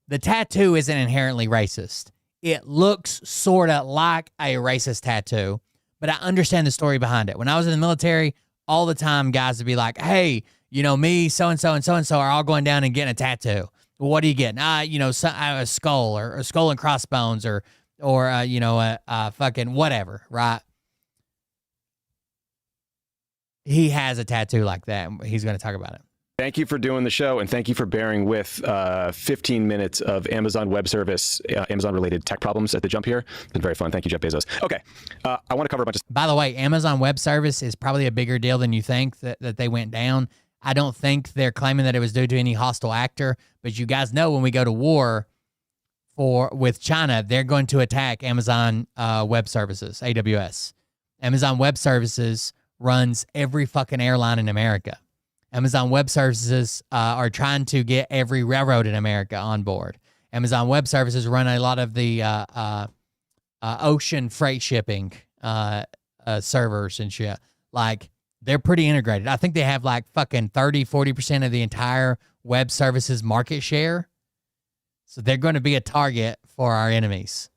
The tattoo isn't inherently racist. It looks sort of like a racist tattoo, but I understand the story behind it. When I was in the military, all the time guys would be like, hey, you know, me, so-and-so and so-and-so are all going down and getting a tattoo. Well, what are you getting? A skull or a skull and crossbones or a fucking whatever, right? He has a tattoo like that. He's going to talk about it. Thank you for doing the show, and thank you for bearing with 15 minutes of Amazon Web Service, Amazon-related tech problems at the jump here. It's been very fun. Thank you, Jeff Bezos. Okay, I want to cover a bunch of... By the way, Amazon Web Service is probably a bigger deal than you think that they went down. I don't think they're claiming that it was due to any hostile actor, but you guys know when we go to war with China, they're going to attack Amazon Web Services, AWS. Amazon Web Services runs every fucking airline in America. Amazon Web Services are trying to get every railroad in America on board. Amazon Web Services run a lot of the ocean freight shipping servers and shit. Like, they're pretty integrated. I think they have like fucking 30-40% of the entire web services market share. So they're going to be a target for our enemies.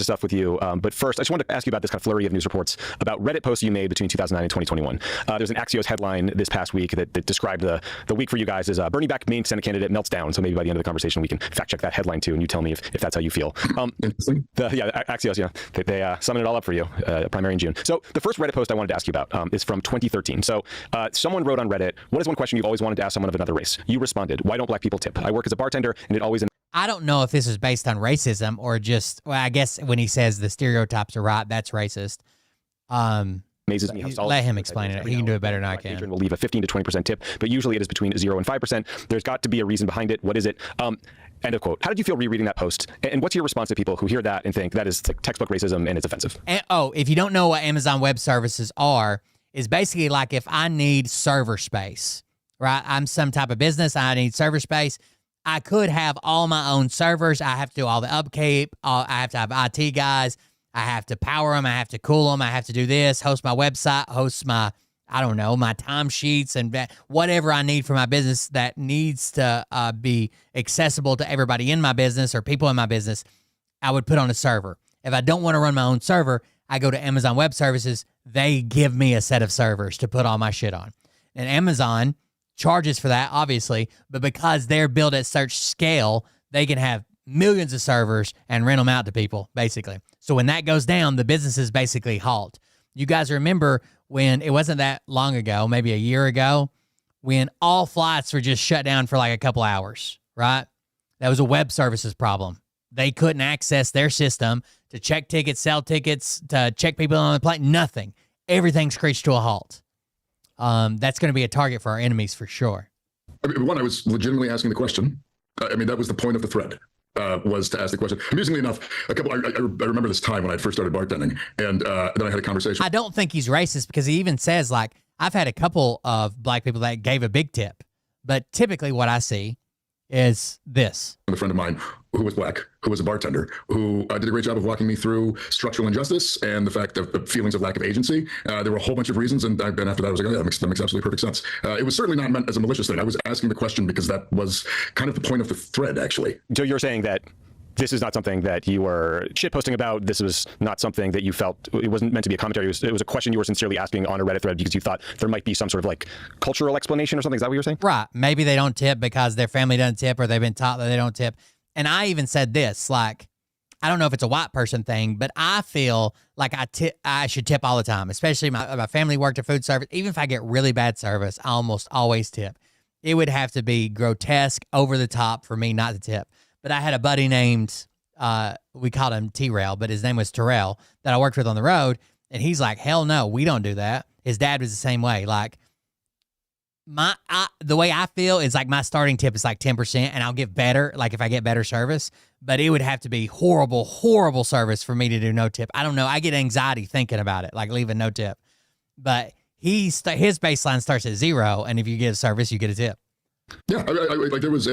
Stuff with you. But first, I just wanted to ask you about this kind of flurry of news reports about Reddit posts you made between 2009 and 2021. There's an Axios headline this past week that described the week for you guys as Bernie back Maine Senate candidate melts down. So maybe by the end of the conversation, we can fact check that headline too, and you tell me if that's how you feel. Axios, yeah, they summon it all up for you, primary in June. So the first Reddit post I wanted to ask you about is from 2013. So someone wrote on Reddit, what is one question you've always wanted to ask someone of another race? You responded, why don't black people tip? I work as a bartender, and it always... I don't know if this is based on racism or just, well, I guess when he says the stereotypes are right, that's racist. Amazes me how solid. Let him explain it. He can do it better than I can. Patron will leave a 15 to 20% tip, but usually it is between 0 and 5%. There's got to be a reason behind it. What is it? End of quote. How did you feel rereading that post? And what's your response to people who hear that and think that is like textbook racism and it's offensive? And, if you don't know what Amazon Web Services are, is basically like if I need server space, right? I'm some type of business. I need server space. I could have all my own servers. I have to do all the upkeep. I have to have IT guys. I have to power them. I have to cool them. I have to do this, host my website, host my, I don't know, my timesheets and whatever I need for my business that needs to be accessible to everybody in my business or people in my business. I would put on a server. If I don't want to run my own server, I go to Amazon Web Services. They give me a set of servers to put all my shit on. And Amazon charges for that, obviously, but because they're built at such scale, they can have millions of servers and rent them out to people, basically. So when that goes down, the businesses basically halt. You guys remember when it wasn't that long ago, maybe a year ago, when all flights were just shut down for like a couple hours, right? That was a web services problem. They couldn't access their system to check tickets, sell tickets, to check people on the plane, nothing. Everything screeched to a halt. That's going to be a target for our enemies for sure. I mean, one, I was legitimately asking the question. I mean, that was the point of the thread, was to ask the question. Amusingly enough, I remember this time when I first started bartending, and then I had a conversation. I don't think he's racist because he even says, like, I've had a couple of black people that gave a big tip, but typically what I see is this. A friend of mine who was black, who was a bartender, who did a great job of walking me through structural injustice and the fact of the feelings of lack of agency. There were a whole bunch of reasons, and after that I was like, oh yeah, that makes absolutely perfect sense. It was certainly not meant as a malicious thing. I was asking the question because that was kind of the point of the thread, actually. So you're saying that this is not something that you were shitposting about. This was not something that you felt, it wasn't meant to be a commentary. It was a question you were sincerely asking on a Reddit thread because you thought there might be some sort of like cultural explanation or something. Is that what you're saying? Right. Maybe they don't tip because their family doesn't tip or they've been taught that they don't tip. And I even said this, like, I don't know if it's a white person thing, but I feel like I should tip all the time, especially my family worked at food service. Even if I get really bad service, I almost always tip. It would have to be grotesque, over the top for me not to tip. But I had a buddy named, we called him T-Rail, but his name was Terrell, that I worked with on the road. And he's like, hell no, we don't do that. His dad was the same way. Like, the way I feel is like my starting tip is like 10%, and I'll get better, like if I get better service, but it would have to be horrible, horrible service for me to do no tip. I don't know. I get anxiety thinking about it, like leaving no tip. But his baseline starts at 0, and if you get a service, you get a tip. Yeah, like there was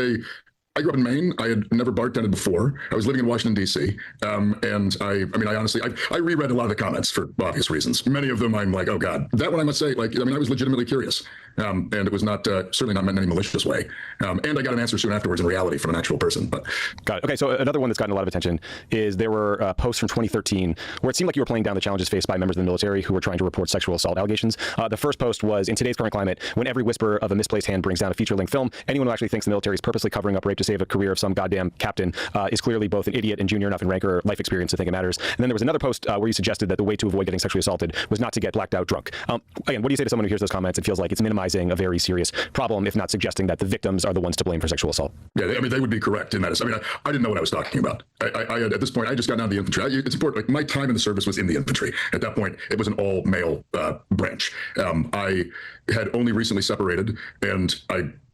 I grew up in Maine. I had never bartended before. I was living in Washington, D.C. And I honestly, I reread a lot of the comments for obvious reasons. Many of them I'm like, oh God. That one I must say, like, I was legitimately curious. And it was not, certainly not meant in any malicious way. And I got an answer soon afterwards in reality from an actual person. But got it. Okay, so another one that's gotten a lot of attention is there were posts from 2013 where it seemed like you were playing down the challenges faced by members of the military who were trying to report sexual assault allegations. The first post was, in today's current climate, when every whisper of a misplaced hand brings down a feature-length film, anyone who actually thinks the military is purposely covering up rape to save a career of some goddamn captain is clearly both an idiot and junior enough in rank or life experience to think it matters. And then there was another post where you suggested that the way to avoid getting sexually assaulted was not to get blacked out drunk. Again, what do you say to someone who hears those comments and feels like it's minimizing a very serious problem, if not suggesting that the victims are the ones to blame for sexual assault? Yeah, they would be correct in that. I didn't know what I was talking about. I at this point, I just got out of the infantry. It's important. Like, my time in the service was in the infantry. At that point, it was an all-male branch. I had only recently separated, and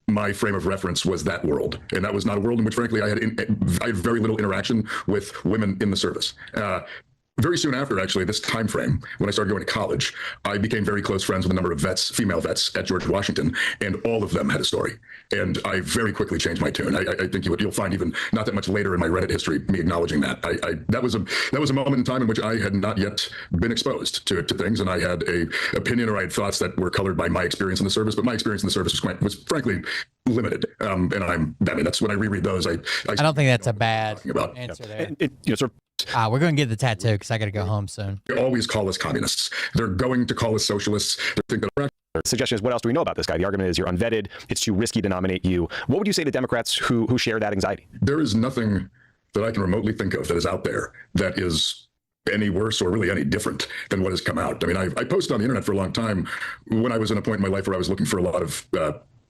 my frame of reference was that world. And that was not a world in which, frankly, I had very little interaction with women in the service. very soon after, actually, this time frame, when I started going to college, I became very close friends with a number of vets, female vets at George Washington, and all of them had a story. And I very quickly changed my tune. I think you'll find even not that much later in my Reddit history me acknowledging that. That was a moment in time in which I had not yet been exposed to things, and I had a opinion or I had thoughts that were colored by my experience in the service. But my experience in the service was frankly limited. And that's when I reread those. I don't think that's a bad answer there. We're going to get the tattoo because I got to go home soon. They always call us communists. They're going to call us socialists. The suggestion is, what else do we know about this guy? The argument is you're unvetted. It's too risky to nominate you. What would you say to Democrats who share that anxiety? There is nothing that I can remotely think of that is out there that is any worse or really any different than what has come out. I mean, I posted on the internet for a long time when I was in a point in my life where I was looking for a lot of,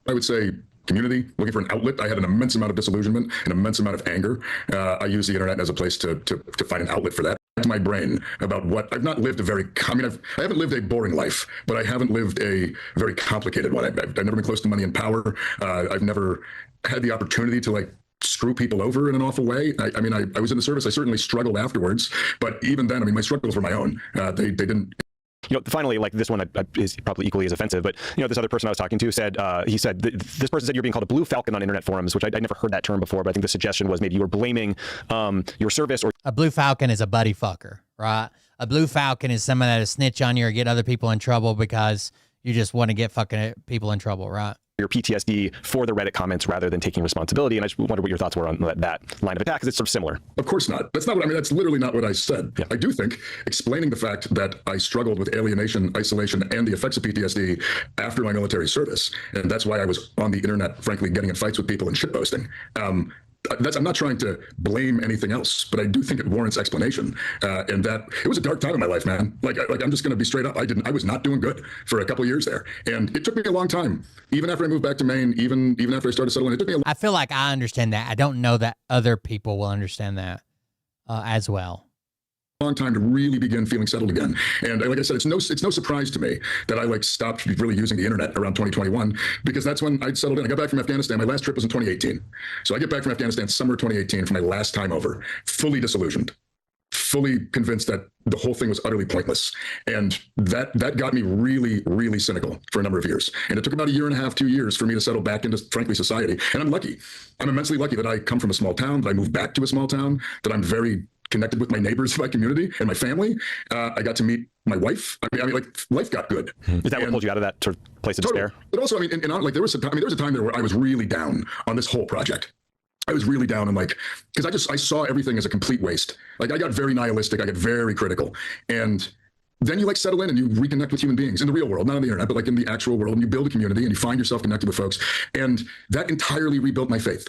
I would say, community, looking for an outlet. I had an immense amount of disillusionment, an immense amount of anger. I use the internet as a place to find an outlet for that. To my brain about what I've not lived a very, I haven't lived a boring life, but I haven't lived a very complicated one. I've never been close to money and power. I've never had the opportunity to screw people over in an awful way. I was in the service. I certainly struggled afterwards, but even then, my struggles were my own. They didn't. Finally, this one is probably equally as offensive, but this other person I was talking to said, this person said you're being called a blue falcon on internet forums, which I'd never heard that term before, but I think the suggestion was maybe you were blaming your service. Or a blue falcon is a buddy fucker, right? A blue falcon is someone that'll snitch on you or get other people in trouble because you just want to get fucking people in trouble, right? Your PTSD for the Reddit comments rather than taking responsibility. And I just wonder what your thoughts were on that line of attack, because it's sort of similar. Of course not. That's not what that's literally not what I said. Yeah. I do think explaining the fact that I struggled with alienation, isolation, and the effects of PTSD after my military service, and that's why I was on the internet, frankly, getting in fights with people and shitposting. I'm not trying to blame anything else, but I do think it warrants explanation. And that it was a dark time in my life, man. I'm just going to be straight up. I was not doing good for a couple of years there, and it took me a long time. Even after I moved back to Maine, even after I started settling, it took me. I feel like I understand that. I don't know that other people will understand that as well. Long time to really begin feeling settled again. And like I said, it's no surprise to me that I stopped really using the internet around 2021, because that's when I settled in. I got back from Afghanistan. My last trip was in 2018. So I get back from Afghanistan summer 2018 for my last time over, fully disillusioned, fully convinced that the whole thing was utterly pointless. And that got me really, really cynical for a number of years. And it took about 1.5 years, 2 years for me to settle back into, frankly, society. And I'm lucky. I'm immensely lucky that I come from a small town, that I moved back to a small town, that I'm very connected with my neighbors, my community, and my family. I got to meet my wife. Life got good. Is that what pulled you out of that sort of place of despair? But also, there was a time there where I was really down on this whole project. I was really down and because I saw everything as a complete waste. I got very nihilistic. I got very critical. And then you settle in and you reconnect with human beings in the real world, not on the internet, but in the actual world. And you build a community and you find yourself connected with folks. And that entirely rebuilt my faith.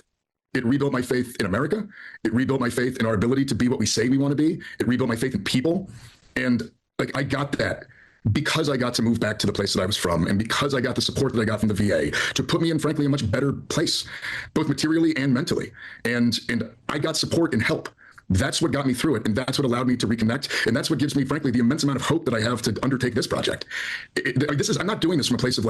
It rebuilt my faith in America. It rebuilt my faith in our ability to be what we say we want to be. It rebuilt my faith in people. And I got that because I got to move back to the place that I was from, and because I got the support that I got from the VA to put me in, frankly, a much better place, both materially and mentally. And I got support and help. That's what got me through it, and that's what allowed me to reconnect, and that's what gives me, frankly, the immense amount of hope that I have to undertake this project. I'm not doing this from a place of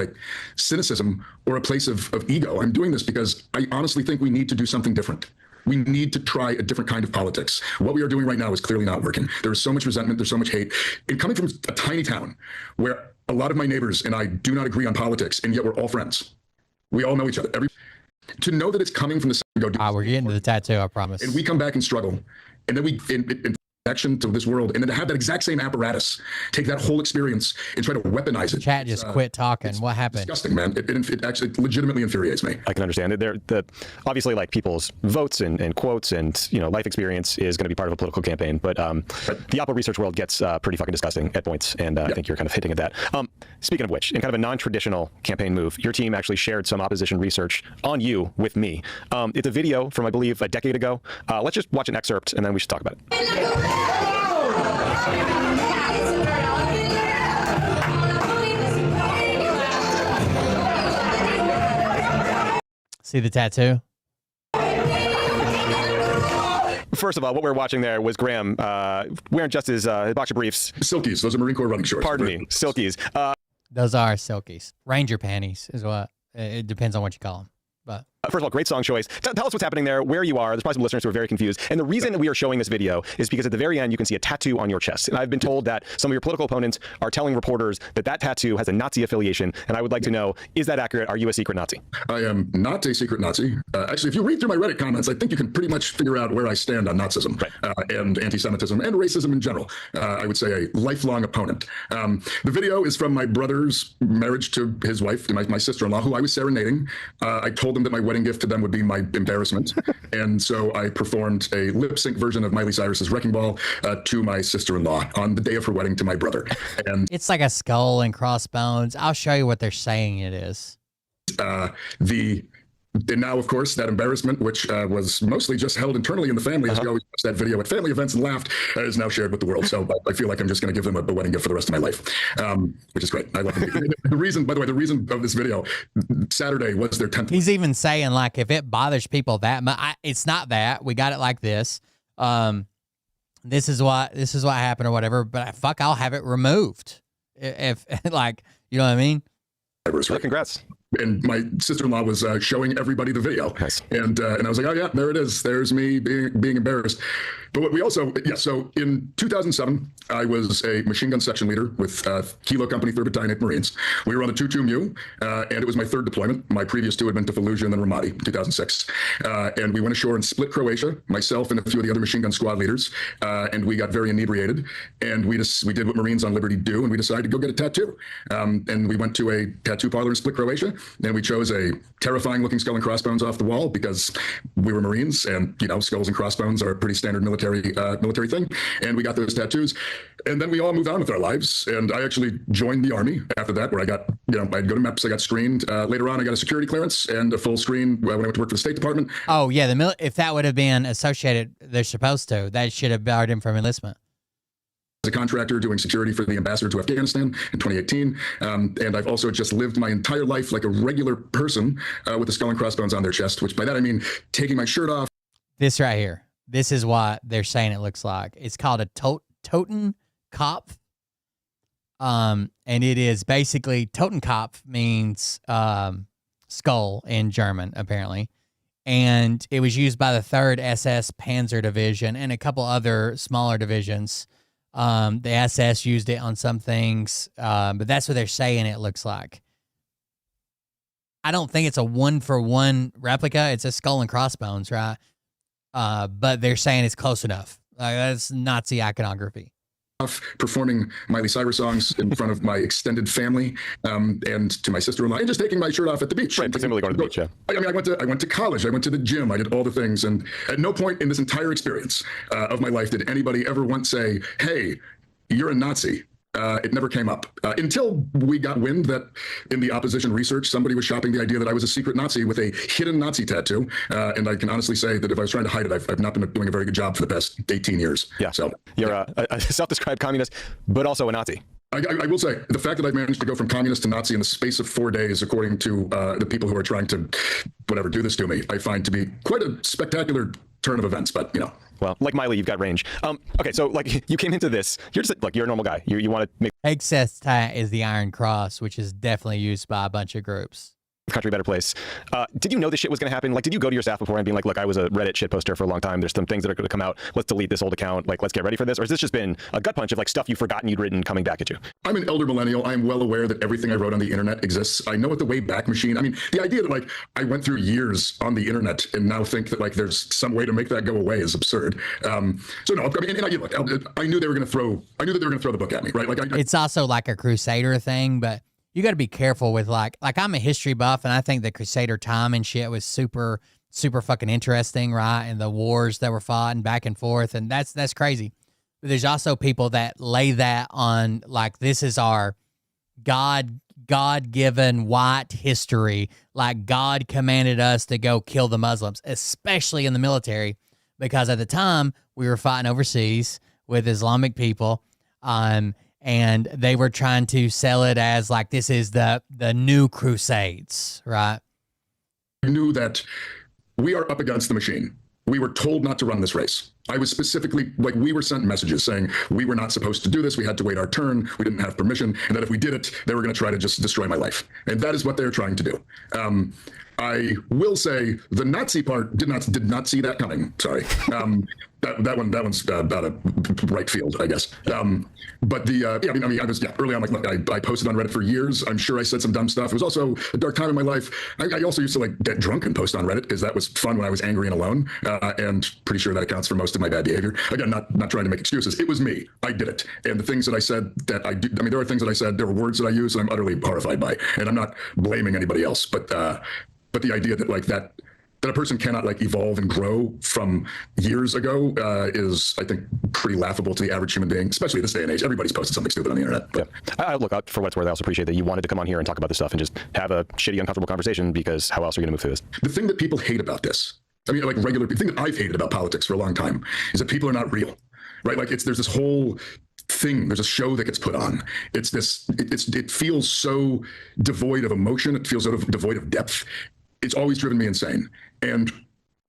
cynicism or a place of ego. I'm doing this because I honestly think we need to do something different. We need to try a different kind of politics. What we are doing right now is clearly not working. There is so much resentment. There's so much hate. And coming from a tiny town where a lot of my neighbors and I do not agree on politics, and yet we're all friends. We all know each other. To know that it's coming from the we're getting to the tattoo, I promise. And we come back and struggle. And then we in connection to this world, and then to have that exact same apparatus, take that whole experience and try to weaponize it. Chat just quit talking. What happened? Disgusting, man. It actually legitimately infuriates me. I can understand it. Obviously, people's votes and quotes and life experience is going to be part of a political campaign, but the Oppo research world gets pretty fucking disgusting at points, and I think you're kind of hitting at that. Speaking of which, in kind of a non-traditional campaign move, your team actually shared some opposition research on you with me. It's a video from, I believe, a decade ago. Let's just watch an excerpt, and then we should talk about it. See the tattoo? First of all, what we were watching there was Graham wearing just his boxer briefs. Silkies. Those are Marine Corps running shorts. Pardon me. Silkies. Those are silkies. Ranger panties is what. It depends on what you call them. But First of all, great song choice. Tell us what's happening there, where you are. There's probably some listeners who are very confused. And the reason we are showing this video is because at the very end, you can see a tattoo on your chest. And I've been told that some of your political opponents are telling reporters that that tattoo has a Nazi affiliation. And I would like to know, is that accurate? Are you a secret Nazi? I am not a secret Nazi. Actually, if you read through my Reddit comments, I think you can pretty much figure out where I stand on Nazism and anti-Semitism and racism in general. I would say a lifelong opponent. The video is from my brother's marriage to his wife, my sister-in-law, who I was serenading. I told them that my wedding gift to them would be my embarrassment. And so I performed a lip sync version of Miley Cyrus's Wrecking Ball to my sister-in-law on the day of her wedding to my brother. And it's like a skull and crossbones. I'll show you what they're saying it is. And now, of course, that embarrassment, which was mostly just held internally in the family, as we always watched that video at family events and laughed, is now shared with the world. So I feel like I'm just going to give them a wedding gift for the rest of my life, which is great. I love them. The reason, by the way, the reason of this video, Saturday was their 10th. He's even saying, like, if it bothers people that much, it's not that. We got it like this. This is what happened or whatever, but fuck, I'll have it removed. If like, you know what I mean? Congrats. And my sister-in-law was showing everybody the video. Nice. And I was like, oh yeah, there it is. There's me being embarrassed. But what we also, so in 2007, I was a machine gun section leader with Kilo Company 3rd Battalion Marines. We were on the 2-2 Mu, and it was my 3rd deployment. My previous 2 had been to Fallujah and then Ramadi in 2006. And we went ashore in Split, Croatia, myself and a few of the other machine gun squad leaders, and we got very inebriated. And we did what Marines on Liberty do, and we decided to go get a tattoo. And we went to a tattoo parlor in Split, Croatia, and we chose a terrifying-looking skull and crossbones off the wall because we were Marines, and skulls and crossbones are a pretty standard military thing. And we got those tattoos, and then we all moved on with our lives. And I actually joined the Army after that, where I got, I'd go to MEPS, I got screened. Later on, I got a security clearance and a full screen when I went to work for the State Department. Oh yeah, if that would have been associated, they're supposed to. That should have barred him from enlistment. As a contractor doing security for the ambassador to Afghanistan in 2018. And I've also just lived my entire life like a regular person with the skull and crossbones on their chest, which by that I mean taking my shirt off. This right here. This is what they're saying it looks like. It's called a Totenkopf. And it is basically, Totenkopf means skull in German, apparently. And it was used by the 3rd SS Panzer Division and a couple other smaller divisions. The SS used it on some things, but that's what they're saying it looks like. I don't think it's a 1-for-1 replica. It's a skull and crossbones, right? But they're saying it's close enough. That's Nazi iconography. Performing Miley Cyrus songs in front of my extended family and to my sister-in-law, and just taking my shirt off at the beach. Right, presumably going to the beach, yeah. I mean, I went to college, I went to the gym, I did all the things, and at no point in this entire experience of my life did anybody ever once say, hey, you're a Nazi. It never came up until we got wind that in the opposition research, somebody was shopping the idea that I was a secret Nazi with a hidden Nazi tattoo. And I can honestly say that if I was trying to hide it, I've not been doing a very good job for the past 18 years. Yeah. So you're a self-described communist, but also a Nazi. I will say the fact that I've managed to go from communist to Nazi in the space of 4 days, according to the people who are trying to do this to me, I find to be quite a spectacular turn of events, but Well, like Miley, you've got range. Okay, so like you came into this, you're just like, you're a normal guy. You want to make Excess tat is the Iron Cross, which is definitely used by a bunch of groups. the country a better place. Did you know this shit was going to happen? Like, did you go to your staff before and being like, look, I was a Reddit shit poster for a long time. There's some things that are going to come out. Let's delete this old account. Like, let's get ready for this. Or has this just been a gut punch of like stuff you've forgotten you'd written coming back at you? I'm an elder millennial. I'm well aware that everything I wrote on the internet exists. I know what the Wayback Machine, I mean, the idea that like I went through years on the internet and now think that like there's some way to make that go away is absurd. So no, I mean, and look, I knew they were going to throw the book at me, right? Like it's also like a Crusader thing, but you got to be careful with like I'm a history buff and I think the Crusader time and shit was super fucking interesting, right? And the wars that were fought and back and forth, and that's crazy. But there's also people that lay that on like this is our God-given white history, like God commanded us to go kill the Muslims, especially in the military, because at the time we were fighting overseas with Islamic people, and they were trying to sell it as like this is the new Crusades, right? I knew that we are up against the machine. We were told not to run this race. I was specifically, like, we were sent messages saying we were not supposed to do this. We had to wait our turn. We didn't have permission. And that if we did it, they were going to try to just destroy my life. And that is what they're trying to do. I will say the Nazi part did not see that coming. Sorry. That one's about a right field, I guess. But the I was early on, like I posted on Reddit for years. I'm sure I said some dumb stuff. It was also a dark time in my life. I also used to like get drunk and post on Reddit because that was fun when I was angry and alone. And pretty sure that accounts for most of my bad behavior. Again, not trying to make excuses. It was me. I did it. And the things that I said that I do, I mean, there are things that I said, there were words that I used that I'm utterly horrified by. And I'm not blaming anybody else, but the idea that like that a person cannot like evolve and grow from years ago is, I think, pretty laughable to the average human being, especially this day and age. Everybody's posted something stupid on the internet. But. Yeah. Look, for what it's worth, I also appreciate that you wanted to come on here and talk about this stuff and just have a shitty, uncomfortable conversation, because how else are you going to move through this? The thing that people hate about this, I mean, like regular people, the thing that I've hated about politics for a long time is that people are not real, right? Like there's this whole thing, there's a show that gets put on. It feels so devoid of emotion. It feels sort of devoid of depth. It's always driven me insane. And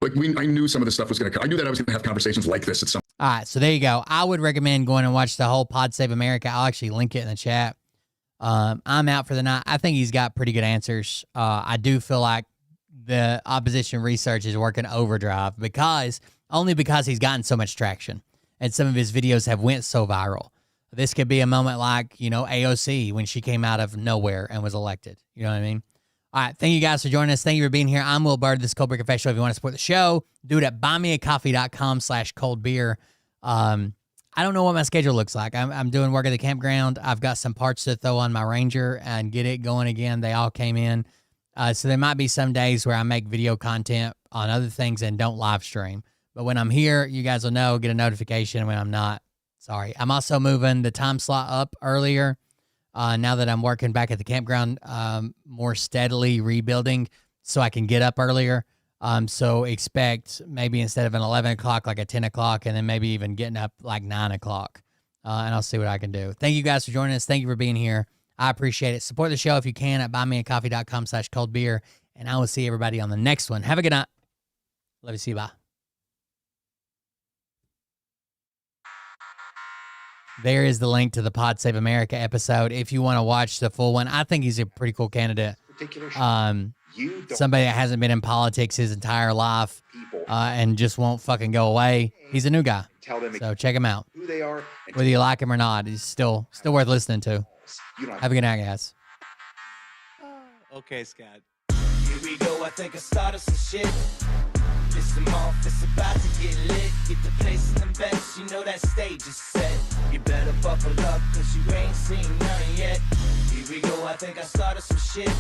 like I knew some of this stuff was going to come. I knew that I was going to have conversations like this at some. All right, so there you go. I would recommend going and watch the whole Pod Save America. I'll actually link it in the chat. I'm out for the night. I think he's got pretty good answers. I do feel like the opposition research is working overdrive because he's gotten so much traction and some of his videos have went so viral. This could be a moment like, AOC when she came out of nowhere and was elected. You know what I mean? All right, thank you guys for joining us. Thank you for being here. I'm Will Bird. This is Cold Beer Confessional. If you want to support the show, do it at buymeacoffee.com/coldbeer. I don't know what my schedule looks like. I'm doing work at the campground. I've got some parts to throw on my Ranger and get it going again. They all came in. So there might be some days where I make video content on other things and don't live stream. But when I'm here, you guys will know, get a notification. When I'm not, sorry. I'm also moving the time slot up earlier. Now that I'm working back at the campground, more steadily rebuilding so I can get up earlier. So expect maybe instead of an 11 o'clock, like a 10 o'clock, and then maybe even getting up like 9 o'clock. And I'll see what I can do. Thank you guys for joining us. Thank you for being here. I appreciate it. Support the show if you can at buymeacoffee.com/coldbeer. And I will see everybody on the next one. Have a good night. Love you. See you. Bye. There is the link to the Pod Save America episode if you want to watch the full one. I think he's a pretty cool candidate. Somebody that hasn't been in politics his entire life and just won't fucking go away. He's a new guy. So check him out. Who they are. Whether you like him or not, he's still worth listening to. Have a good night, guys. Okay, Scott. Here we go. I think I started some shit. Listen off, it's about to get lit. Get the place in the best, you know that stage is set. You better buckle up, cause you ain't seen none yet. Here we go, I think I started some shit.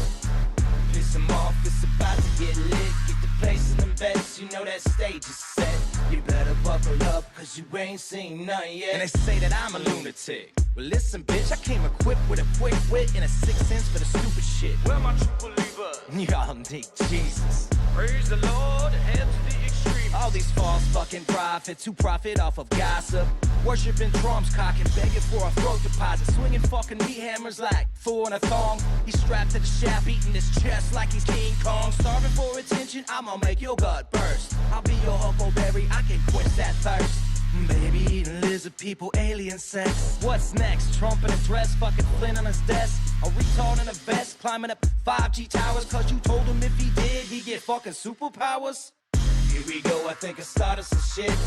Piss them off, it's about to get lit. Get the place in the best, you know that stage is set. You better buckle up, cause you ain't seen none yet. And they say that I'm a lunatic. Well listen bitch, I came equipped with a quick wit and a 6 cents for the stupid shit. Where my true believer? Y'all need Jesus. Praise the Lord, head to the extreme. All these false fucking prophets who profit off of gossip. Worshipping drums, cocking, begging for a throat deposit. Swinging fucking meat hammers like four in a thong. He's strapped to the shaft, eating his chest like he's King Kong. Starving for attention, I'ma make your gut burst. I'll be your huckleberry, I can quench that thirst. Baby eating lizard people, alien sex. What's next? Trump in a dress, fucking Flynn on his desk. A retard in a vest, climbing up 5G towers. Cause you told him if he did, he'd get fucking superpowers. Here we go, I think I started some shit.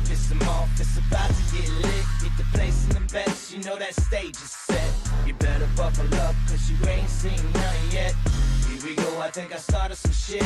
Piss him off, it's about to get lit. Get the place in the best, you know that stage is set. You better buckle up, cause you ain't seen none yet. Here we go, I think I started some shit.